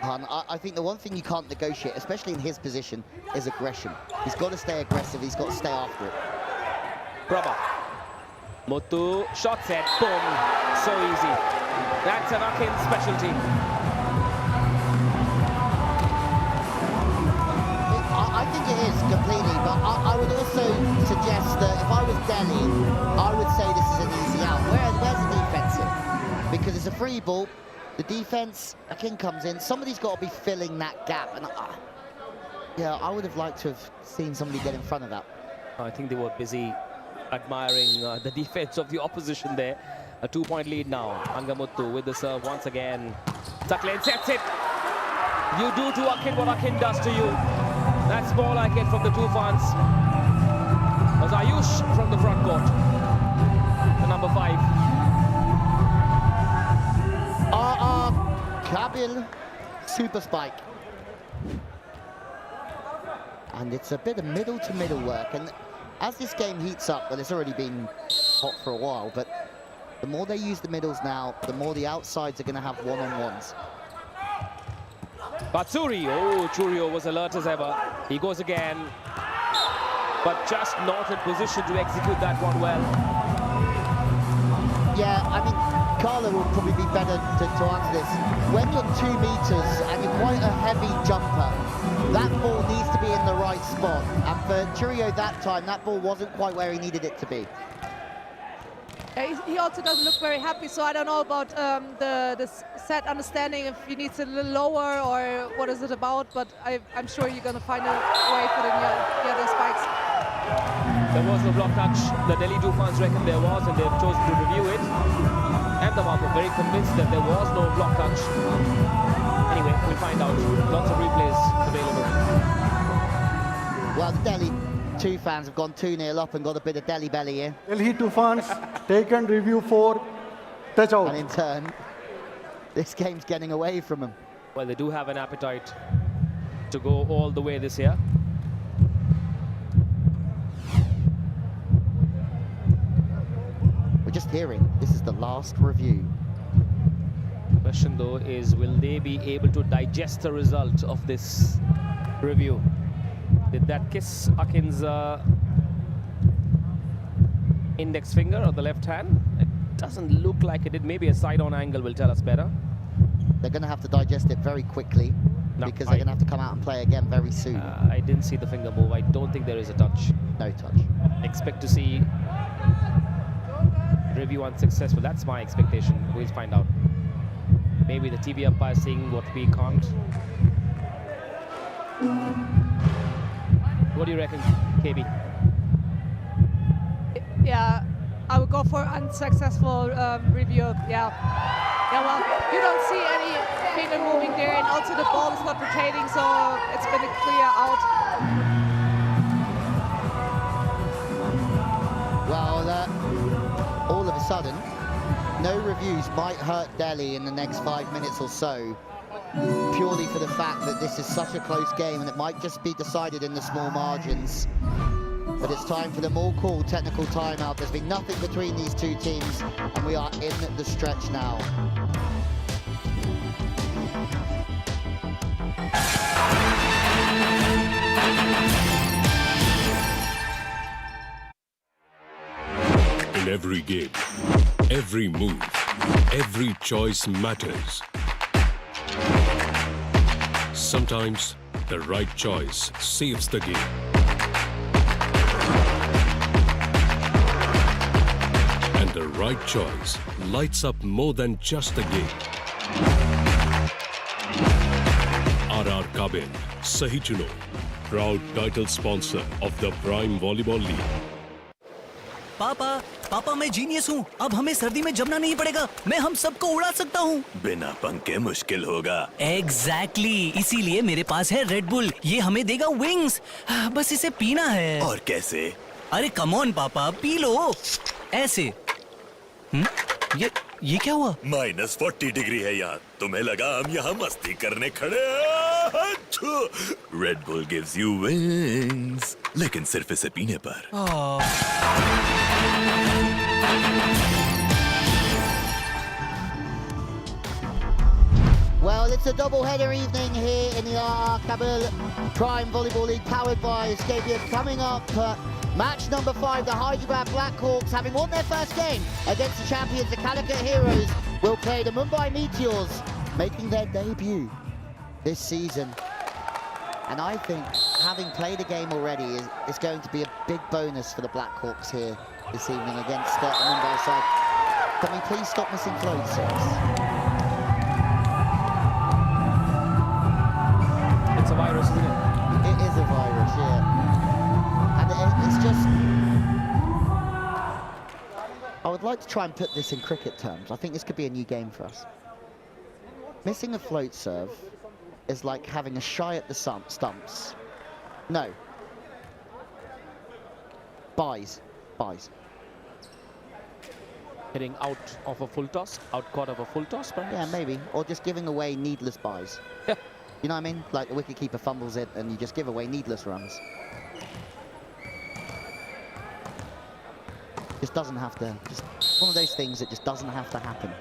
I think the one thing you can't negotiate, especially in his position, is aggression. He's got to stay aggressive. He's got to stay after it. Prabha. Muthu, shot set, boom. So easy. That's an Akin's specialty. I think it is completely, but I would also suggest that if I was Delhi, I would say this is an easy out. Where's the defense here? Because it's a free ball. The defense, Akin comes in. Somebody's got to be filling that gap. And yeah, I would have liked to have seen somebody get in front of that. I think they were busy admiring the defense of the opposition there. A 2-point lead now. Angamuttu with the serve once again. Taklane sets it. You do to Akin what Akin does to you. That's more like it from the Toofans. As Ayush from the front court. The number 5. Kabil, super spike. And it's a bit of middle-to-middle work. And as this game heats up, well, it's already been hot for a while, but the more they use the middles now, the more the outsides are going to have one-on-ones. Batsuri, oh, Churio was alert as ever. He goes again, but just not in position to execute that one well. Yeah, I mean, Carla will probably be better to answer this. When you're 2 meters and you're quite a heavy jumper, that ball needs to be in the right spot. And for Churio that time, that ball wasn't quite where he needed it to be. He also doesn't look very happy, so I don't know about the set understanding if he needs it a little lower or what is it about, but I'm sure you're going to find a way for the other spikes. There was no block touch. The Delhi Toofans reckon there was, and they've chosen to review it. Ahmedabad were very convinced that there was no block touch. Anyway, we'll find out. Lots of replays available. Well, the Delhi Toofans have gone 2-0 up and got a bit of Delhi belly here. Delhi Toofans taken review for touch out. And in turn, this game's getting away from them. Well, they do have an appetite to go all the way this year. We're just hearing this is the last review. The question though is, will they be able to digest the result of this review? Did that kiss Akin's index finger on the left hand? It doesn't look like it did. Maybe a side-on angle will tell us better. They're going to have to digest it very quickly, because they're going to have to come out and play again very soon. I didn't see the finger move. I don't think there is a touch. No touch. Expect to see review unsuccessful. That's my expectation. We'll find out. Maybe the TV umpire seeing what we can't. What do you reckon, KB? Yeah, I would go for unsuccessful review. Yeah, well, you don't see any finger moving there, and also the ball is not rotating, so it's been a clear out. Well, all of a sudden, no reviews might hurt Delhi in the next 5 minutes or so, purely for the fact that this is such a close game and it might just be decided in the small margins. But it's time for them all call technical timeout. There's been nothing between these two teams, and we are in the stretch now. In every game, every move, every choice matters. Sometimes the right choice saves the game. And the right choice lights up more than just the game. RR Kabel, Sahi Chuno, proud title sponsor of the Prime Volleyball League. पापा मैं genius हूँ। अब हमें सर्दी में जमना नहीं पड़ेगा। मैं हम सबको उड़ा सकता हूँ। बिना पंखे मुश्किल होगा। एग्जैक्टली, इसीलिए मेरे पास है रेड बुल। ये हमें देगा विंग्स। बस इसे पीना है। और कैसे? अरे कम ऑन पापा, पी लो। ऐसे। ये क्या हुआ? -40 डिग्री है यहाँ। तुम्हें लगा हम यहाँ मस्ती करने खड़े? Red bull gives you wings, लेकिन सिर्फ इसे पीने पर। Well, it's a double-header evening here in the RR Kabel Prime Volleyball League, powered by Scapia. Coming up, match number 5, the Hyderabad Blackhawks, having won their first game against the champions, the Calicut Heroes, will play the Mumbai Meteors, making their debut this season. And I think having played a game already is going to be a big bonus for the Blackhawks here this evening against the Mumbai side. Can we please stop missing floats? It's a virus, isn't it? It is a virus, yeah. And it's just... I would like to try and put this in cricket terms. I think this could be a new game for us. Missing a float serve is like having a shy at the stumps. No. Buys. Hitting out of a full toss, out caught of a full toss, perhaps? Yeah, maybe. Or just giving away needless buys. Yeah. You know what I mean? Like the wicketkeeper fumbles it and you just give away needless runs. Just doesn't have to, just one of those things that just doesn't have to happen.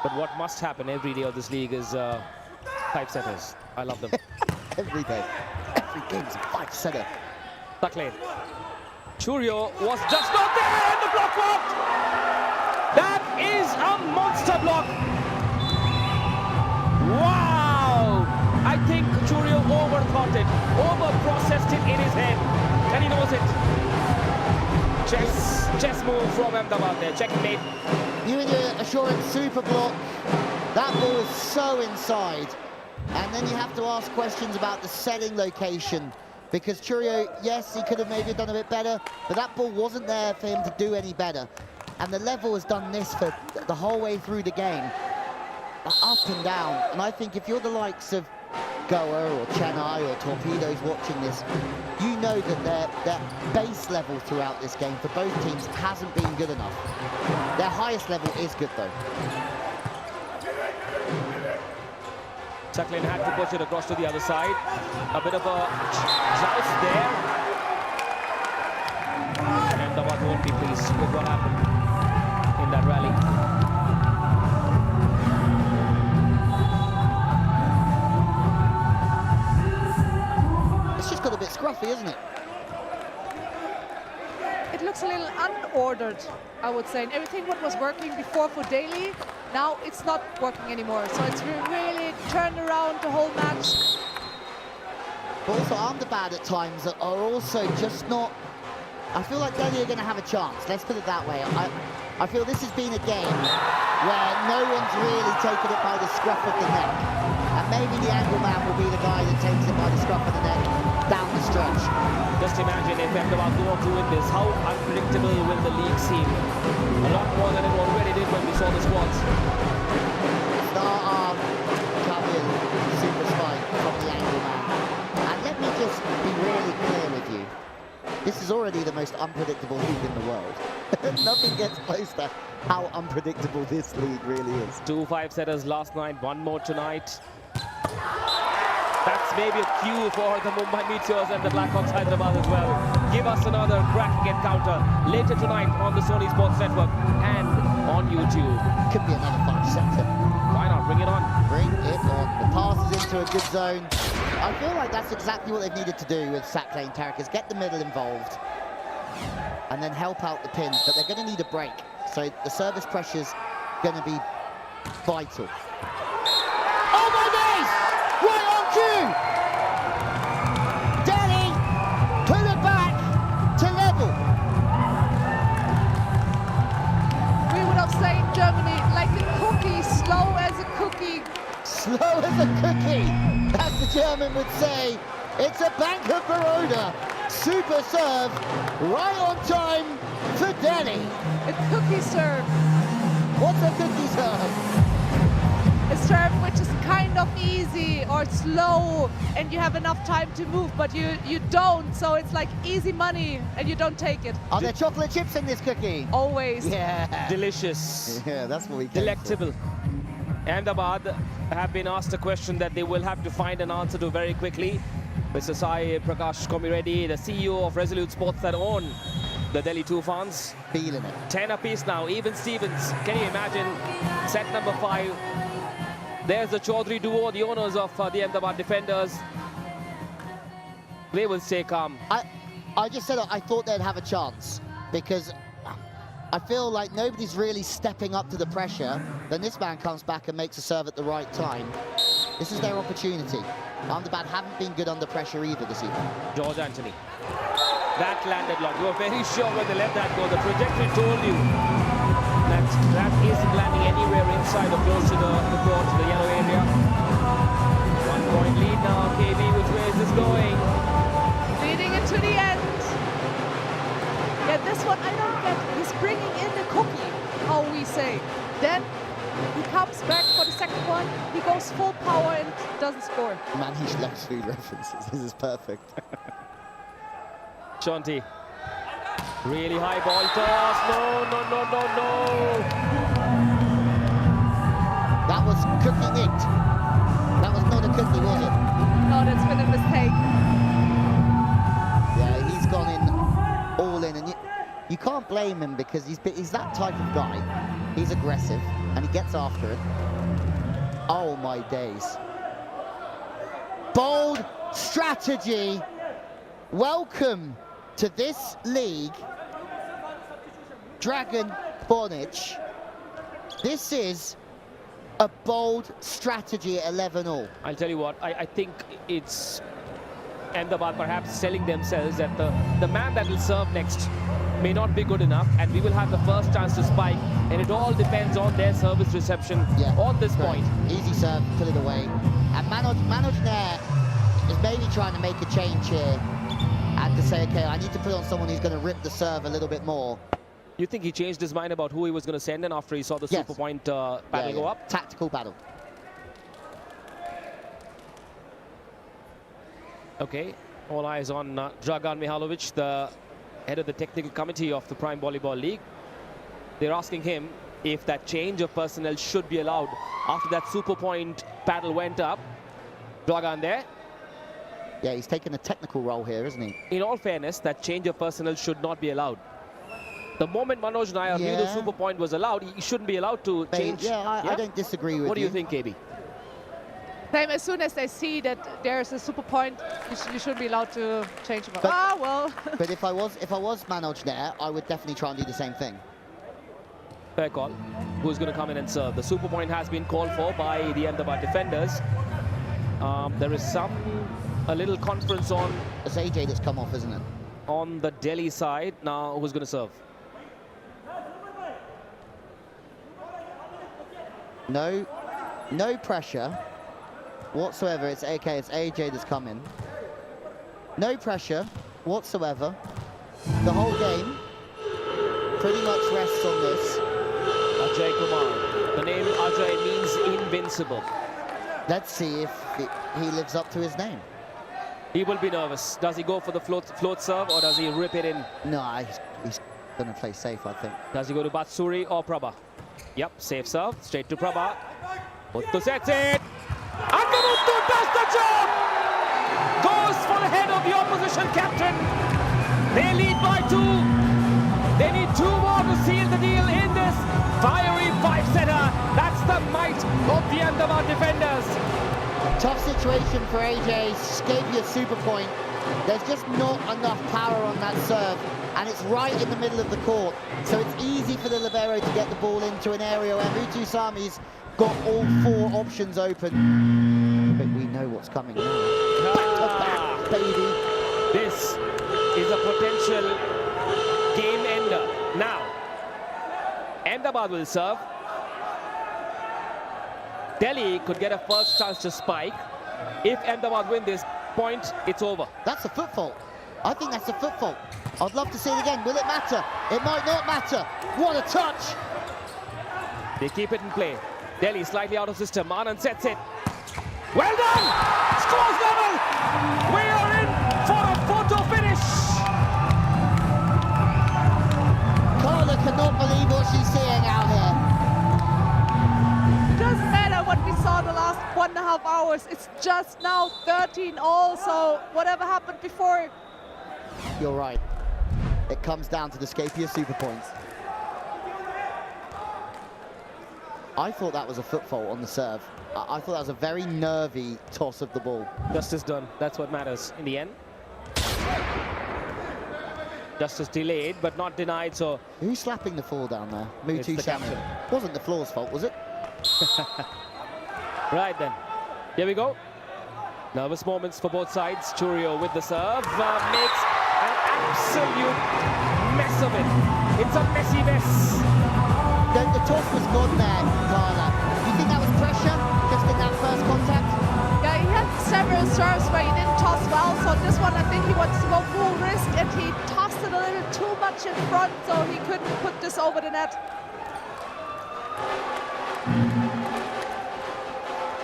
But what must happen every day of this league is 5-setters. I love them. Every day. Every game's a 5-setter. Tuck lane. Churio was just not there and the block walked! That is a monster block! Wow! I think Churio overthought it, over-processed it in his head, and he knows it. Chess move from Ahmedabad there, checkmate. You and your assurance super block. That ball is so inside. And then you have to ask questions about the setting location. Because Churio, yes, he could have maybe done a bit better, but that ball wasn't there for him to do any better. And the level has done this for the whole way through the game. Up and down. And I think if you're the likes of Goa or Chennai or Torpedoes watching this, you know that their base level throughout this game for both teams hasn't been good enough. Their highest level is good though. Chucklin had to push it across to the other side. A bit of a joust there. And Ahmedabad won't be pleased with what happened in that rally. It's just got a bit scruffy, isn't it? It looks a little unordered, I would say. And everything what was working before for Daly, now it's not working anymore. So it's really turned around the whole match. But also Ahmedabad at times are also just not... I feel like Delhi are going to have a chance, let's put it that way. I feel this has been a game where no one's really taken it by the scruff of the neck. And maybe the angle man will be the guy that takes it by the scruff of the neck down the stretch. Just imagine if Ahmedabad go on to win this, how unpredictable will the league seem? A lot more than it already did when we saw the squads. Star Kabel, super spike from the angle man. And let me just be really clear with you. This is already the most unpredictable league in the world. Nothing gets close to how unpredictable this league really is. 2 5-setters last night, one more tonight. That's maybe a cue for the Mumbai Meteors and the Blackhawks Hyderabad as well. Give us another cracking encounter later tonight on the Sony Sports Network and on YouTube. Could be another 5-setter. Why not? Bring it on. Bring it on. The pass is into a good zone. I feel like that's exactly what they've needed to do with Sack Lane Tarek, is get the middle involved and then help out the pins, but they're going to need a break. So the service pressure's going to be Vital. Oh my days! Right on cue! Delhi pull it back to level. We would have said in Germany, like the cookie, slow as a cookie. Slow as a cookie, as the German would say. It's a Bank of Baroda super serve, right on time for Delhi. A cookie serve. What's a cookie serve? A serve which is kind of easy or slow and you have enough time to move, but you don't, so it's like easy money and you don't take it. Are there chocolate chips in this cookie? Always. Yeah. Delicious. Yeah, that's what we came Delectable. Ahmedabad have been asked a question that they will have to find an answer to very quickly. Mr. Sai Prakash Komiredi, the CEO of Resolute Sports that own the Delhi Toofans. Feeling it. 10 apiece now, even Stevens. Can you imagine set number 5? There's the Chaudhary duo, the owners of the Ahmedabad defenders. They will stay calm. I just said I thought they'd have a chance because I feel like nobody's really stepping up to the pressure. Then this man comes back and makes a serve at the right time. This is their opportunity. Ahmedabad haven't been good under pressure either this evening. George Anthony. That landed long. You were very sure when they let that go. The trajectory told you that isn't landing anywhere inside or close to the court, to the yellow area. 1 point lead now. KB, which way is this going? Leading it to the end. Yeah, this one I don't get. He's bringing in the cookie, how we say. Then he comes back for the second one. He goes full power and doesn't score. Man, he loves food references. This is perfect. Shanti. Really high ball toss. No. That was cookie it. That was not a cookie, was it? No, that's been a mistake. Yeah, he's gone in all in, and you can't blame him because he's that type of guy. He's aggressive and he gets after it. Oh my days. Bold strategy. Welcome to this league, Dragon Bonic. This is a bold strategy at 11-all. I'll tell you what, I think it's Ahmedabad perhaps selling themselves that the man that will serve next may not be good enough, and we will have the first chance to spike, and it all depends on their service reception on this point. Easy serve, put it away. And Manoj Nair is maybe trying to make a change here and to say, okay, I need to put on someone who's going to rip the serve a little bit more. You think he changed his mind about who he was going to send in after he saw the super point battle go up? Tactical battle. Okay, all eyes on Dragan Mihalovic, the head of the technical committee of the Prime Volleyball League. They're asking him if that change of personnel should be allowed after that super point battle went up. Dragan there. Yeah, he's taken a technical role here, isn't he? In all fairness, that change of personnel should not be allowed. The moment Manoj Nair knew the super point was allowed, he shouldn't be allowed to change. I don't disagree with you. What do you think, KB? Same, as soon as they see that there's a super point, you shouldn't be allowed to change them. Well. But if I was Manoj Nair, I would definitely try and do the same thing. Fair call. Who's going to come in and serve? The super point has been called for by the Ahmedabad defenders. There is a little conference on. It's AJ that's come off, isn't it? On the Delhi side. Now, who's going to serve? No pressure whatsoever. It's okay. It's AJ that's come in. No pressure whatsoever. The whole game pretty much rests on this. Ajay Kumar. The name Ajay means invincible. Let's see if he lives up to his name. He will be nervous. Does he go for the float serve or does he rip it in? No, he's going to play safe, I think. Does he go to Batsuri or Prabha? Yep, safe serve. Straight to Prabha. Muttu sets it. And Muttu does the job! Goes for the head of the opposition captain. They lead by 2. They need 2 more to seal the deal in this fiery 5-setter. That's the might of the Ahmedabad defenders. Tough situation for AJ. Just gave you a super point. There's just not enough power on that serve, and it's right in the middle of the court. So it's easy for the libero to get the ball into an area where Muthusami's got all 4 options open. But we know what's coming now. Back to back, baby. This is a potential game ender. Now, Ahmedabad will serve. Delhi could get a first chance to spike. If Ahmedabad win this point, it's over. That's a foot fault. I think that's a foot fault. I'd love to see it again. Will it matter? It might not matter. What a touch! They keep it in play. Delhi slightly out of system. Anand sets it. Well done! Scores level! We are in for a photo finish! Carla cannot believe what she's seeing out here. It doesn't matter what we saw the last 1.5 hours. It's just now 13 all, so whatever happened before. You're right. It comes down to the Scapia super points. I thought that was a foot fault on the serve. I thought that was a very nervy toss of the ball. Justice done. That's what matters in the end. Justice delayed, but not denied, so... Who's slapping the floor down there? Mutu the Shaman. Wasn't the floor's fault, was it? Right then. Here we go. Nervous moments for both sides. Churio with the serve. Makes an absolute mess of it. It's a messy mess. The toss was gone there, Carla. You think that was pressure, just in that first contact? Yeah, he had several serves where he didn't toss well, so this one I think he wants to go full risk, and he tossed it a little too much in front, so he couldn't put this over the net.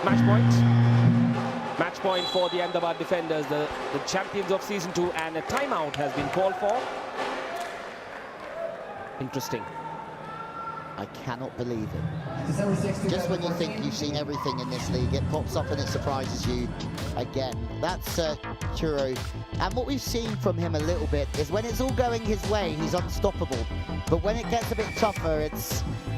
Match point. Match point for the Ahmedabad defenders, the champions of Season 2, and a timeout has been called for. Interesting. I cannot believe it. Just when you think you've seen everything in this league, it pops up and it surprises you again. That's Churo. And what we've seen from him a little bit is when it's all going his way, he's unstoppable. But when it gets a bit tougher,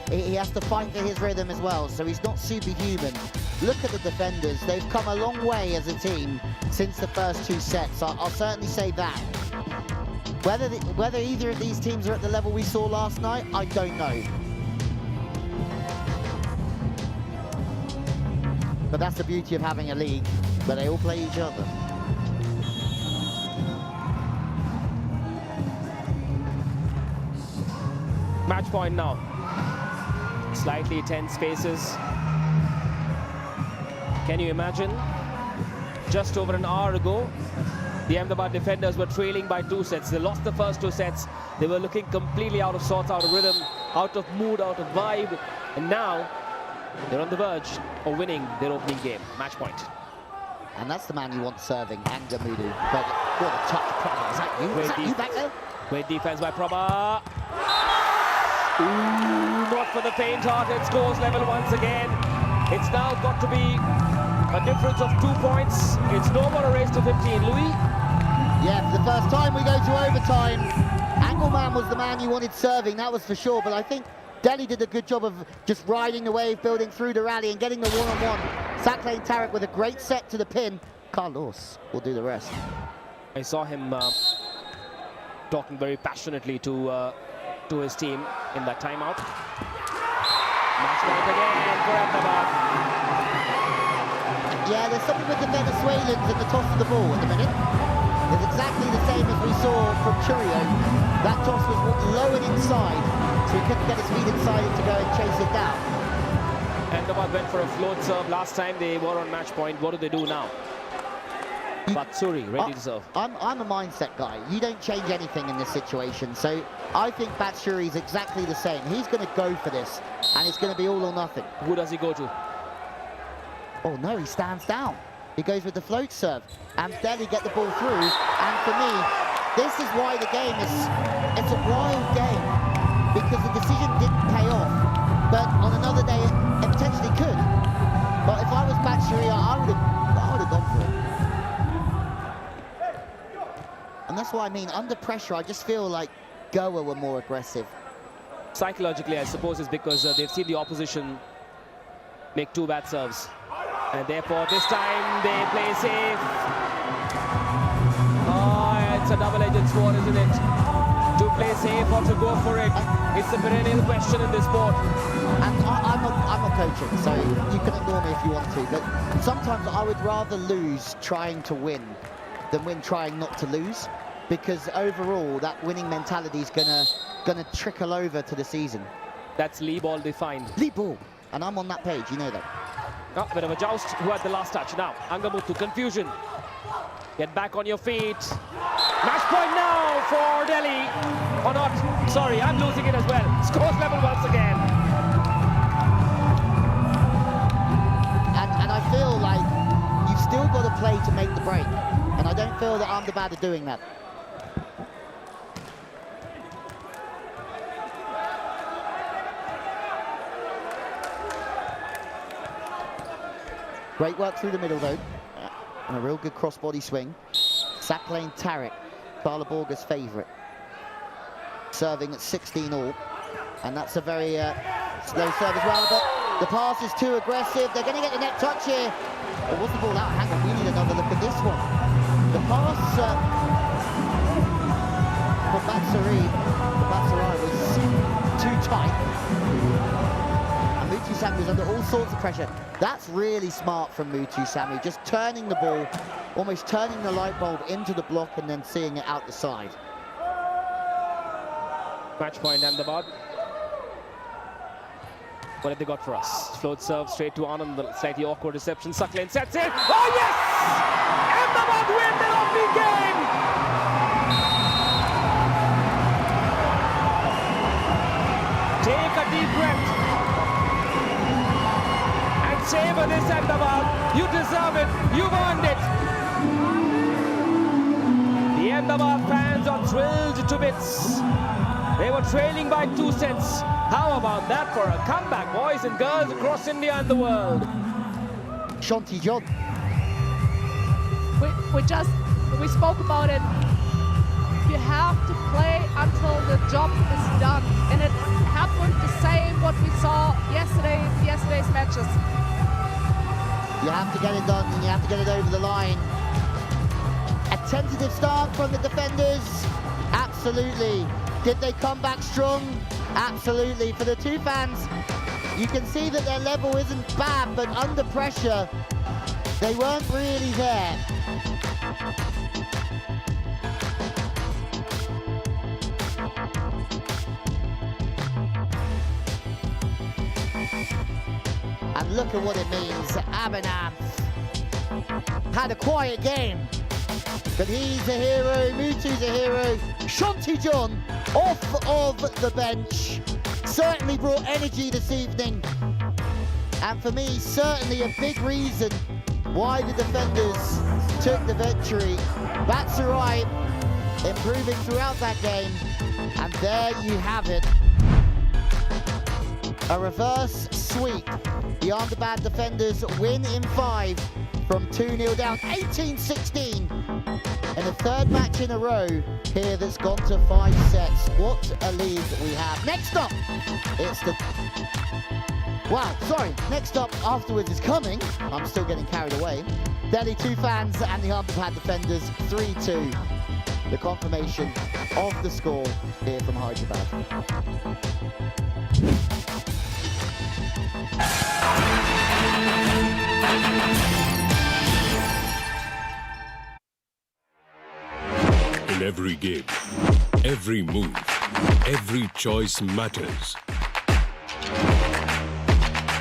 he has to fight for his rhythm as well, so he's not superhuman. Look at the defenders. They've come a long way as a team since the first 2 sets. I'll certainly say that. Whether either of these teams are at the level we saw last night, I don't know. But that's the beauty of having a league, where they all play each other. Match point now. Slightly tense faces. Can you imagine? Just over an hour ago, the Ahmedabad defenders were trailing by 2 sets. They lost the first 2 sets. They were looking completely out of sorts, out of rhythm, out of mood, out of vibe. And now, they're on the verge of winning their opening game. Match point. And that's the man you want serving, Angamudu. But what a touch, Prabha. Is that you? Is that you back there? Great defense by Prabha. Ooh, not for the faint-hearted. Scores level once again. It's now got to be a difference of 2 points. It's no more a race to 15. Louis? Yeah, for the first time we go to overtime. Angleman was the man you wanted serving, that was for sure. But I think Delhi did a good job of just riding the wave, building through the rally and getting the one-on-one. Saklane Tarek with a great set to the pin. Carlos will do the rest. I saw him talking very passionately to his team in that timeout. Match point again for Ahmedabad. Yeah, there's something with the Venezuelans and the toss of the ball at the minute. It's exactly the same as we saw from Churio. That toss was lowered inside, so he couldn't get his feet inside it to go and chase it down. Ahmedabad went for a float serve last time. They were on match point. What do they do now? Batsuri ready to serve. I'm a mindset guy. You don't change anything in this situation. So I think Batsuri is exactly the same. He's going to go for this, and it's going to be all or nothing. Who does he go to? Oh no, he stands down. He goes with the float serve, and Delhi get the ball through. And for me, this is why the game it's a wild game, because the decision didn't pay off. But on another day, it potentially could. But if I was Batsuri, I would have gone for it. And that's why I mean, under pressure, I just feel like Goa were more aggressive. Psychologically, I suppose it's because they've seen the opposition make 2 bad serves. And therefore, this time, they play safe. Oh, it's a double-edged sword, isn't it? 2 play safe or to go for it? It's a perennial question in this sport. And I'm not coaching, so you can ignore me if you want to, but sometimes I would rather lose trying to win than win trying not to lose, because overall that winning mentality is gonna trickle over to the season. That's Lee ball defined. Lee ball, and I'm on that page, you know that. Oh, bit of a joust. Who had the last touch? Now Angamuthu, confusion. Get back on your feet. Match point now for Delhi. Or not? Sorry, I'm losing it as well. Scores level once again. And I feel like you've still got to play to make the break. And I don't feel that Ahmedabad are doing that. Great work through the middle though. And a real good cross-body swing. Sap lane Tariq, Carla Borger's favourite. Serving at 16 all. And that's a very slow serve as well, but the pass is too aggressive. They're going to get the net touch here. But what's the ball out? Hang on, we need another look at this one. The pass for Batsarai was too tight. Mutu Sami was under all sorts of pressure. That's really smart from Mutu Sami, just turning the ball, almost turning the light bulb into the block and then seeing it out the side. Match point, Ahmedabad. What have they got for us? Float serve straight to Anand, the slightly awkward reception. Suckling sets it. Oh yes! Ahmedabad win their opening game! Take a deep breath. Savor this, Ahmedabad. You deserve it. You've earned it. The Ahmedabad fans are thrilled to bits. They were trailing by 2 sets. How about that for a comeback, boys and girls across India and the world? Shanti John. We spoke about it. You have to play until the job is done, and it happened the same what we saw yesterday's matches. You have to get it done and you have to get it over the line. A tentative start from the defenders. Absolutely. Did they come back strong? Absolutely. For the Toofans, you can see that their level isn't bad, but under pressure, they weren't really there. And look at what it means. Abhinav had a quiet game, but he's a hero. Mutu's a hero. Shanti John off of the bench certainly brought energy this evening, and for me certainly a big reason why the defenders took the victory. Batsarai improving throughout that game, and there you have it. A reverse sweep. The Ahmedabad defenders win in 5 from 2-0 down, 18-16. And a third match in a row here that's gone to 5 sets. What a lead we have. Next up, it's the... Wow, sorry. Next up afterwards is coming. I'm still getting carried away. Delhi Toofans and the Ahmedabad defenders 3-2. The confirmation of the score here from Hyderabad. In every game, every move, every choice matters.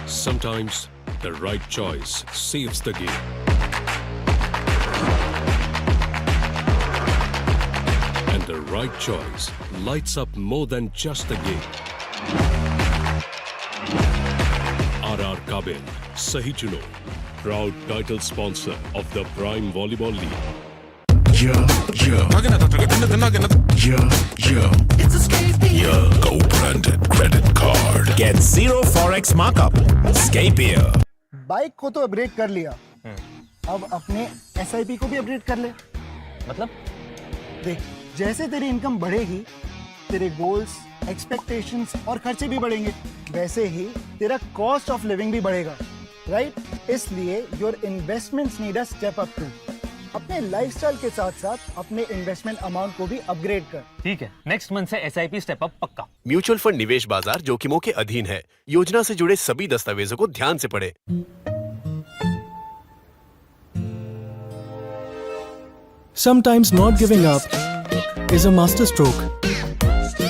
Sometimes the right choice saves the game. And the right choice lights up more than just the game. RR Kabel, Sahi Chuno, proud title sponsor of the Prime Volleyball League. It's a Scape co-branded credit card. Get 0 Forex markup. Scape here. Bike को तो upgrade कर लिया, अब अपने SIP को भी upgrade कर ले। मतलब? देख, जैसे तेरी इनकम बढ़ेगी, तेरे गोल्स, एक्सपेक्टेशंस और खर्चे भी बढ़ेंगे, वैसे ही तेरा कॉस्ट ऑफ लिविंग भी बढ़ेगा, राइट? इसलिए your investments need a step up too. अपने लाइफस्टाइल के साथ साथ अपने इन्वेस्टमेंट अमाउंट को भी अपग्रेड कर। ठीक है, नेक्स्ट मंथ से SIP स्टेप अप पक्का। म्यूचुअल फंड निवेश बाजार जोखिमों के अधीन है। योजना से जुड़े सभी दस्तावेजों को ध्यान से पढ़ें। Sometimes not giving up is a master stroke.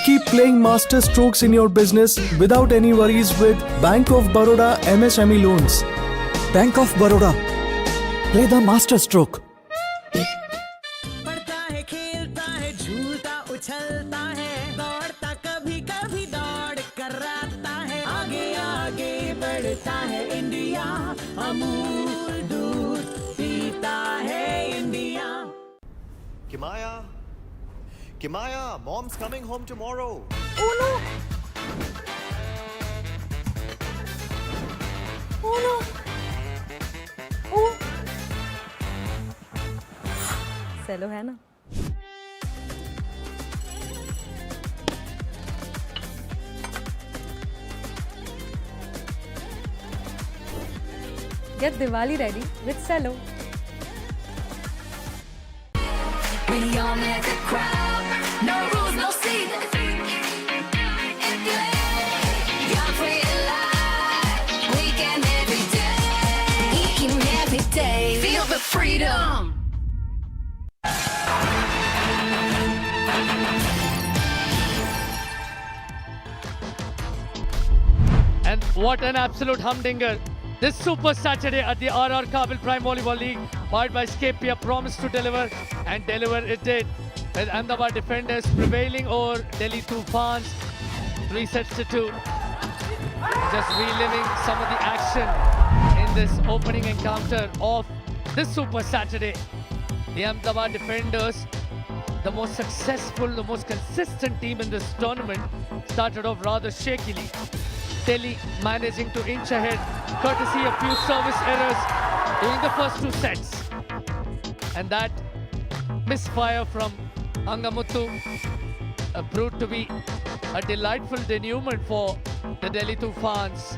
Keep playing master strokes in your business without any worries with Bank of Baroda MSME loans. Bank of Baroda. Play the master stroke. पढ़ता है, खेलता है, झूलता उछलता है, दौड़ता कभी कभी दौड़ कराता है, आगे आगे बढ़ता है इंडिया, अमूल दूध पीता है India. Kimaya, mom's coming home tomorrow. Oh no! Oh no! Oh! सेलो है ना? Get Diwali ready with Cello. We all met the crowd, no rules, no seat. Young, free, alive, weekend every day. Eating every day, feel the freedom. And what an absolute humdinger. This Super Saturday at the RR Kabul Prime Volleyball League, powered by Scapia, promised to deliver, and deliver it did. With Ahmedabad defenders prevailing over Delhi Toofans, 3-2. Just reliving some of the action in this opening encounter of this Super Saturday. The Ahmedabad defenders, the most successful, the most consistent team in this tournament, started off rather shakily. Delhi managing to inch ahead, courtesy of few service errors during the first two sets. And that misfire from Angamuthu proved to be a delightful denouement for the Delhi Toofans.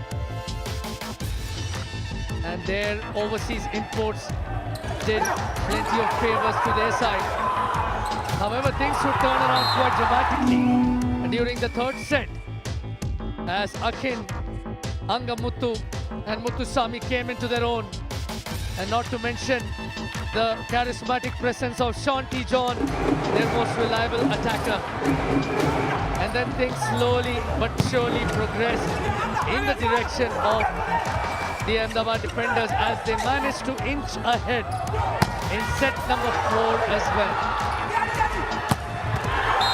And their overseas imports did plenty of favors to their side. However, things would turn around quite dramatically during the third set, as Akin, Angamuthu and Muthusamy came into their own. And not to mention the charismatic presence of Shanti John, their most reliable attacker. And then things slowly but surely progressed in the direction of the Ahmedabad defenders as they managed to inch ahead in set number 4 as well.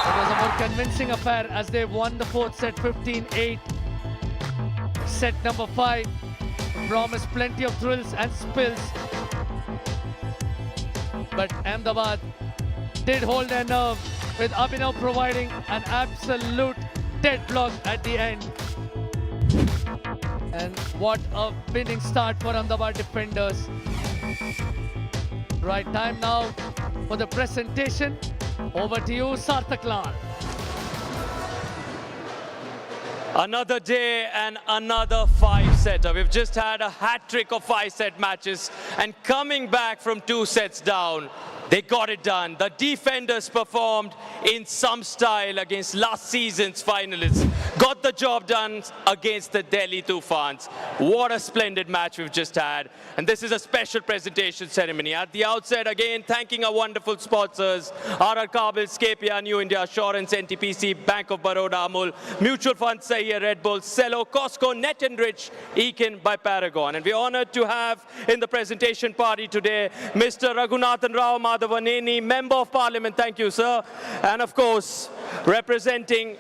It was a more convincing affair as they won the fourth set 15-8. Set number 5 promised plenty of thrills and spills, but Ahmedabad did hold their nerve, with Abhinav providing an absolute dead block at the end. And what a winning start for Ahmedabad defenders. Right time now for the presentation. Over to you, Sarthak Lal. Another day and another 5-setter. We've just had a hat-trick of 5-set matches, and coming back from 2 sets down, they got it done. The defenders performed in some style against last season's finalists. Got the job done against the Delhi Toofans. What a splendid match we've just had. And this is a special presentation ceremony. At the outset, again, thanking our wonderful sponsors, RR Kabul, Scapia, New India Assurance, NTPC, Bank of Baroda, Amul, Mutual Fund, Sahiya, Red Bull, Cello, Costco, Net Enrich, Eakin by Paragon. And we're honored to have in the presentation party today, Mr. Raghunathan Rao Madhavaneni, Member of Parliament. Thank you, sir. And of course, representing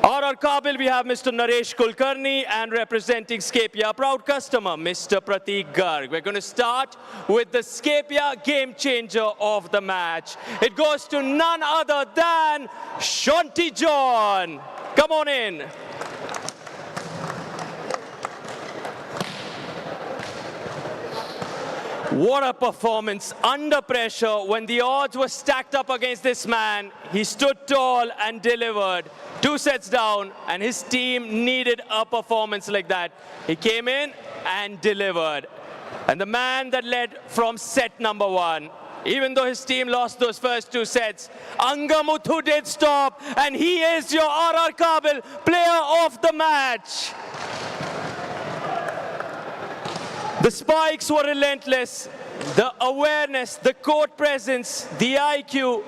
RR Kabul, we have Mr. Naresh Kulkarni, and representing Scapia, proud customer, Mr. Prateek Garg. We're going to start with the Scapia game changer of the match. It goes to none other than Shanti John. Come on in. What a performance under pressure when the odds were stacked up against this man. He stood tall and delivered. 2 sets down, and his team needed a performance like that. He came in and delivered. And the man that led from set number 1, even though his team lost those first 2 sets, Angamuthu did stop, and he is your RR Kabul player of the match. The spikes were relentless, the awareness, the court presence, the IQ.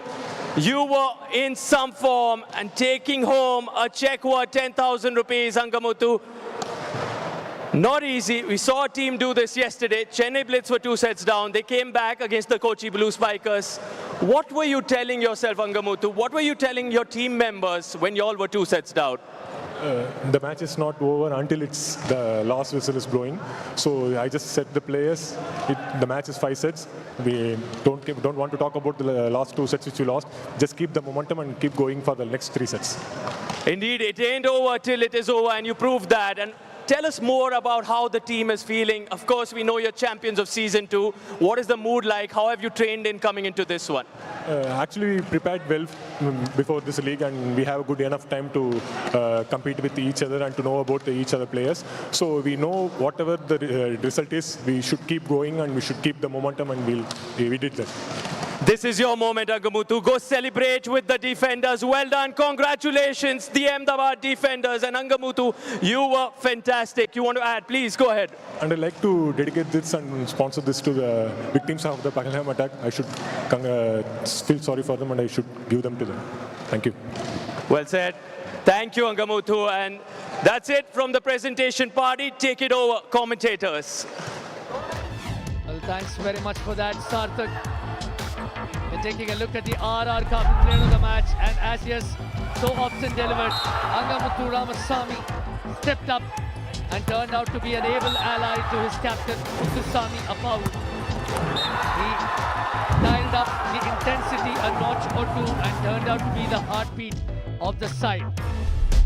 You were in some form and taking home a check worth 10,000 rupees, Angamuthu. Not easy. We saw a team do this yesterday. Chennai Blitz were 2 sets down. They came back against the Kochi Blue Spikers. What were you telling yourself, Angamuthu? What were you telling your team members when you all were 2 sets down? The match is not over until the last whistle is blowing. So I just said the players, the match is 5 sets. We don't want to talk about the last 2 sets which we lost. Just keep the momentum and keep going for the next 3 sets. Indeed, it ain't over till it is over, and you proved that. And tell us more about how the team is feeling. Of course, we know you're champions of season 2. What is the mood like? How have you trained in coming into this one? Actually, we prepared well before this league, and we have a good enough time to compete with each other and to know about each other players. So we know whatever the result is, we should keep going and we should keep the momentum, and we did that. This is your moment, Angamuthu. Go celebrate with the defenders. Well done. Congratulations, the Ahmedabad defenders. And Angamuthu, you were fantastic. You want to add? Please, go ahead. And I'd like to dedicate this and sponsor this to the victims of the Pahalgam attack. I should feel sorry for them, and I should give them to them. Thank you. Well said. Thank you, Angamuthu. And that's it from the presentation party. Take it over, commentators. Well, thanks very much for that, Sarthak. We're taking a look at the RR Kabul player of the match, and as he has so often delivered, Angamuthu Ramasamy stepped up and turned out to be an able ally to his captain, Muthusamy Apau. He dialed up the intensity a notch or 2 and turned out to be the heartbeat of the side.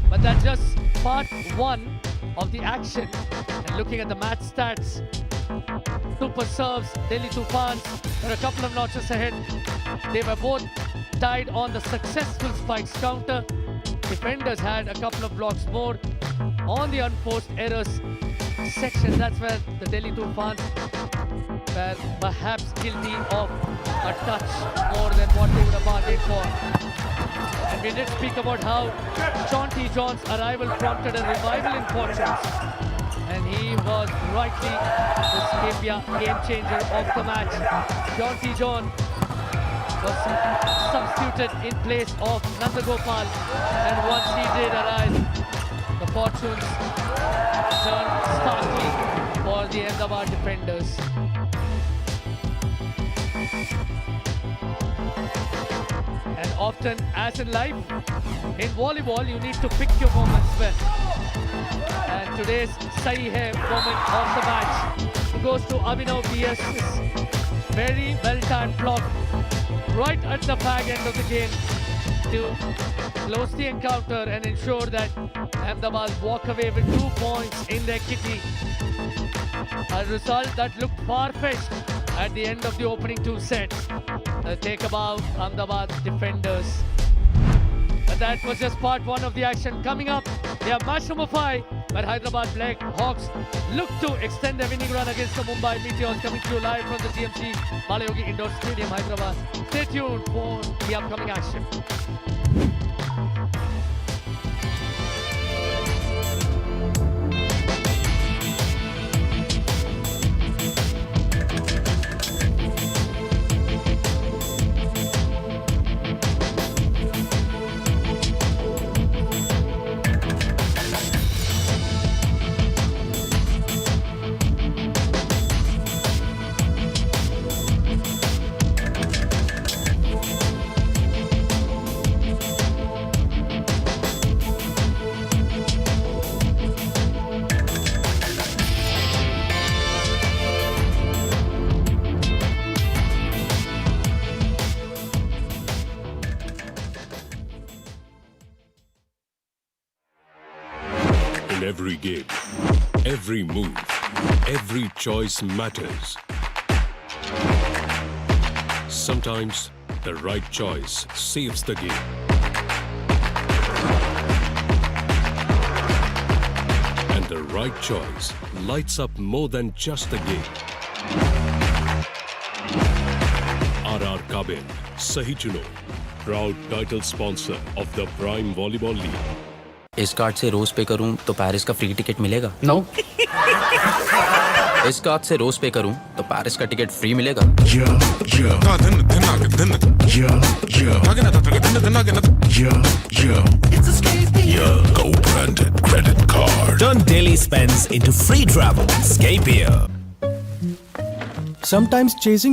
But that's just part 1 of the action. And looking at the match stats, super serves, Delhi Toofans were a couple of notches ahead. They were both tied on the successful spikes counter. Defenders had a couple of blocks more. On the unforced errors section, that's where the Delhi Toofans were perhaps guilty of a touch more than what they would have bargained for. And we did speak about how John T. John's arrival prompted a revival in fortunes. And he was rightly the game changer of the match. John T. John was substituted in place of Nandagopal, and once he did arrive, the fortunes turned starkly for the Ahmedabad defenders. And often, as in life, in volleyball, you need to pick your moments well. And today's Sahi Hai moment of the match goes to Abhinav BS's very well-timed block right at the fag end of the game to close the encounter and ensure that Ahmedabad walk away with 2 points in their kitty. A result that looked far-fetched at the end of the opening 2 sets. Take about Ahmedabad defenders. But that was just part 1 of the action. Coming up, they have match number 5, where Hyderabad Black Hawks look to extend their winning run against the Mumbai Meteors, coming to you live from the GMC Balayogi Indoor Stadium, Hyderabad. Stay tuned for the upcoming action. Every game, every move, every choice matters. Sometimes the right choice saves the game. And the right choice lights up more than just the game. RR Kabel, Sahi Chuno, proud title sponsor of the Prime Volleyball League. इस card से रोज पे करूं तो Paris का free ticket मिलेगा? No. इस card से रोज पे करूं तो पेरिस का टिकट फ्री मिलेगा? Co-branded credit card. Turn daily spends into free travel. Escape here. Sometimes chasing